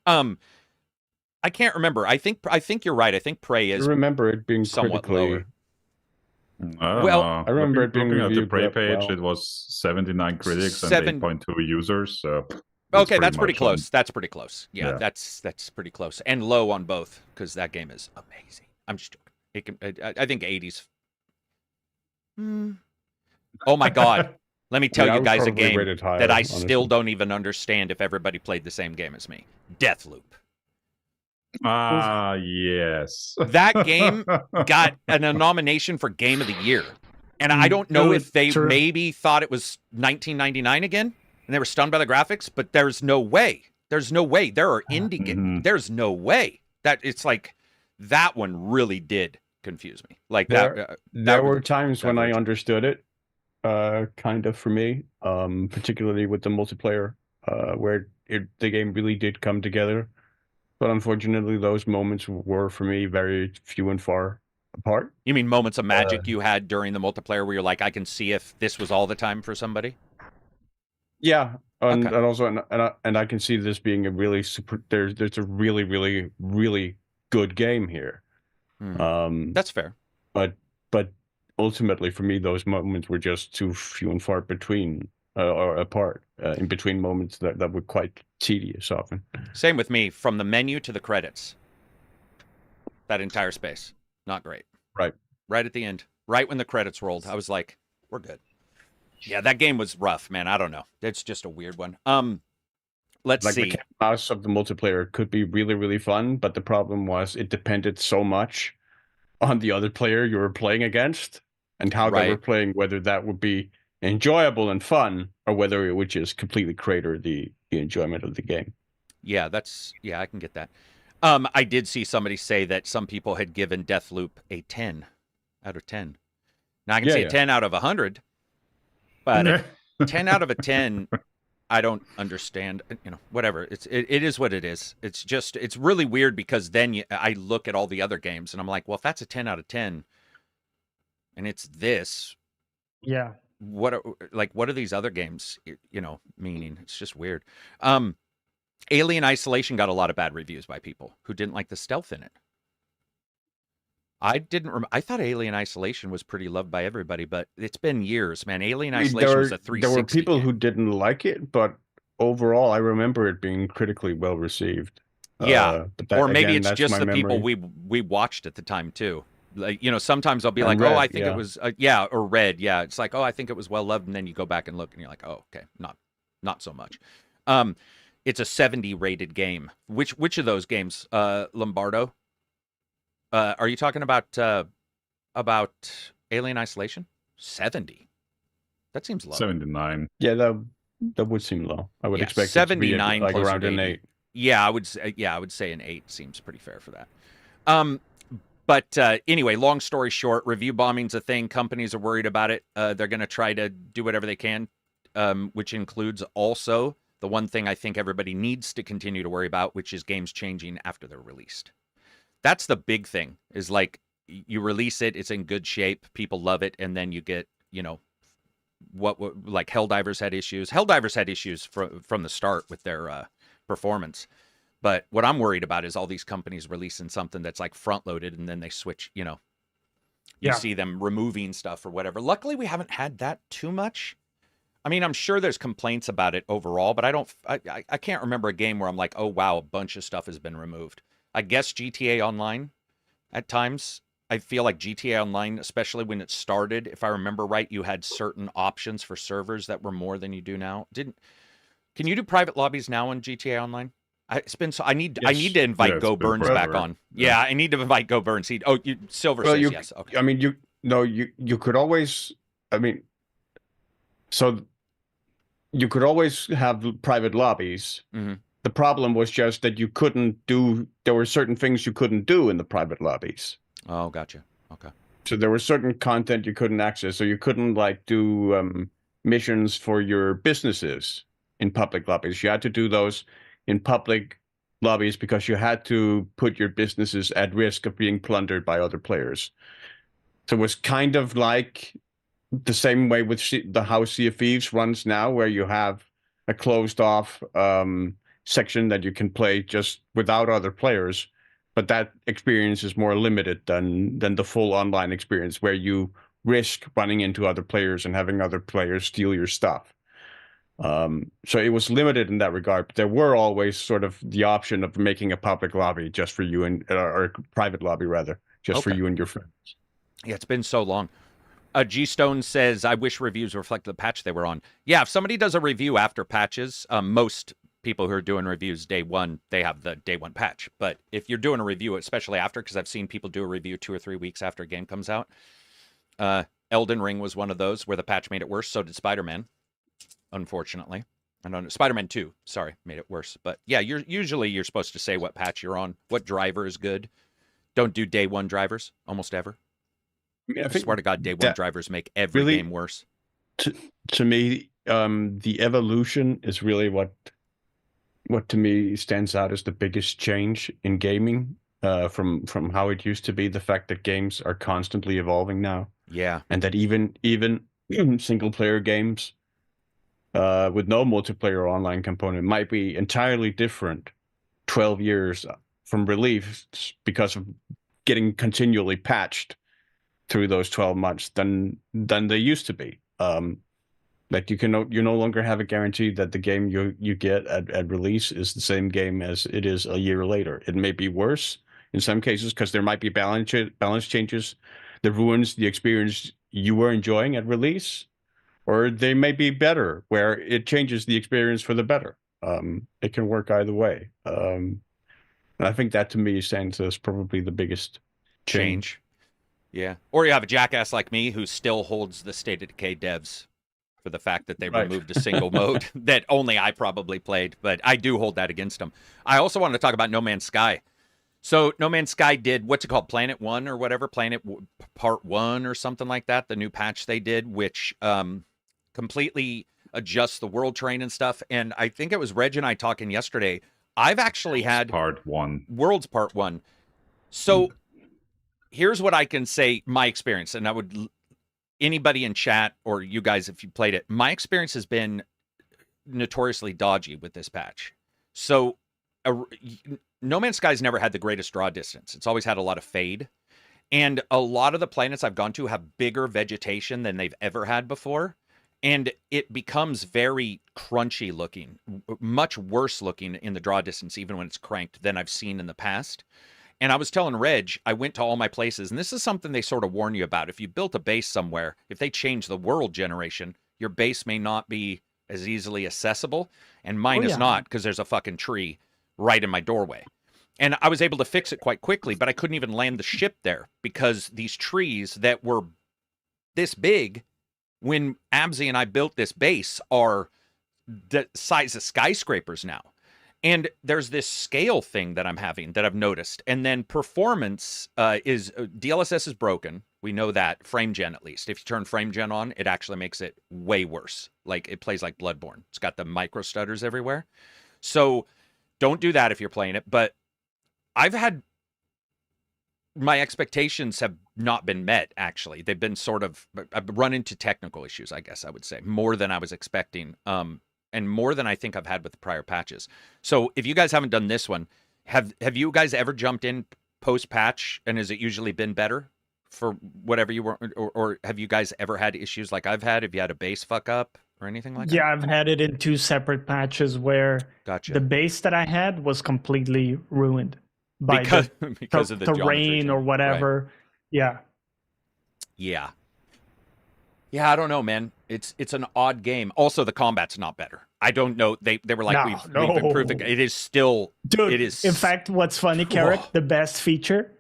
I can't remember. I think you're right. I think Prey is. I remember it being somewhat lower. I remember it being reviewed at the Prey page. It was 79 critics and 8.2 users. So okay, that's pretty close. That's pretty close. Yeah, that's pretty close and low on both because that game is amazing. I'm just joking. I think 80s. Oh my god! Let me tell you guys a game that I still don't even understand if everybody played the same game as me. Deathloop. Yes. That game got a nomination for Game of the Year. And I don't know if they maybe thought it was 1999 again and they were stunned by the graphics, but there's no way. There's no way. There are indie games. There's no way. That it's like that one really did confuse me. Like there were times when I understood it, kind of for me, particularly with the multiplayer, where the game really did come together. But unfortunately, those moments were, for me, very few and far apart. You mean moments of magic you had during the multiplayer where you're like, I can see if this was all the time for somebody? Yeah, and also, and I can see this being a really super. There's a really, really, really good game here. That's fair. But ultimately, for me, those moments were just too few and far between. Or apart in between moments that were quite tedious often. Same with me, from the menu to the credits. That entire space, not great. Right at the end, right when the credits rolled, I was like, we're good. Yeah, that game was rough, man. I don't know. It's just a weird one. Let's see. The mouse of the multiplayer could be really, really fun, but the problem was it depended so much on the other player you were playing against and how they were playing, whether that would be enjoyable and fun, or whether it would just completely crater the enjoyment of the game. Yeah, I can get that. I did see somebody say that some people had given Deathloop a 10 out of 10. Now I can say 10 out of 100, but a 10 out of a 10, I don't understand. Whatever. It is what it is. It's really weird because then I look at all the other games and I'm like, well, if that's a 10 out of 10 and it's this, yeah, what are these other games, meaning? It's just weird. Alien Isolation got a lot of bad reviews by people who didn't like the stealth in it. I thought Alien Isolation was pretty loved by everybody, but it's been years, man. Alien Isolation was a 360. There were people who didn't like it, but overall, I remember it being critically well received. Yeah, or maybe it's just the people we watched at the time too. Like, sometimes I'll be like, oh, I think it was, or read, yeah. It's like, oh, I think it was well loved, and then you go back and look, and you're like, oh, okay, not so much. It's a 70 rated game. Which of those games, Lombardo? Are you talking about Alien Isolation? 70. That seems low. 79. Yeah, that would seem low. I would expect 79 it to be around an 8. Yeah, I would say an 8 seems pretty fair for that. But anyway, long story short, review bombing's a thing. Companies are worried about it. They're going to try to do whatever they can, which includes also the one thing I think everybody needs to continue to worry about, which is games changing after they're released. That's the big thing, is like you release it, it's in good shape, people love it, and then you get, what like Helldivers had issues. Helldivers had issues from the start with their performance. But what I'm worried about is all these companies releasing something that's like front-loaded, and then they switch, you see them removing stuff or whatever. Luckily, we haven't had that too much. I mean, I'm sure there's complaints about it overall, but I can't remember a game where I'm like, oh, wow, a bunch of stuff has been removed. I guess GTA Online at times. I feel like GTA Online, especially when it started, if I remember right, you had certain options for servers that were more than you do now. Can you do private lobbies now on GTA Online? It's been so. I need to invite Go Burns back on. Yeah, I need to invite Go Burns. Silver says yes. Okay. I mean, you could always. I mean, so you could always have private lobbies. Mm-hmm. The problem was just that you couldn't do. There were certain things you couldn't do in the private lobbies. Oh, gotcha. Okay. So there was certain content you couldn't access. So you couldn't do missions for your businesses in public lobbies. You had to do those in public lobbies because you had to put your businesses at risk of being plundered by other players. So it was kind of like the same way with the how Sea of Thieves runs now, where you have a closed off section that you can play just without other players, but that experience is more limited than the full online experience, where you risk running into other players and having other players steal your stuff. So it was limited in that regard, but there were always sort of the option of making a public lobby just for you or a private lobby rather, just for you and your friends. Yeah, it's been so long. G Stone says, I wish reviews reflect the patch they were on. Yeah, if somebody does a review after patches, most people who are doing reviews day one, they have the day one patch. But if you're doing a review, especially after, because I've seen people do a review 2 or 3 weeks after a game comes out. Elden Ring was one of those where the patch made it worse. So did Spider-Man, unfortunately. And Spider-Man 2, sorry, made it worse. But yeah, you're supposed to say what patch you're on, what driver is good. Don't do day one drivers, almost ever. I swear to God, day one drivers make every game worse. To me, the evolution is really what to me stands out as the biggest change in gaming from how it used to be. The fact that games are constantly evolving now. Yeah. And that even single player games with no multiplayer online component might be entirely different 12 years from release because of getting continually patched through those 12 months than they used to be. Like you no longer have a guarantee that the game you get at release is the same game as it is a year later. It may be worse in some cases because there might be balance changes that ruins the experience you were enjoying at release, or they may be better where it changes the experience for the better. It can work either way. And I think that to me stands as probably the biggest change. Yeah. Or you have a jackass like me who still holds the State of Decay devs for the fact that they removed a single mode that only I probably played, but I do hold that against them. I also wanted to talk about No Man's Sky. So No Man's Sky did, what's it called, Planet 1 or whatever, Part 1 or something like that, the new patch they did, which completely adjusts the world terrain and stuff. And I think it was Reg and I talking yesterday. I've actually had Part 1. World's Part 1. So here's what I can say, my experience, and I would, anybody in chat or you guys, if you played it, my experience has been notoriously dodgy with this patch. So No Man's Sky's never had the greatest draw distance. It's always had a lot of fade. And a lot of the planets I've gone to have bigger vegetation than they've ever had before. And it becomes very crunchy looking, much worse looking in the draw distance, even when it's cranked, than I've seen in the past. And I was telling Reg, I went to all my places, and this is something they sort of warn you about. If you built a base somewhere, if they change the world generation, your base may not be as easily accessible. And mine is not, because there's a fucking tree right in my doorway. And I was able to fix it quite quickly, but I couldn't even land the ship there because these trees that were this big when Abzy and I built this base are the size of skyscrapers now. And there's this scale thing that I'm having that I've noticed. And then performance is DLSS is broken. We know that, frame gen at least. If you turn frame gen on, it actually makes it way worse. Like it plays like Bloodborne. It's got the micro stutters everywhere. So don't do that if you're playing it. But I've had, my expectations have not been met, actually. They've been sort of, I've run into technical issues, I guess I would say, more than I was expecting, and more than I think I've had with the prior patches. So if you guys haven't done this one, have you guys ever jumped in post-patch, and has it usually been better for whatever you were, or have you guys ever had issues like I've had? Have you had a base fuck up or anything like that? Yeah, I've had it in 2 separate patches where the base that I had was completely ruined. Because of the terrain or whatever. Right. Yeah. I don't know, man. It's an odd game. Also, the combat's not better. I don't know. They were like, we've improved it. It is still, dude. It is. In fact, what's funny, Karak, the best feature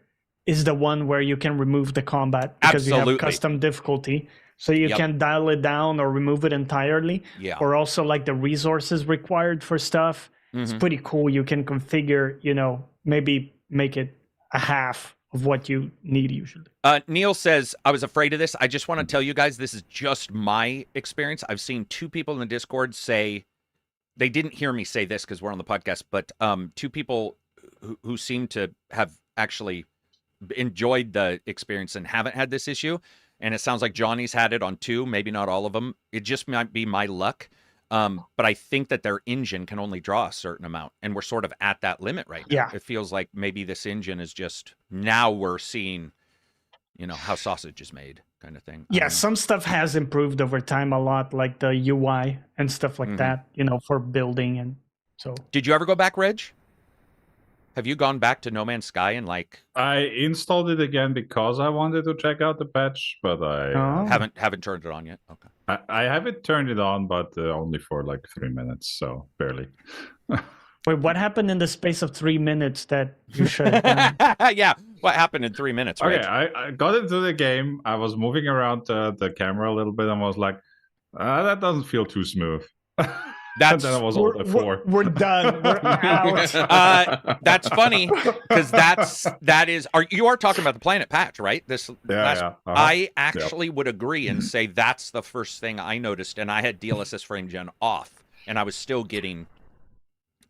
is the one where you can remove the combat because you have custom difficulty. So you can dial it down or remove it entirely. Yeah. Or also like the resources required for stuff. It's pretty cool. You can configure, maybe make it a half of what you need usually. Neil says, I was afraid of this. I just want to tell you guys, this is just my experience. I've seen 2 people in the Discord say, they didn't hear me say this because we're on the podcast, but 2 people who seem to have actually enjoyed the experience and haven't had this issue. And it sounds like Johnny's had it on 2, maybe not all of them. It just might be my luck. But I think that their engine can only draw a certain amount, and we're sort of at that limit right now. Yeah. It feels like maybe this engine is just, now we're seeing, how sausage is made kind of thing. Yeah, some stuff has improved over time a lot, like the UI and stuff like that, for building. And so. Did you ever go back, Reg? Have you gone back to No Man's Sky and I installed it again because I wanted to check out the patch, but I haven't turned it on yet. Okay. I haven't turned it on, but only for 3 minutes, so barely. Wait, what happened in the space of 3 minutes that you shut it down? Yeah, what happened in 3 minutes? Okay, I got into the game. I was moving around the camera a little bit and was like, that doesn't feel too smooth. That's and then I was all at 4. We're done. We're out. That's funny because you are talking about the Planet patch, right? I actually would agree and say that's the first thing I noticed, and I had DLSS frame gen off, and I was still getting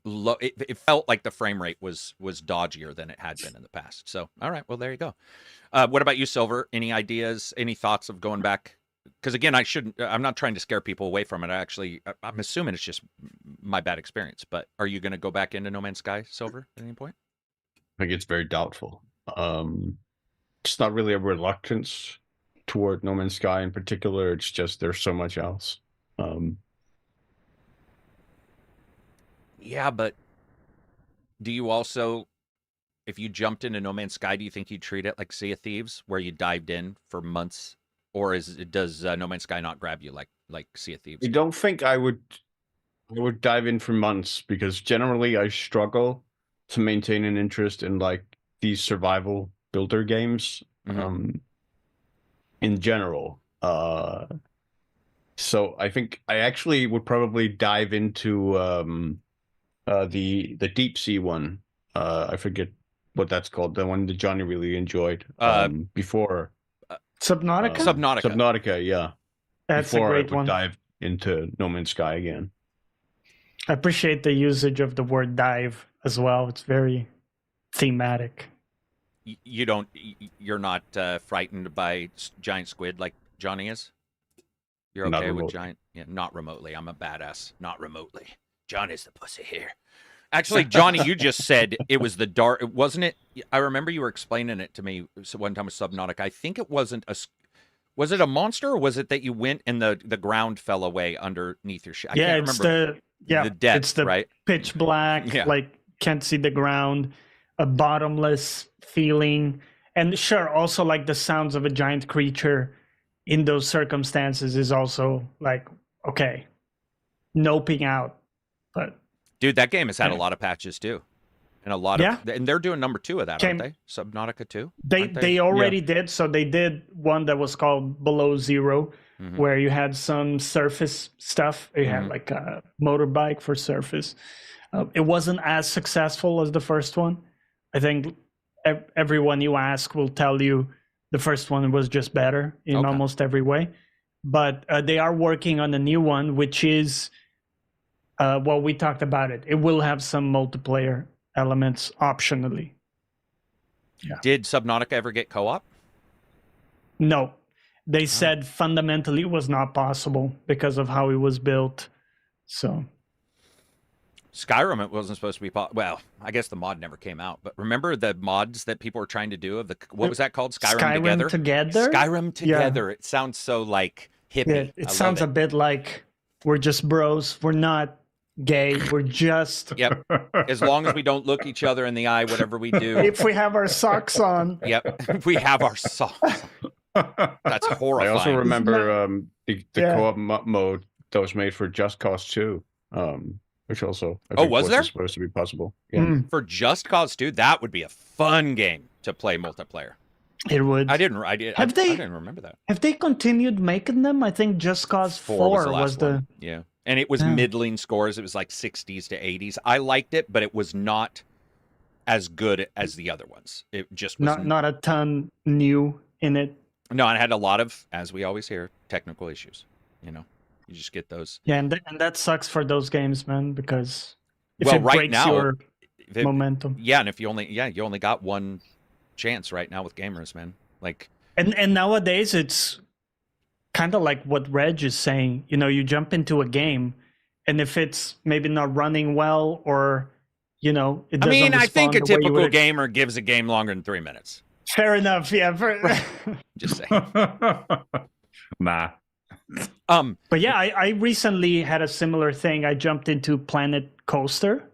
low. It felt like the frame rate was dodgier than it had been in the past. So, all right, well there you go. What about you, Silver? Any ideas? Any thoughts of going back? Because again, I'm not trying to scare people away from it. I'm assuming it's just my bad experience, but are you going to go back into No Man's Sky, Silver, at any point? I think it's very doubtful. It's not really a reluctance toward No Man's Sky in particular. It's just there's so much else. Yeah, but do you also, if you jumped into No Man's Sky, do you think you'd treat it like Sea of Thieves, where you dived in for months? Or does No Man's Sky not grab you like Sea of Thieves? I don't think I would dive in for months, because generally I struggle to maintain an interest in these survival builder games. In general, So I think I actually would probably dive into the deep sea one. I forget what that's called. The one that Johnny really enjoyed before. Subnautica? Subnautica, yeah. That's before a great I would one. dive into No Man's Sky again. I appreciate the usage of the word dive as well. It's very thematic. You're not frightened by giant squid like Johnny is? You're okay with giant? Yeah, not remotely. I'm a badass. Not remotely. Johnny's the pussy here. Actually, Johnny, you just said it was the dark, wasn't it? I remember you were explaining it to me one time with Subnautica. I think it wasn't was it a monster, or was it that you went and the ground fell away underneath your ship? I can't remember. The depth, it's the right? Pitch black, like can't see the ground, a bottomless feeling. And sure, also like the sounds of a giant creature in those circumstances is also like, okay, noping out. But dude, that game has had a lot of patches too. And a lot of, and they're doing number 2 of that, aren't they? Subnautica 2? They already did. So they did one that was called Below Zero, where you had some surface stuff. You had like a motorbike for surface. It wasn't as successful as the first one. I think everyone you ask will tell you the first one was just better in almost every way. But they are working on a new one, which is, well, we talked about it. It will have some multiplayer elements optionally. Yeah. Did Subnautica ever get co-op? No. They said fundamentally it was not possible because of how it was built. So Skyrim, it wasn't supposed to be well, I guess the mod never came out, but remember the mods that people were trying to do of the, what was that called? Skyrim Together? Skyrim Together. It sounds so like hippie. Yeah, it sounds a bit like we're just bros. We're not gay. We're just... Yep. As long as we don't look each other in the eye, whatever we do. If we have our socks on. Yep. If we have our socks on. That's horrifying. I also remember the co-op mode that was made for Just Cause 2. Which also was there supposed to be possible. Yeah. For Just Cause 2, that would be a fun game to play multiplayer. It would. I didn't remember that. Have they continued making them? I think Just Cause 4 was the yeah. And it was middling scores. It was like 60s to 80s. I liked it, but it was not as good as the other ones. It just was not a ton new in it. No, and it had a lot of, as we always hear, technical issues, you know. You just get those. Yeah, and that sucks for those games, man, because if it breaks your momentum. Yeah, and if you only got one chance right now with gamers, man. Like, and nowadays it's kind of like what Reg is saying. You know, you jump into a game, and if it's maybe not running well, or it doesn't I think a typical gamer gives a game longer than 3 minutes. Fair enough. Yeah. Just saying. Nah. But yeah, I recently had a similar thing. I jumped into Planet Coaster.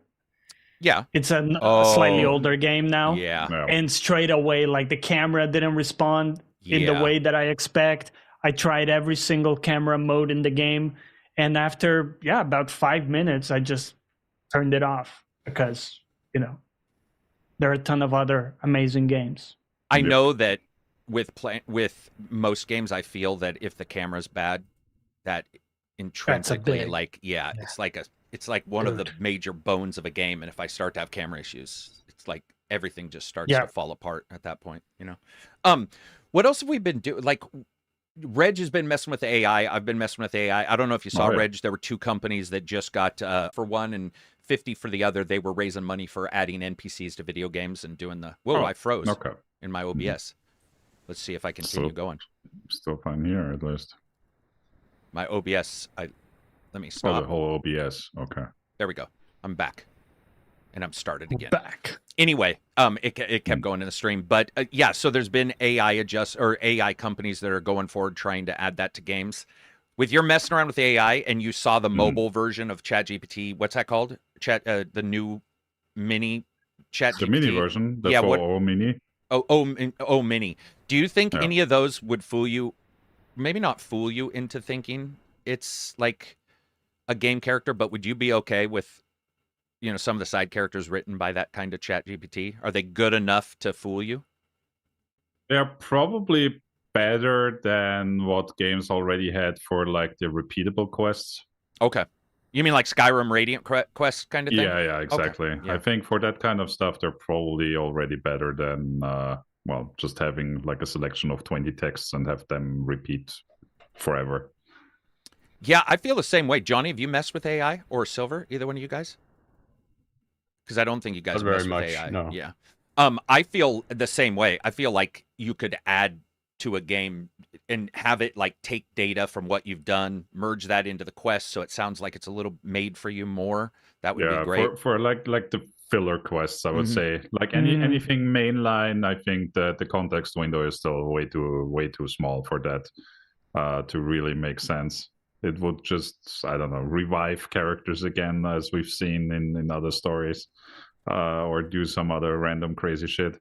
Yeah. It's a slightly older game now. Yeah. No. And straight away, like the camera didn't respond in the way that I expect. I tried every single camera mode in the game. And after, about 5 minutes, I just turned it off because, there are a ton of other amazing games. I know that with most games, I feel that if the camera's bad, that intrinsically, it's like one of the major bones of a game. And if I start to have camera issues, it's like everything just starts to fall apart at that point. What else have we been doing? Like, Reg has been messing with the AI. I've been messing with AI. I don't know if you saw, Reg. There were 2 companies that just got for one and 50 for the other. They were raising money for adding NPCs to video games and doing the. Whoa! I froze in my OBS. Let's see if I continue going. Still fine here, at least. My OBS. Let me stop. Oh, the whole OBS. Okay. There we go. I'm back, and I'm started again. Back. Anyway, it kept going in the stream, but so there's been AI companies that are going forward trying to add that to games. With your messing around with AI, and you saw the mobile version of ChatGPT. What's that called? The new mini ChatGPT. The mini version. The 4.0 mini. Oh, mini. Do you think any of those would fool you? Maybe not fool you into thinking it's like a game character, but would you be okay with, some of the side characters written by that kind of ChatGPT? Are they good enough to fool you? They're probably better than what games already had for like the repeatable quests. Okay. You mean like Skyrim Radiant quest kind of thing? Yeah, exactly. Okay. Yeah. I think for that kind of stuff, they're probably already better than, just having like a selection of 20 texts and have them repeat forever. Yeah, I feel the same way. Johnny, have you messed with AI or Silver? Either one of you guys? Because I don't think you guys mess with AI. No. Yeah. I feel the same way. I feel like you could add to a game and have it like take data from what you've done, merge that into the quest, so it sounds like it's a little made for you more. That would be great for like the filler quests. I would say like anything mainline. I think that the context window is still way too small for that to really make sense. It would just, I don't know, revive characters again, as we've seen in other stories, or do some other random crazy shit.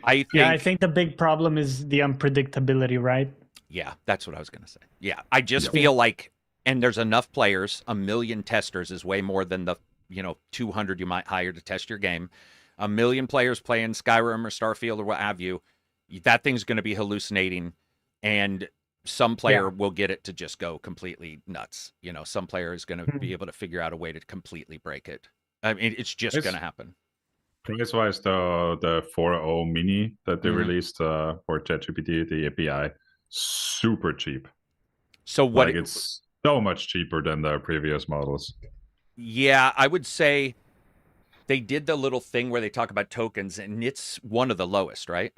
I think the big problem is the unpredictability, right? Yeah, that's what I was going to say. Yeah, I just feel like, and there's enough players, 1 million testers is way more than the 200 you might hire to test your game. 1 million players playing Skyrim or Starfield or what have you, that thing's going to be hallucinating, and some player will get it to just go completely nuts. Some player is going to be able to figure out a way to completely break it. I mean, it's just going to happen. Price-wise, the 4.0 mini that they released for ChatGPT, the API, super cheap. So what? Like it's so much cheaper than the previous models. Yeah, I would say they did the little thing where they talk about tokens, and it's one of the lowest, right?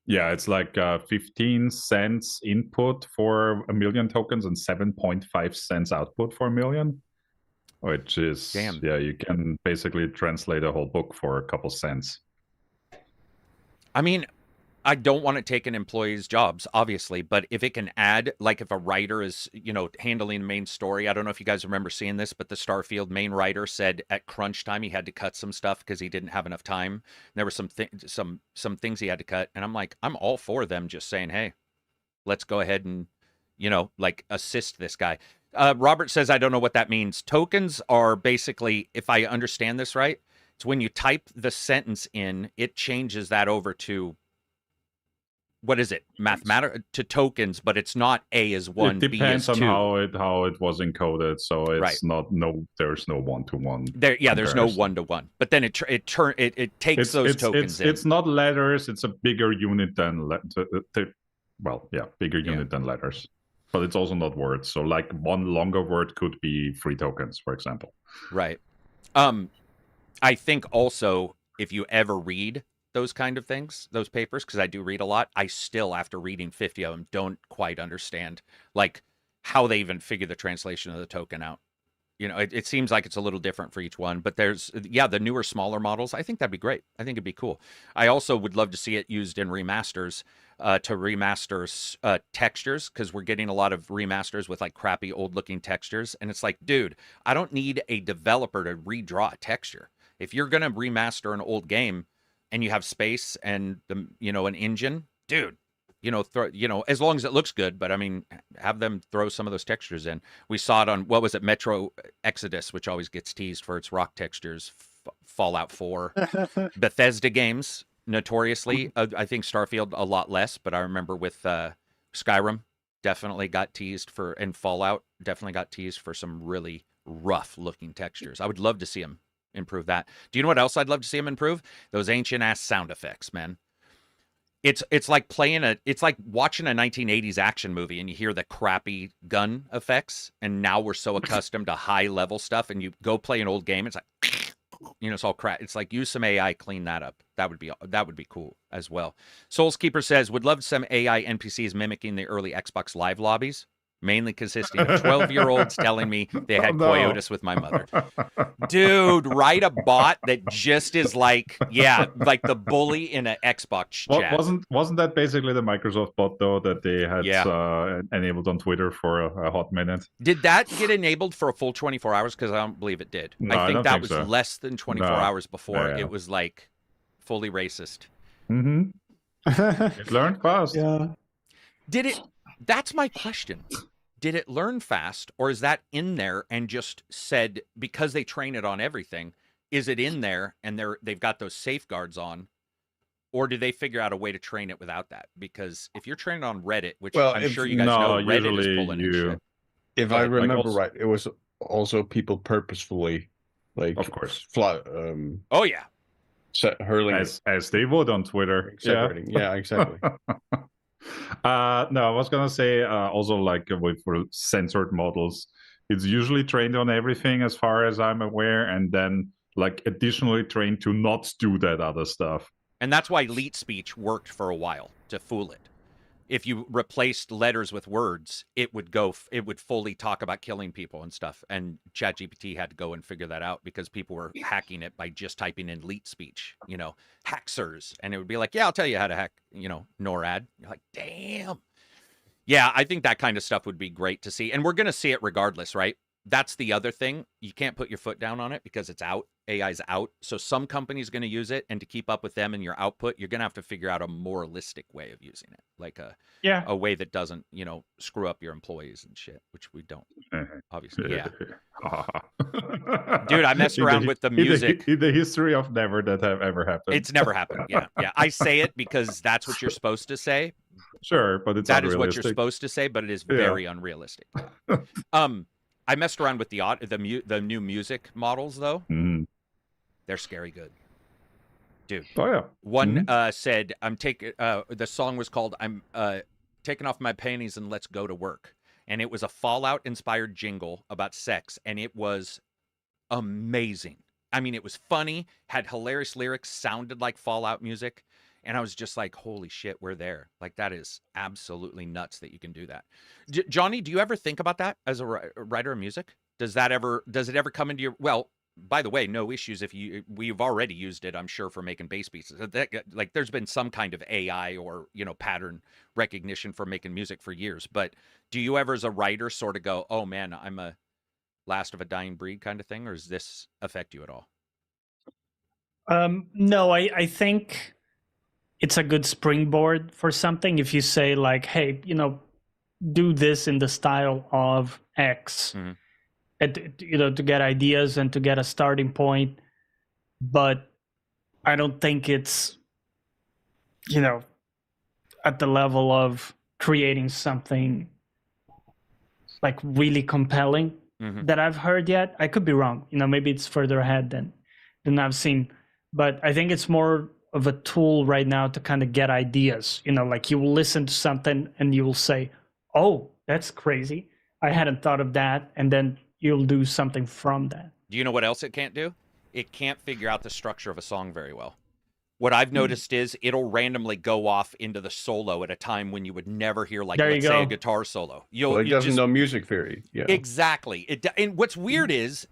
Yeah, it's like 15 cents input for 1 million tokens and 7.5 cents output for 1 million. Which is, you can basically translate a whole book for a couple cents. I mean, I don't want to take an employee's jobs, obviously, but if it can add, like if a writer is, handling the main story, I don't know if you guys remember seeing this, but the Starfield main writer said at crunch time he had to cut some stuff because he didn't have enough time. And there were some things he had to cut, and I'm like, I'm all for them just saying, hey, let's go ahead and, assist this guy. Robert says, I don't know what that means. Tokens are basically, if I understand this right, it's when you type the sentence in, it changes that over to, what is it? Mathematical to tokens, but it's not A is 1, B is 2. It depends on how it was encoded, so it's there's no one-to-one. There's no one-to-one. But then it takes those tokens in. It's not letters, it's a bigger unit than bigger unit than letters. But it's also not words. So like one longer word could be 3 tokens, for example. Right. I think also if you ever read those kind of things, those papers, because I do read a lot, I still, after reading 50 of them, don't quite understand like how they even figure the translation of the token out. It seems like it's a little different for each one, but there's, the newer, smaller models, I think that'd be great. I think it'd be cool. I also would love to see it used in remasters to remaster textures, because we're getting a lot of remasters with like crappy old-looking textures, and it's like, dude, I don't need a developer to redraw a texture. If you're going to remaster an old game and you have space and, an engine, dude, as long as it looks good, but I mean, have them throw some of those textures in. We saw it on, what was it, Metro Exodus, which always gets teased for its rock textures, Fallout 4. Bethesda games, notoriously, I think Starfield a lot less, but I remember with Skyrim, definitely got teased for, and Fallout definitely got teased for some really rough-looking textures. I would love to see them improve that. Do you know what else I'd love to see them improve? Those ancient-ass sound effects, man. It's like it's like watching a 1980s action movie and you hear the crappy gun effects, and now we're so accustomed to high level stuff, and you go play an old game, it's like, it's all crap. It's like, use some AI, clean that up. That would be cool as well. Soulskeeper says, would love some AI NPCs mimicking the early Xbox Live lobbies, mainly consisting of 12-year-olds telling me they had coitus with my mother. Dude, write a bot that just is like the bully in an Xbox chat. Wasn't that basically the Microsoft bot, though, that they had enabled on Twitter for a hot minute? Did that get enabled for a full 24 hours? Because I don't believe it did. No, I think that was so. Less than 24 hours before it was like fully racist. Mm-hmm. It learned fast. Yeah. Did it? That's my question. Did it learn fast, or is that in there and just said, because they train it on everything, is it in there and they've got those safeguards on, Or do they figure out a way to train it without that? Because if you're training on Reddit, which I'm sure you guys know, Reddit is pulling in shit. If I remember right, it was also people purposefully, like, of course, oh yeah, hurling as they would on Twitter. Yeah, exactly. No, I was gonna say also like for censored models, it's usually trained on everything as far as I'm aware, and then like additionally trained to not do that other stuff. And that's why elite speech worked for a while to fool it. If you replaced letters with words, it would fully talk about killing people and stuff. And ChatGPT had to go and figure that out because people were hacking it by just typing in elite speech, hacksers. And it would be like, yeah, I'll tell you how to hack, NORAD. You're like, damn. Yeah, I think that kind of stuff would be great to see. And we're going to see it regardless, right? That's the other thing. You can't put your foot down on it because it's out. AI's out. So some company's going to use it, and to keep up with them and your output, you're going to have to figure out a moralistic way of using it, like a way that doesn't, screw up your employees and shit, which we don't, obviously. Yeah. Dude, I messed around with the music. In the history of never that have ever happened. It's never happened. Yeah. I say it because that's what you're supposed to say. Sure, but it's that is what you're supposed to say, but it is very unrealistic. I messed around with the new music models though. Mm-hmm. They're scary good, dude. Oh yeah. One said, "I'm taking." The song was called "I'm taking off my panties and let's go to work," and it was a Fallout inspired jingle about sex, and it was amazing. I mean, it was funny, had hilarious lyrics, sounded like Fallout music. And I was just like, holy shit, we're there. Like, that is absolutely nuts that you can do that. Johnny, do you ever think about that as a writer of music? Does it ever come into your, well, by the way, no issues if we've already used it, I'm sure, for making bass pieces. Like, there's been some kind of AI or, pattern recognition for making music for years. But do you ever as a writer sort of go, oh man, I'm a last of a dying breed kind of thing? Or does this affect you at all? No, I think it's a good springboard for something. If you say like, hey, do this in the style of X, and, to get ideas and to get a starting point. But I don't think it's, at the level of creating something like really compelling that I've heard yet. I could be wrong. Maybe it's further ahead than I've seen. But I think it's more of a tool right now to kind of get ideas. Like you will listen to something and you will say, oh, that's crazy. I hadn't thought of that. And then you'll do something from that. Do you know what else it can't do? It can't figure out the structure of a song very well. What I've noticed is it'll randomly go off into the solo at a time when you would never hear, like, let's say, a guitar solo. It doesn't know music theory. Yeah. Exactly. And what's weird is,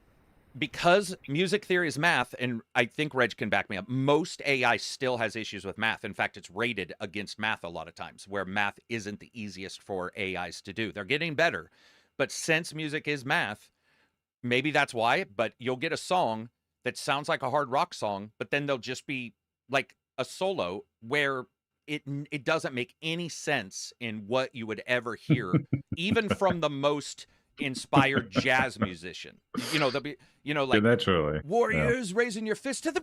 because music theory is math, and I think Reg can back me up, most AI still has issues with math. In fact, it's rated against math a lot of times, where math isn't the easiest for AIs to do. They're getting better. But since music is math, maybe that's why, but you'll get a song that sounds like a hard rock song, but then there'll just be like a solo where it doesn't make any sense in what you would ever hear, even from the most inspired jazz musician. They'll be, like, naturally, warriors raising your fist to the,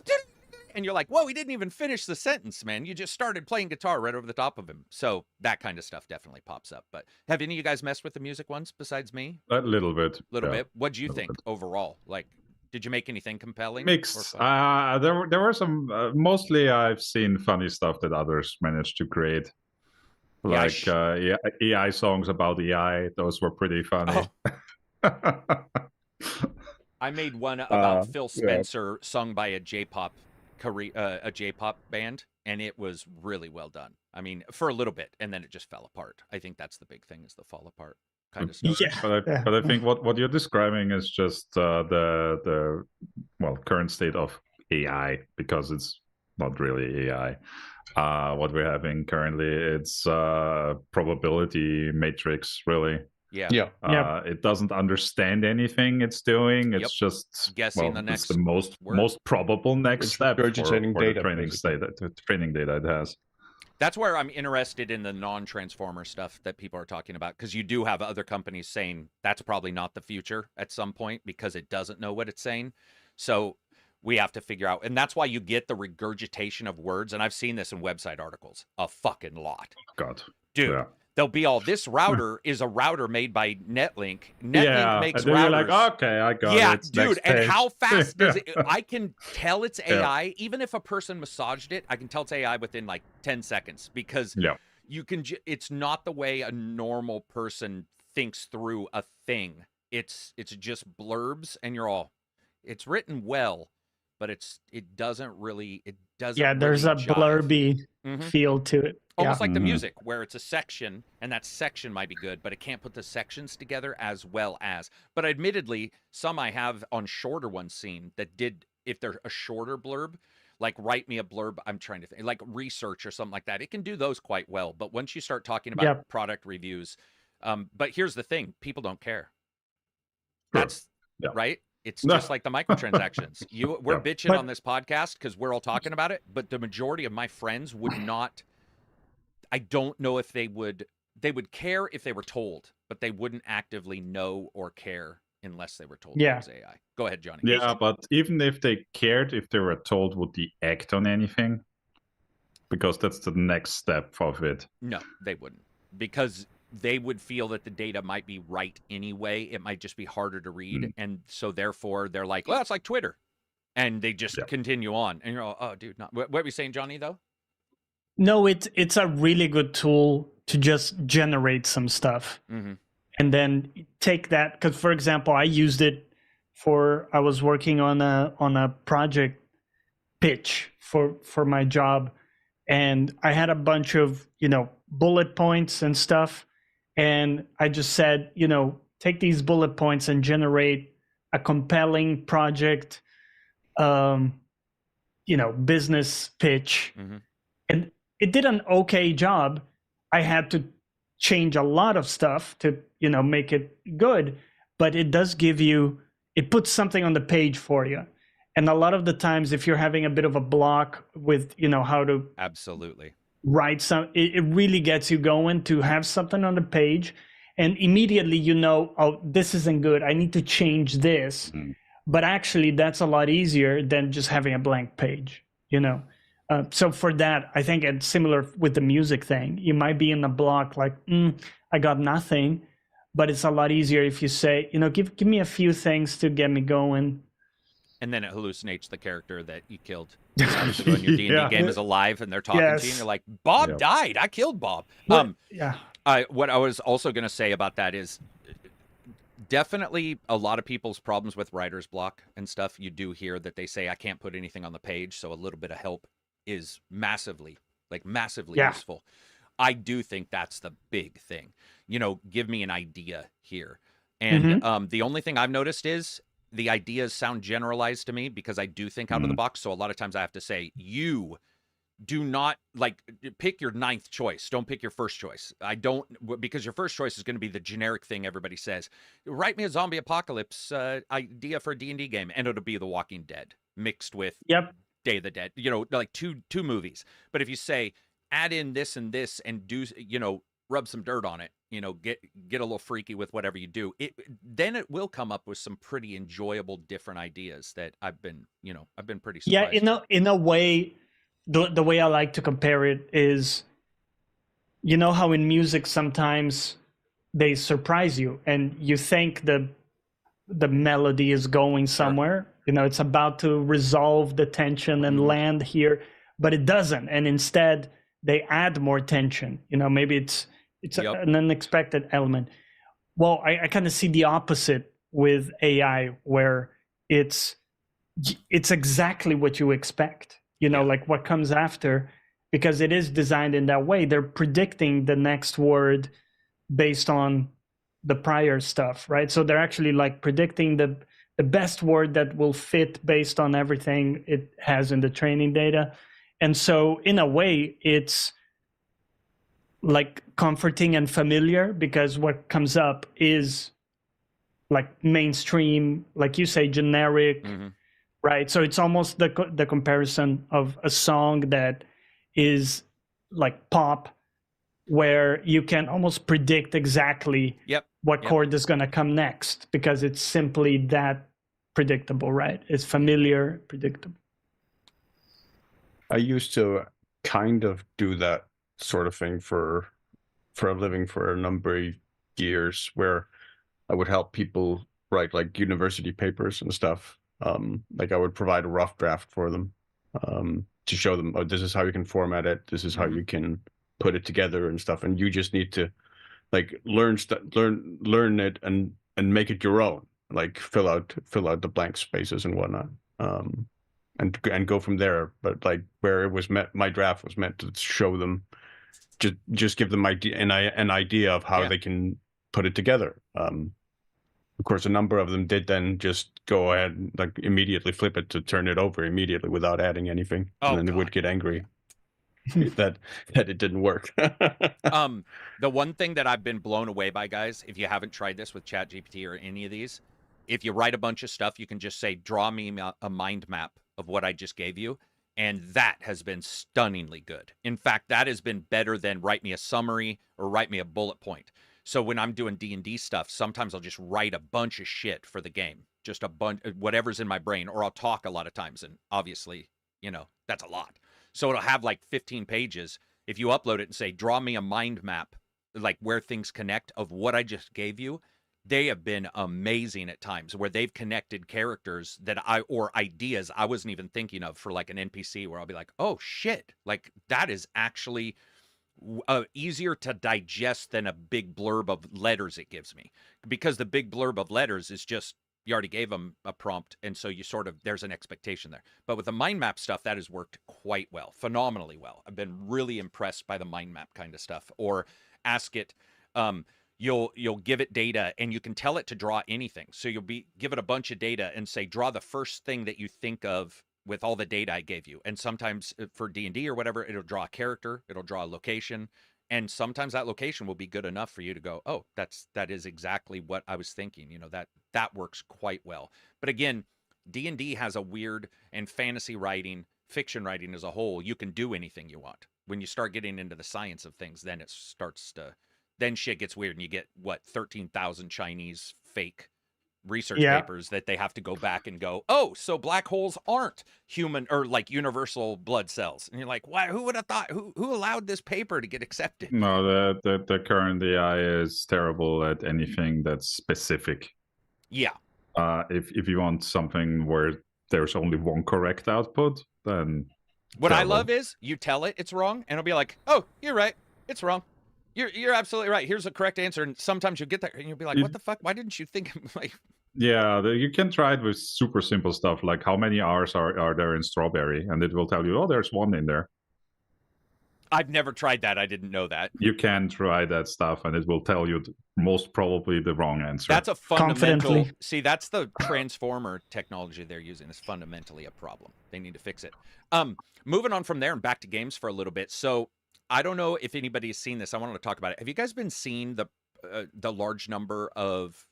and you're like, whoa, he didn't even finish the sentence, man. You just started playing guitar right over the top of him. So that kind of stuff definitely pops up. But have any of you guys messed with the music ones besides me? A little bit. Bit. What do you think overall? Like, did you make anything compelling? Mixed. There were some, mostly I've seen funny stuff that others managed to create. Like AI songs about AI. Those were pretty funny. Oh. I made one about Phil Spencer sung by a J-pop band, and it was really well done. I mean, for a little bit, and then it just fell apart. I think that's the big thing, is the fall apart kind of stuff. Yeah. But I think what you're describing is just the current state of AI, because it's not really AI. What we're having currently, it's probability matrix, really. Yeah. It doesn't understand anything it's doing. It's just guessing the next. It's the most probable next step for data, the training data it has. That's where I'm interested in the non-transformer stuff that people are talking about, because you do have other companies saying that's probably not the future at some point because it doesn't know what it's saying. So we have to figure out. And that's why you get the regurgitation of words. And I've seen this in website articles a fucking lot. God. Dude. Yeah. They'll be all, this router is a router made by Netlink. Netlink makes and routers. You're like, okay, I got it. Yeah, Next dude, and page. how fast does it? I can tell it's AI. Even if a person massaged it, I can tell it's AI within like 10 seconds because you can. It's not the way a normal person thinks through a thing. It's just blurbs, and you're all. It's written well, but it doesn't really. It doesn't. Yeah, there's really a jive. blurby feel to it. Almost like the music, where it's a section, and that section might be good, but it can't put the sections together as well as. But admittedly, some I have on shorter ones seen that did, if they're a shorter blurb, like write me a blurb, I'm trying to think, like research or something like that. It can do those quite well. But once you start talking about product reviews, but here's the thing, people don't care. That's right. It's just like the microtransactions. We're bitching on this podcast because we're all talking about it, but the majority of my friends would not. I don't know if they would care if they were told, but they wouldn't actively know or care unless they were told it was AI. Go ahead, Johnny. Yeah, but even if they cared, if they were told, would they act on anything? Because that's the next step of it. No, they wouldn't. Because they would feel that the data might be right anyway. It might just be harder to read. And so therefore they're like, well, it's like Twitter. And they just continue on. And you're all, oh, dude, not. What were you saying, Johnny, though? No, it's a really good tool to just generate some stuff. And then take that, because for example, I used it I was working on a project pitch for my job, and I had a bunch of, bullet points and stuff. And I just said, take these bullet points and generate a compelling project, business pitch. And it did an okay job. I had to change a lot of stuff to, make it good, but it does it puts something on the page for you. And a lot of the times, if you're having a bit of a block with, how to write it really gets you going to have something on the page, and immediately, oh, this isn't good. I need to change this. But actually, that's a lot easier than just having a blank page, So for that, I think it's similar with the music thing. You might be in a block like, I got nothing, but it's a lot easier if you say, give me a few things to get me going. And then it hallucinates the character that you killed. When your D&D game is alive and they're talking to you and you're like, Bob died. I killed Bob. What I was also going to say about that is definitely a lot of people's problems with writer's block and stuff. You do hear that they say, I can't put anything on the page. So a little bit of help is massively useful. I do think that's the big thing. Give me an idea here. And the only thing I've noticed is the ideas sound generalized to me because I do think out of the box. So a lot of times I have to say, you do not pick your ninth choice. Don't pick your first choice. Because your first choice is going to be the generic thing everybody says. Write me a zombie apocalypse idea for a D&D game. And it'll be The Walking Dead mixed with Day of the Dead, like two movies. But if you say, add in this and this and do, rub some dirt on it, get a little freaky with whatever you do, then it will come up with some pretty enjoyable different ideas that I've been pretty surprised. Yeah, in a way, the way I like to compare it is, how in music sometimes they surprise you and you think the melody is going somewhere. It's about to resolve the tension and land here, but it doesn't. And instead, they add more tension. Maybe it's an unexpected element. Well, I kind of see the opposite with AI, where it's exactly what you expect. Like what comes after, because it is designed in that way. They're predicting the next word based on the prior stuff, right? So they're actually like predicting the best word that will fit based on everything it has in the training data. And so in a way, it's like comforting and familiar, because what comes up is like mainstream, like you say, generic, right? So it's almost the comparison of a song that is like pop, where you can almost predict exactly what chord is going to come next, because it's simply that predictable, right? It's familiar, predictable. I used to kind of do that sort of thing for a living for a number of years, where I would help people write like university papers and stuff. Like I would provide a rough draft for them to show them, oh, this is how you can format it. This is how you can put it together and stuff. And you just need to like learn it and make it your own. Like fill out the blank spaces and whatnot. And go from there. But like where it was my draft was meant to show them, just give them an idea of how they can put it together. Of course, a number of them did then just go ahead and like immediately flip it to turn it over immediately without adding anything, and then they would get angry that it didn't work. The one thing that I've been blown away by, guys, if you haven't tried this with ChatGPT or any of these, if you write a bunch of stuff, you can just say, draw me a mind map of what I just gave you. And that has been stunningly good. In fact, that has been better than write me a summary or write me a bullet point. So when I'm doing D&D stuff, sometimes I'll just write a bunch of shit for the game, just a bunch, whatever's in my brain, or I'll talk a lot of times. And obviously, that's a lot. So it'll have like 15 pages. If you upload it and say, draw me a mind map, like where things connect of what I just gave you, they have been amazing at times where they've connected characters or ideas I wasn't even thinking of for like an NPC, where I'll be like, oh shit, like that is actually easier to digest than a big blurb of letters it gives me, because the big blurb of letters is just, you already gave them a prompt, and so you sort of, there's an expectation there. But with the mind map stuff, that has worked quite well, phenomenally well. I've been really impressed by the mind map kind of stuff. Or ask it, you'll give it data and you can tell it to draw anything. So you'll give it a bunch of data and say, draw the first thing that you think of with all the data I gave you. And sometimes for D&D or whatever, it'll draw a character, it'll draw a location. And sometimes that location will be good enough for you to go, oh, that is exactly what I was thinking. That works quite well. But again, D&D has a weird, and fantasy writing, fiction writing as a whole, you can do anything you want. When you start getting into the science of things, then it starts to, then shit gets weird, and you get 13,000 Chinese fake research papers that they have to go back and go, oh, so black holes aren't human or like universal blood cells. And you're like, why? Who would have thought? Who allowed this paper to get accepted? No, the current AI is terrible at anything that's specific. Yeah. If you want something where there's only one correct output, then what terrible. I love is you tell it it's wrong, and it'll be like, oh, you're right, it's wrong. You're absolutely right. Here's the correct answer. And sometimes you'll get that and you'll be like, what the fuck? Why didn't you think like? Yeah, you can try it with super simple stuff, like how many R's are there in strawberry? And it will tell you, oh, there's one in there. I've never tried that. I didn't know that. You can try that stuff and it will tell you most probably the wrong answer. That's a fundamental, see, that's the transformer technology they're using. Is fundamentally a problem. They need to fix it. Moving on from there and back to games for a little bit. So I don't know if anybody's seen this. I wanted to talk about it. Have you guys been seeing the large number of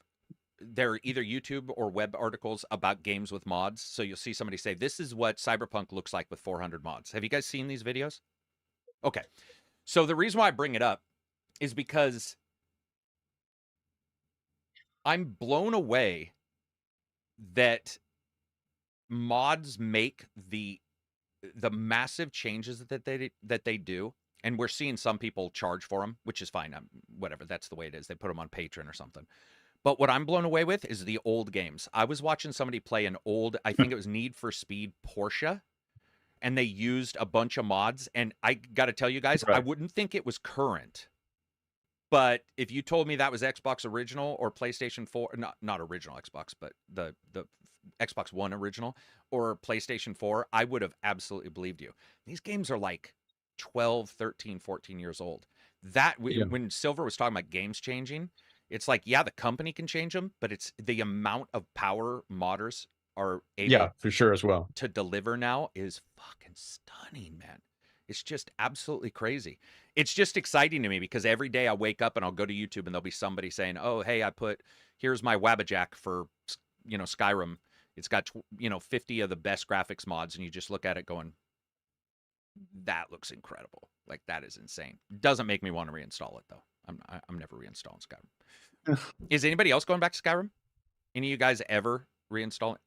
their either YouTube or web articles about games with mods? So you'll see somebody say, this is what Cyberpunk looks like with 400 mods. Have you guys seen these videos? Okay. So the reason why I bring it up is because I'm blown away that mods make the massive changes that they do. And we're seeing some people charge for them, which is fine. Whatever, that's the way it is. They put them on Patreon or something. But what I'm blown away with is the old games. I was watching somebody play an old, I think it was Need for Speed Porsche, and they used a bunch of mods. And I got to tell you guys, I wouldn't think it was current. But if you told me that was Xbox original or PlayStation 4, not original Xbox, but the Xbox One original or PlayStation 4, I would have absolutely believed you. These games are like 12, 13, 14 years old. When Silver was talking about games changing, it's like, yeah, the company can change them, but it's the amount of power modders are able for sure as well to deliver now is fucking stunning, man. It's just absolutely crazy. It's just exciting to me because every day I wake up and I'll go to YouTube and there'll be somebody saying, oh, hey, here's my Wabbajack for, Skyrim. It's got, 50 of the best graphics mods. And you just look at it going, that looks incredible. Like, that is insane. Doesn't make me want to reinstall it though. I'm never reinstalling Skyrim. Is anybody else going back to Skyrim? Any of you guys ever reinstalling?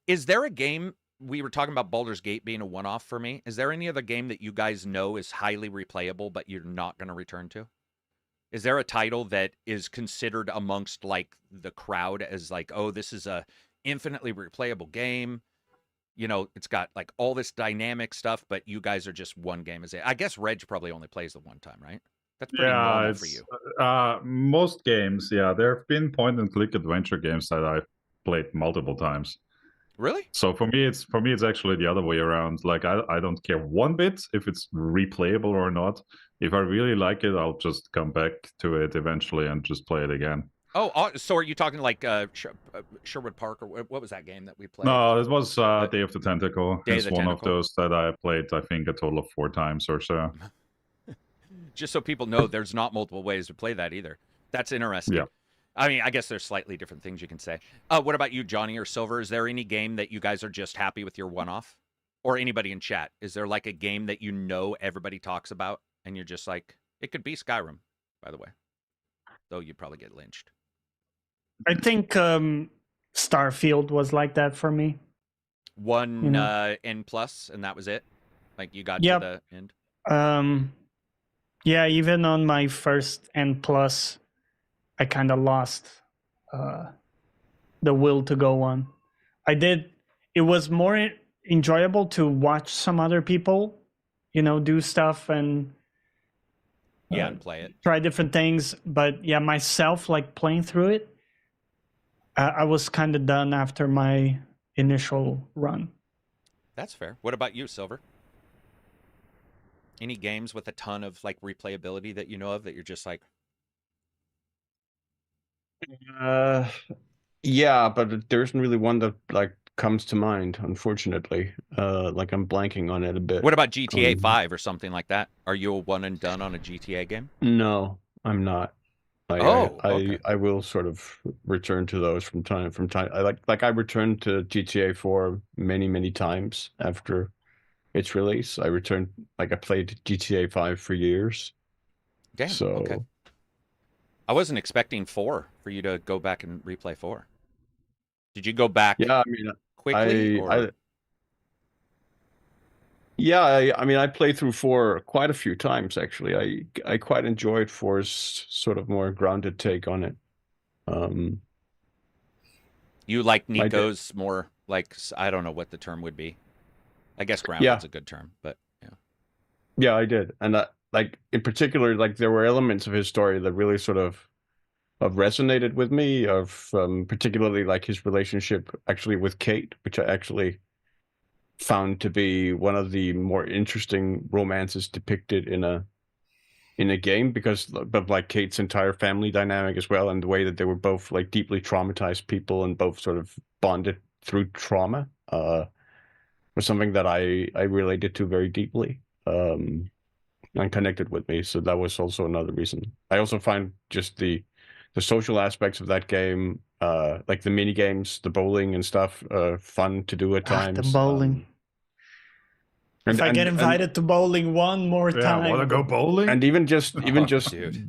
Is there a game, we were talking about Baldur's Gate being a one-off for me. Is there any other game that you guys know is highly replayable, but you're not going to return to? Is there a title that is considered amongst like the crowd as like, oh, this is a infinitely replayable game? You know, it's got like all this dynamic stuff, but you guys are just one game. I guess Reg probably only plays the one time, right? That's pretty normal for you. Most games, yeah. There have been point-and-click adventure games that I've played multiple times. Really? So for me, it's actually the other way around. Like I don't care one bit if it's replayable or not. If I really like it, I'll just come back to it eventually and just play it again. Oh, so are you talking like Sherwood Park, or what was that game that we played? No, it was Day of the Tentacle. Day it's of the one Tentacle. of those that I played, I think, a total of 4 times or so. Just so people know, there's not multiple ways to play that either. That's interesting. Yeah. I mean, I guess there's slightly different things you can say. What about you, Johnny or Silver? Is there any game that you guys are just happy with your one-off? Or anybody in chat? Is there like a game that you know everybody talks about and you're just like, it could be Skyrim, by the way. Though you'd probably get lynched. I think Starfield was like that for me. One N plus, and that was it? Like you got to the end? Yeah, even on my first N plus, I kind of lost the will to go on. It was more enjoyable to watch some other people, do stuff and and play it, try different things. But yeah, myself, like playing through it, I was kind of done after my initial run. That's fair. What about you, Silver? Any games with a ton of like replayability that you know of that you're just like? Yeah, but there isn't really one that like comes to mind, unfortunately. Like I'm blanking on it a bit. What about GTA 5 or something like that? Are you a one and done on a GTA game? No, I'm not. I will sort of return to those from time. I returned to GTA 4 many times after its release. I played GTA 5 for years. Damn. So, okay. I wasn't expecting 4 for you to go back and replay 4. Did you go back? Yeah, I mean, quickly. I played through 4 quite a few times actually. I quite enjoyed 4's sort of more grounded take on it. You like Nico's more like, I don't know what the term would be. I guess grounded's a good term, but yeah. Yeah, I did, and like in particular, like there were elements of his story that really sort of resonated with me. Particularly like his relationship actually with Kate, which I actually found to be one of the more interesting romances depicted in a game, because of like Kate's entire family dynamic as well, and the way that they were both like deeply traumatized people and both sort of bonded through trauma was something that I related to very deeply and connected with me. So that was also another reason. I also find just the social aspects of that game, like the mini games, the bowling and stuff, fun to do at times. The bowling. If I get invited to bowling one more time, I want to go bowling. And even just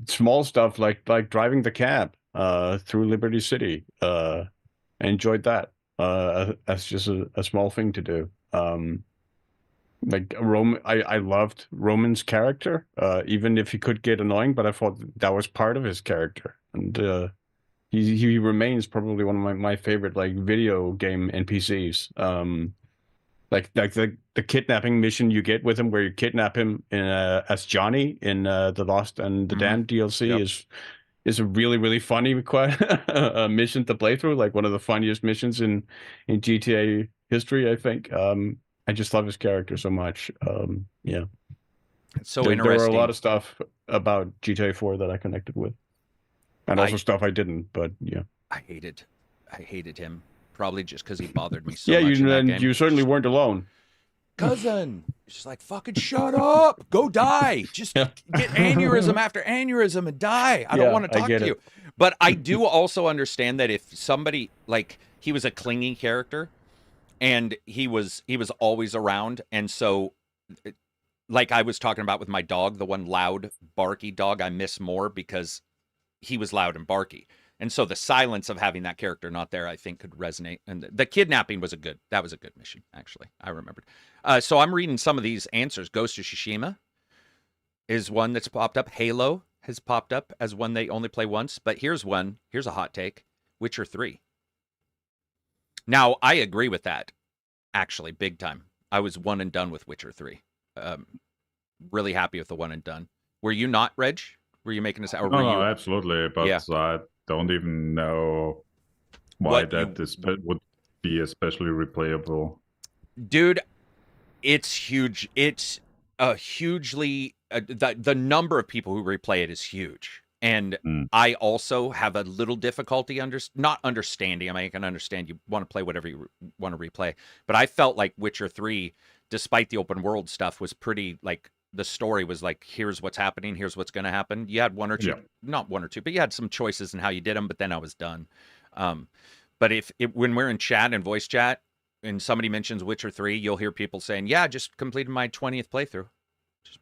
small stuff like driving the cab through Liberty City. I enjoyed that as just a small thing to do. Like I loved Roman's character, even if he could get annoying, but I thought that was part of his character, and he remains probably one of my favorite like video game NPCs. Like the kidnapping mission you get with him, where you kidnap him as Johnny in the Lost and the Damned DLC is a really funny mission to play through. Like one of the funniest missions in GTA history, I think. I just love his character so much. Yeah. It's so interesting. There were a lot of stuff about GTA 4 that I connected with. And also stuff I didn't, but yeah. I hated him. Probably just because he bothered me so much. Yeah, you certainly weren't alone. Cousin, it's just like, fucking shut up. Go die. Just get aneurysm after aneurysm and die. I don't want to talk to you. But I do also understand that if somebody, like, he was a clingy character, and he was always around, and so, like I was talking about with my dog, the one loud, barky dog I miss more because he was loud and barky. And so the silence of having that character not there, I think, could resonate. And the kidnapping was a good mission, actually. I remembered. So I'm reading some of these answers. Ghost of Tsushima is one that's popped up. Halo has popped up as one they only play once. But here's one. Here's a hot take. Witcher 3. Now, I agree with that, actually, big time. I was one and done with Witcher 3. Really happy with the one and done. Were you not, Reg? Were you making this? Or were no, you... absolutely. But I don't even know why would be especially replayable. Dude, it's huge. It's a hugely... the number of people who replay it is huge. And I also have a little difficulty not understanding. I mean, I can understand you want to play whatever you want to replay. But I felt like Witcher 3, despite the open world stuff, was pretty, like, the story was like, here's what's happening, here's what's going to happen. You had one or two, not one or two, but you had some choices in how you did them, but then I was done. But when we're in chat and voice chat, and somebody mentions Witcher 3, you'll hear people saying, yeah, just completed my 20th playthrough. Just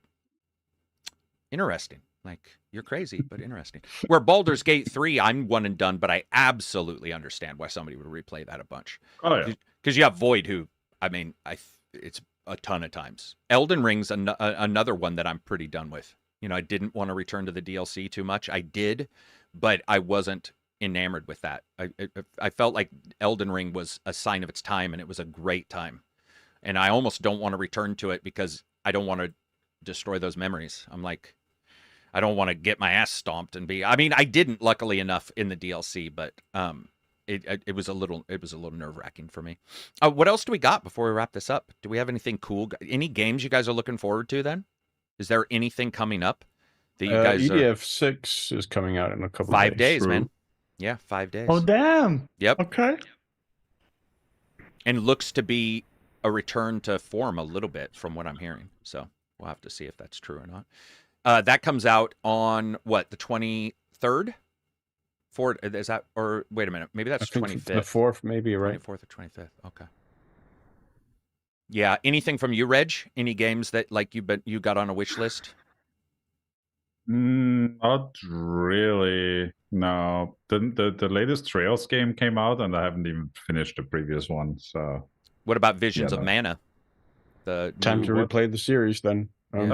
interesting. Like, you're crazy, but interesting. Where Baldur's Gate 3, I'm one and done, but I absolutely understand why somebody would replay that a bunch. Oh, yeah. Because you have Void, who, I mean, it's a ton of times. Elden Ring's another one that I'm pretty done with. You know, I didn't want to return to the DLC too much. I did, but I wasn't enamored with that. I felt like Elden Ring was a sign of its time, and it was a great time. And I almost don't want to return to it because I don't want to destroy those memories. I'm like, I don't want to get my ass stomped and be... I mean, I didn't, luckily enough, in the DLC, but it was a little nerve-wracking for me. What else do we got before we wrap this up? Do we have anything cool? Any games you guys are looking forward to then? Is there anything coming up that you guys EDF 6 is coming out in a couple 5 days, man. Yeah, 5 days. Oh, damn. Yep. Okay. And looks to be a return to form a little bit from what I'm hearing. So we'll have to see if that's true or not. That comes out on, what, the 23rd? Is that, or wait a minute, maybe that's 25th. The 4th, maybe, right? 24th or 25th. Okay. Yeah. Anything from you, Reg? Any games that like you got on a wish list? Not really. No. The latest Trails game came out, and I haven't even finished the previous one. So. What about Visions of Mana? Time to replay the series then,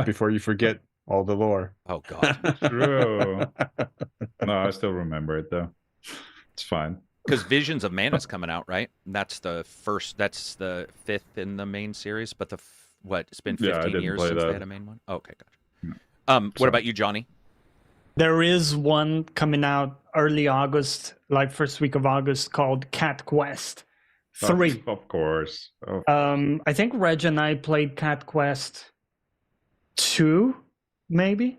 before you forget all the lore. Oh God. True. No, I still remember it though. It's fine. Because Visions of Mana's coming out, right? And that's the 5th in the main series. But it's been 15 years since they had a main one. Okay, gotcha. What about you, Johnny? There is one coming out early August, like first week of August, called Cat Quest 3. Of course. I think Reg and I played Cat Quest 2. Maybe,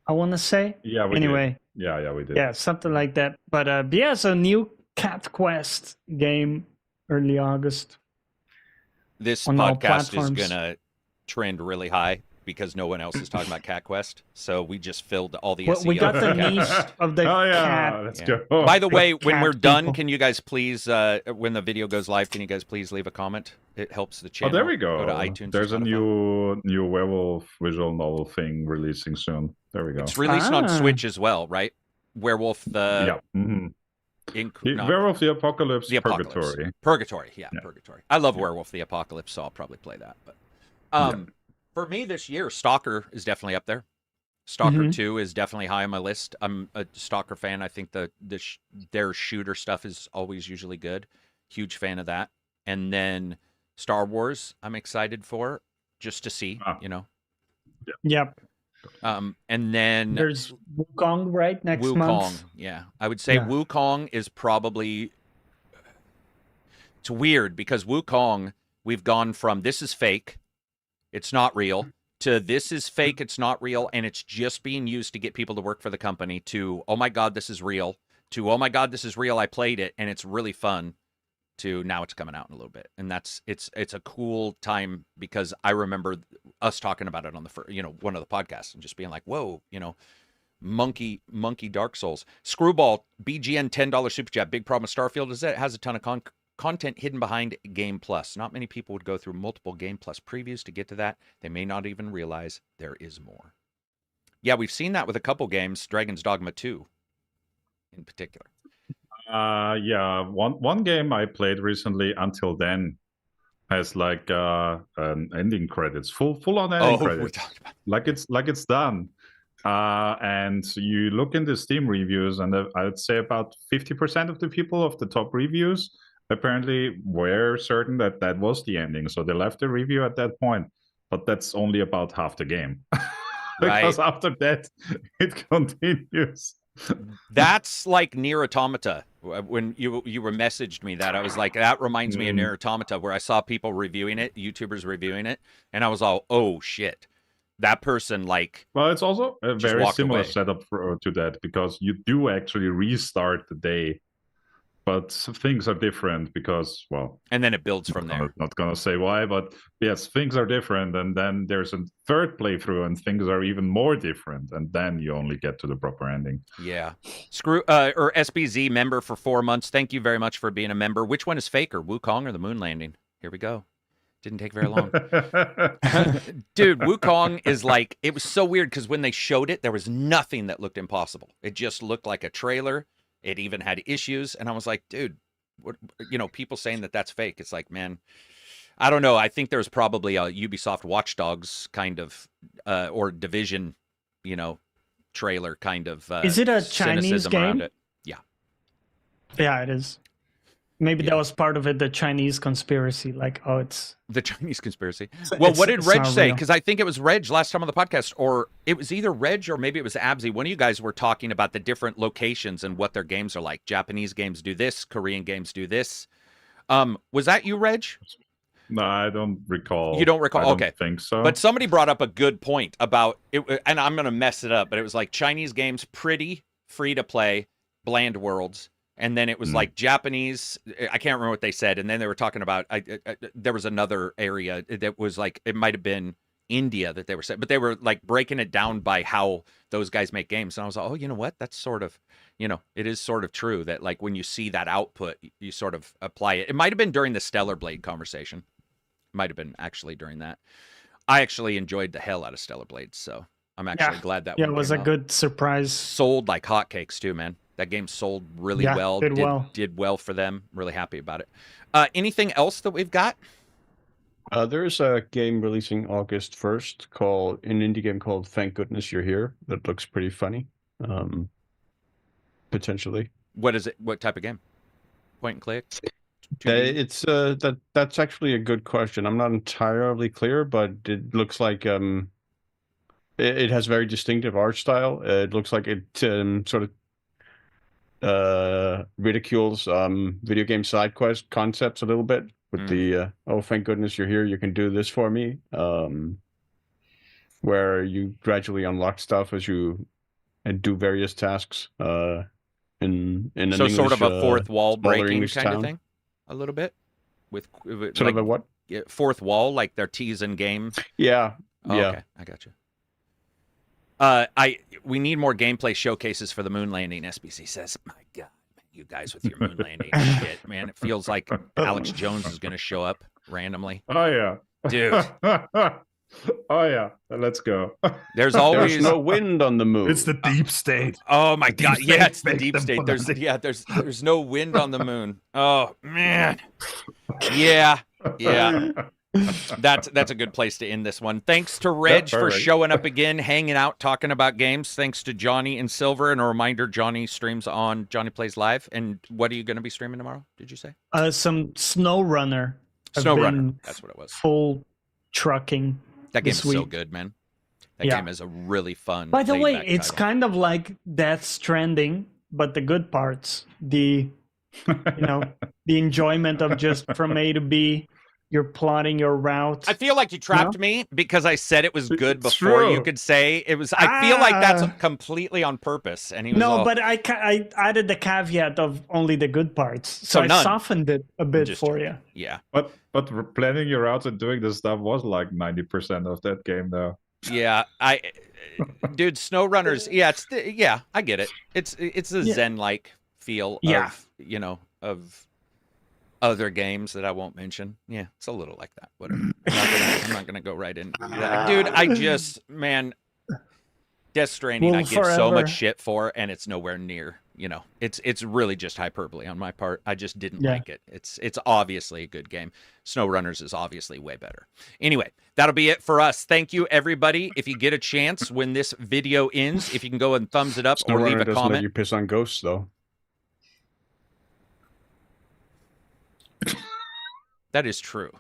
I want to say. Yeah. Anyway. Did. Yeah, we did. Yeah, something like that. But yeah, so new Cat Quest game, early August. This podcast is gonna trend really high because no one else is talking about Cat Quest. So we just filled all the SEO. We got the niche of the cat. Let's go. By the way, when we're done, can you guys please, when the video goes live, can you guys please leave a comment? It helps the channel. Oh, there we go. Go to iTunes. There's a new werewolf visual novel thing releasing soon. There we go. It's releasing on Switch as well, right? Werewolf the... Yeah. Mm-hmm. Werewolf the Apocalypse. Purgatory. Purgatory. I love Werewolf the Apocalypse, so I'll probably play that. But for me this year, Stalker is definitely up there. Stalker 2 is definitely high on my list. I'm a Stalker fan. I think their shooter stuff is always usually good. Huge fan of that. And then Star Wars, I'm excited for, just to see, you know. Yep. And then there's Wukong, right? Next month. Wukong, yeah. I would say Wukong is probably... It's weird because Wukong, we've gone from this is fake, it's not real, to this is fake, it's not real, and it's just being used to get people to work for the company, to, oh my God, this is real, to, oh my God, this is real, I played it, and it's really fun, to now it's coming out in a little bit. And it's a cool time because I remember us talking about it on one of the podcasts and just being like, whoa, monkey Dark Souls. Screwball, BGN $10 super chat. Big problem with Starfield is that it has a ton of content hidden behind Game Plus. Not many people would go through multiple Game Plus previews to get to that. They may not even realize there is more. Yeah, we've seen that with a couple games. Dragon's Dogma 2. in particular? Yeah, one game I played recently, Until Then, has like ending credits, full on ending credits, like it's done. And you look in the Steam reviews, and I'd say about 50% of the people of the top reviews apparently were certain that that was the ending, so they left the review at that point. But that's only about half the game, because after that it continues. That's like Nier Automata. When you were messaged me that, I was like, that reminds me of Nier Automata, where I saw people reviewing it, YouTubers reviewing it, and I was all, oh shit, that person like. Well, it's also a very similar setup to that, because you do actually restart the day, but things are different because, well, and then it builds from there. Not gonna say why, but yes, things are different, and then there's a third playthrough, and things are even more different, and then you only get to the proper ending. Yeah. Or SBZ member for 4 months. Thank you very much for being a member. Which one is faker, Wukong or the moon landing? Here we go. Didn't take very long. Dude, Wukong is like, it was so weird because when they showed it, there was nothing that looked impossible. It just looked like a trailer. It even had issues, and I was like, dude, what, people saying that that's fake. It's like, man, I don't know. I think there's probably a Ubisoft Watch Dogs kind of, or Division, trailer kind of. Is it a Chinese game? Yeah. Yeah, it is. Maybe that was part of it, the Chinese conspiracy. Like, oh, it's... The Chinese conspiracy. Well, what did Reg say? Because I think it was Reg last time on the podcast, or it was either Reg or maybe it was Abzy. One of you guys were talking about the different locations and what their games are like. Japanese games do this. Korean games do this. Was that you, Reg? No, I don't recall. You don't recall? Okay. I don't think so. But somebody brought up a good point about it, and I'm going to mess it up, but it was like Chinese games, pretty, free to play, bland worlds. And then it was like Japanese, I can't remember what they said. And then they were talking about, there was another area that was like, it might have been India that they were saying, but they were like breaking it down by how those guys make games. And I was like, oh, you know what? That's sort of, it is sort of true that like when you see that output, you sort of apply it. It might have been during the Stellar Blade conversation. Might have been actually during that. I actually enjoyed the hell out of Stellar Blade. So I'm actually glad that one it was a good surprise. Sold like hotcakes too, man. That game sold really well. Did well for them. Really happy about it. Anything else that we've got? There's a game releasing August 1st an indie game called Thank Goodness You're Here. That looks pretty funny. Potentially. What is it? What type of game? Point and click? It's that's actually a good question. I'm not entirely clear, but it looks like it has very distinctive art style. It looks like it sort of ridicules video game side quest concepts a little bit with the oh, thank goodness you're here, you can do this for me, where you gradually unlock stuff as you do various tasks in an English, sort of a fourth wall breaking English kind town. of thing, a little bit with sort like, of a what? Fourth wall, like their tease in game. Yeah. Okay, I got you. We need more gameplay showcases for the moon landing. SBC says, "My God, you guys with your moon landing shit, man! It feels like Alex Jones is going to show up randomly." Oh yeah, dude. Oh yeah, let's go. There's always no wind on the moon. It's the deep state. Oh my God, yeah, it's the deep state. There's no wind on the moon. Oh man, yeah. That's a good place to end this one. Thanks to Reg for showing up again, hanging out, talking about games. Thanks to Johnny and Silver, and a reminder: Johnny streams on Johnny Plays Live. And what are you going to be streaming tomorrow? Did you say? Some SnowRunner. SnowRunner. That's what it was. Full trucking. That game is so good, man. That game is a really fun. By the way, it's kind of like Death Stranding, but the good parts, the the enjoyment of just from A to B. You're plotting your route. I feel like you trapped me because I said it was good before you could say it was. I feel like that's completely on purpose. And he was but I added the caveat of only the good parts, so I softened it a bit for you. Yeah, but planning your routes and doing this stuff was like 90% of that game, though. Yeah, dude, SnowRunners. Yeah, I get it. It's a Zen-like feel of of other games that I won't mention. Yeah, it's a little like that. Whatever. I'm not gonna go right in. Dude, I just, man, Death Stranding, I give so much shit for, and it's nowhere near you know, it's really just hyperbole on my part. I just didn't like it. It's obviously a good game. SnowRunners is obviously way better. Anyway, that'll be it for us. Thank you, everybody. If you get a chance when this video ends, if you can go and thumbs it up or leave a comment. Let you piss on ghosts, though. That is true.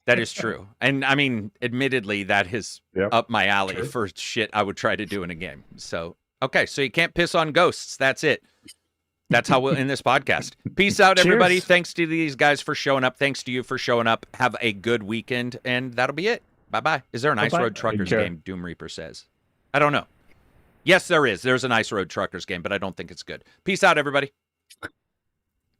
That is true. And I mean, admittedly, that is up my alley for shit I would try to do in a game. So, okay, so you can't piss on ghosts. That's it. That's how we'll end this podcast. Peace out, everybody. Thanks to these guys for showing up. Thanks to you for showing up. Have a good weekend, and that'll be it. Bye-bye. Is there an Ice Road Truckers game, Doom Reaper says? I don't know. Yes, there is. There's an Ice Road Truckers game, but I don't think it's good. Peace out, everybody.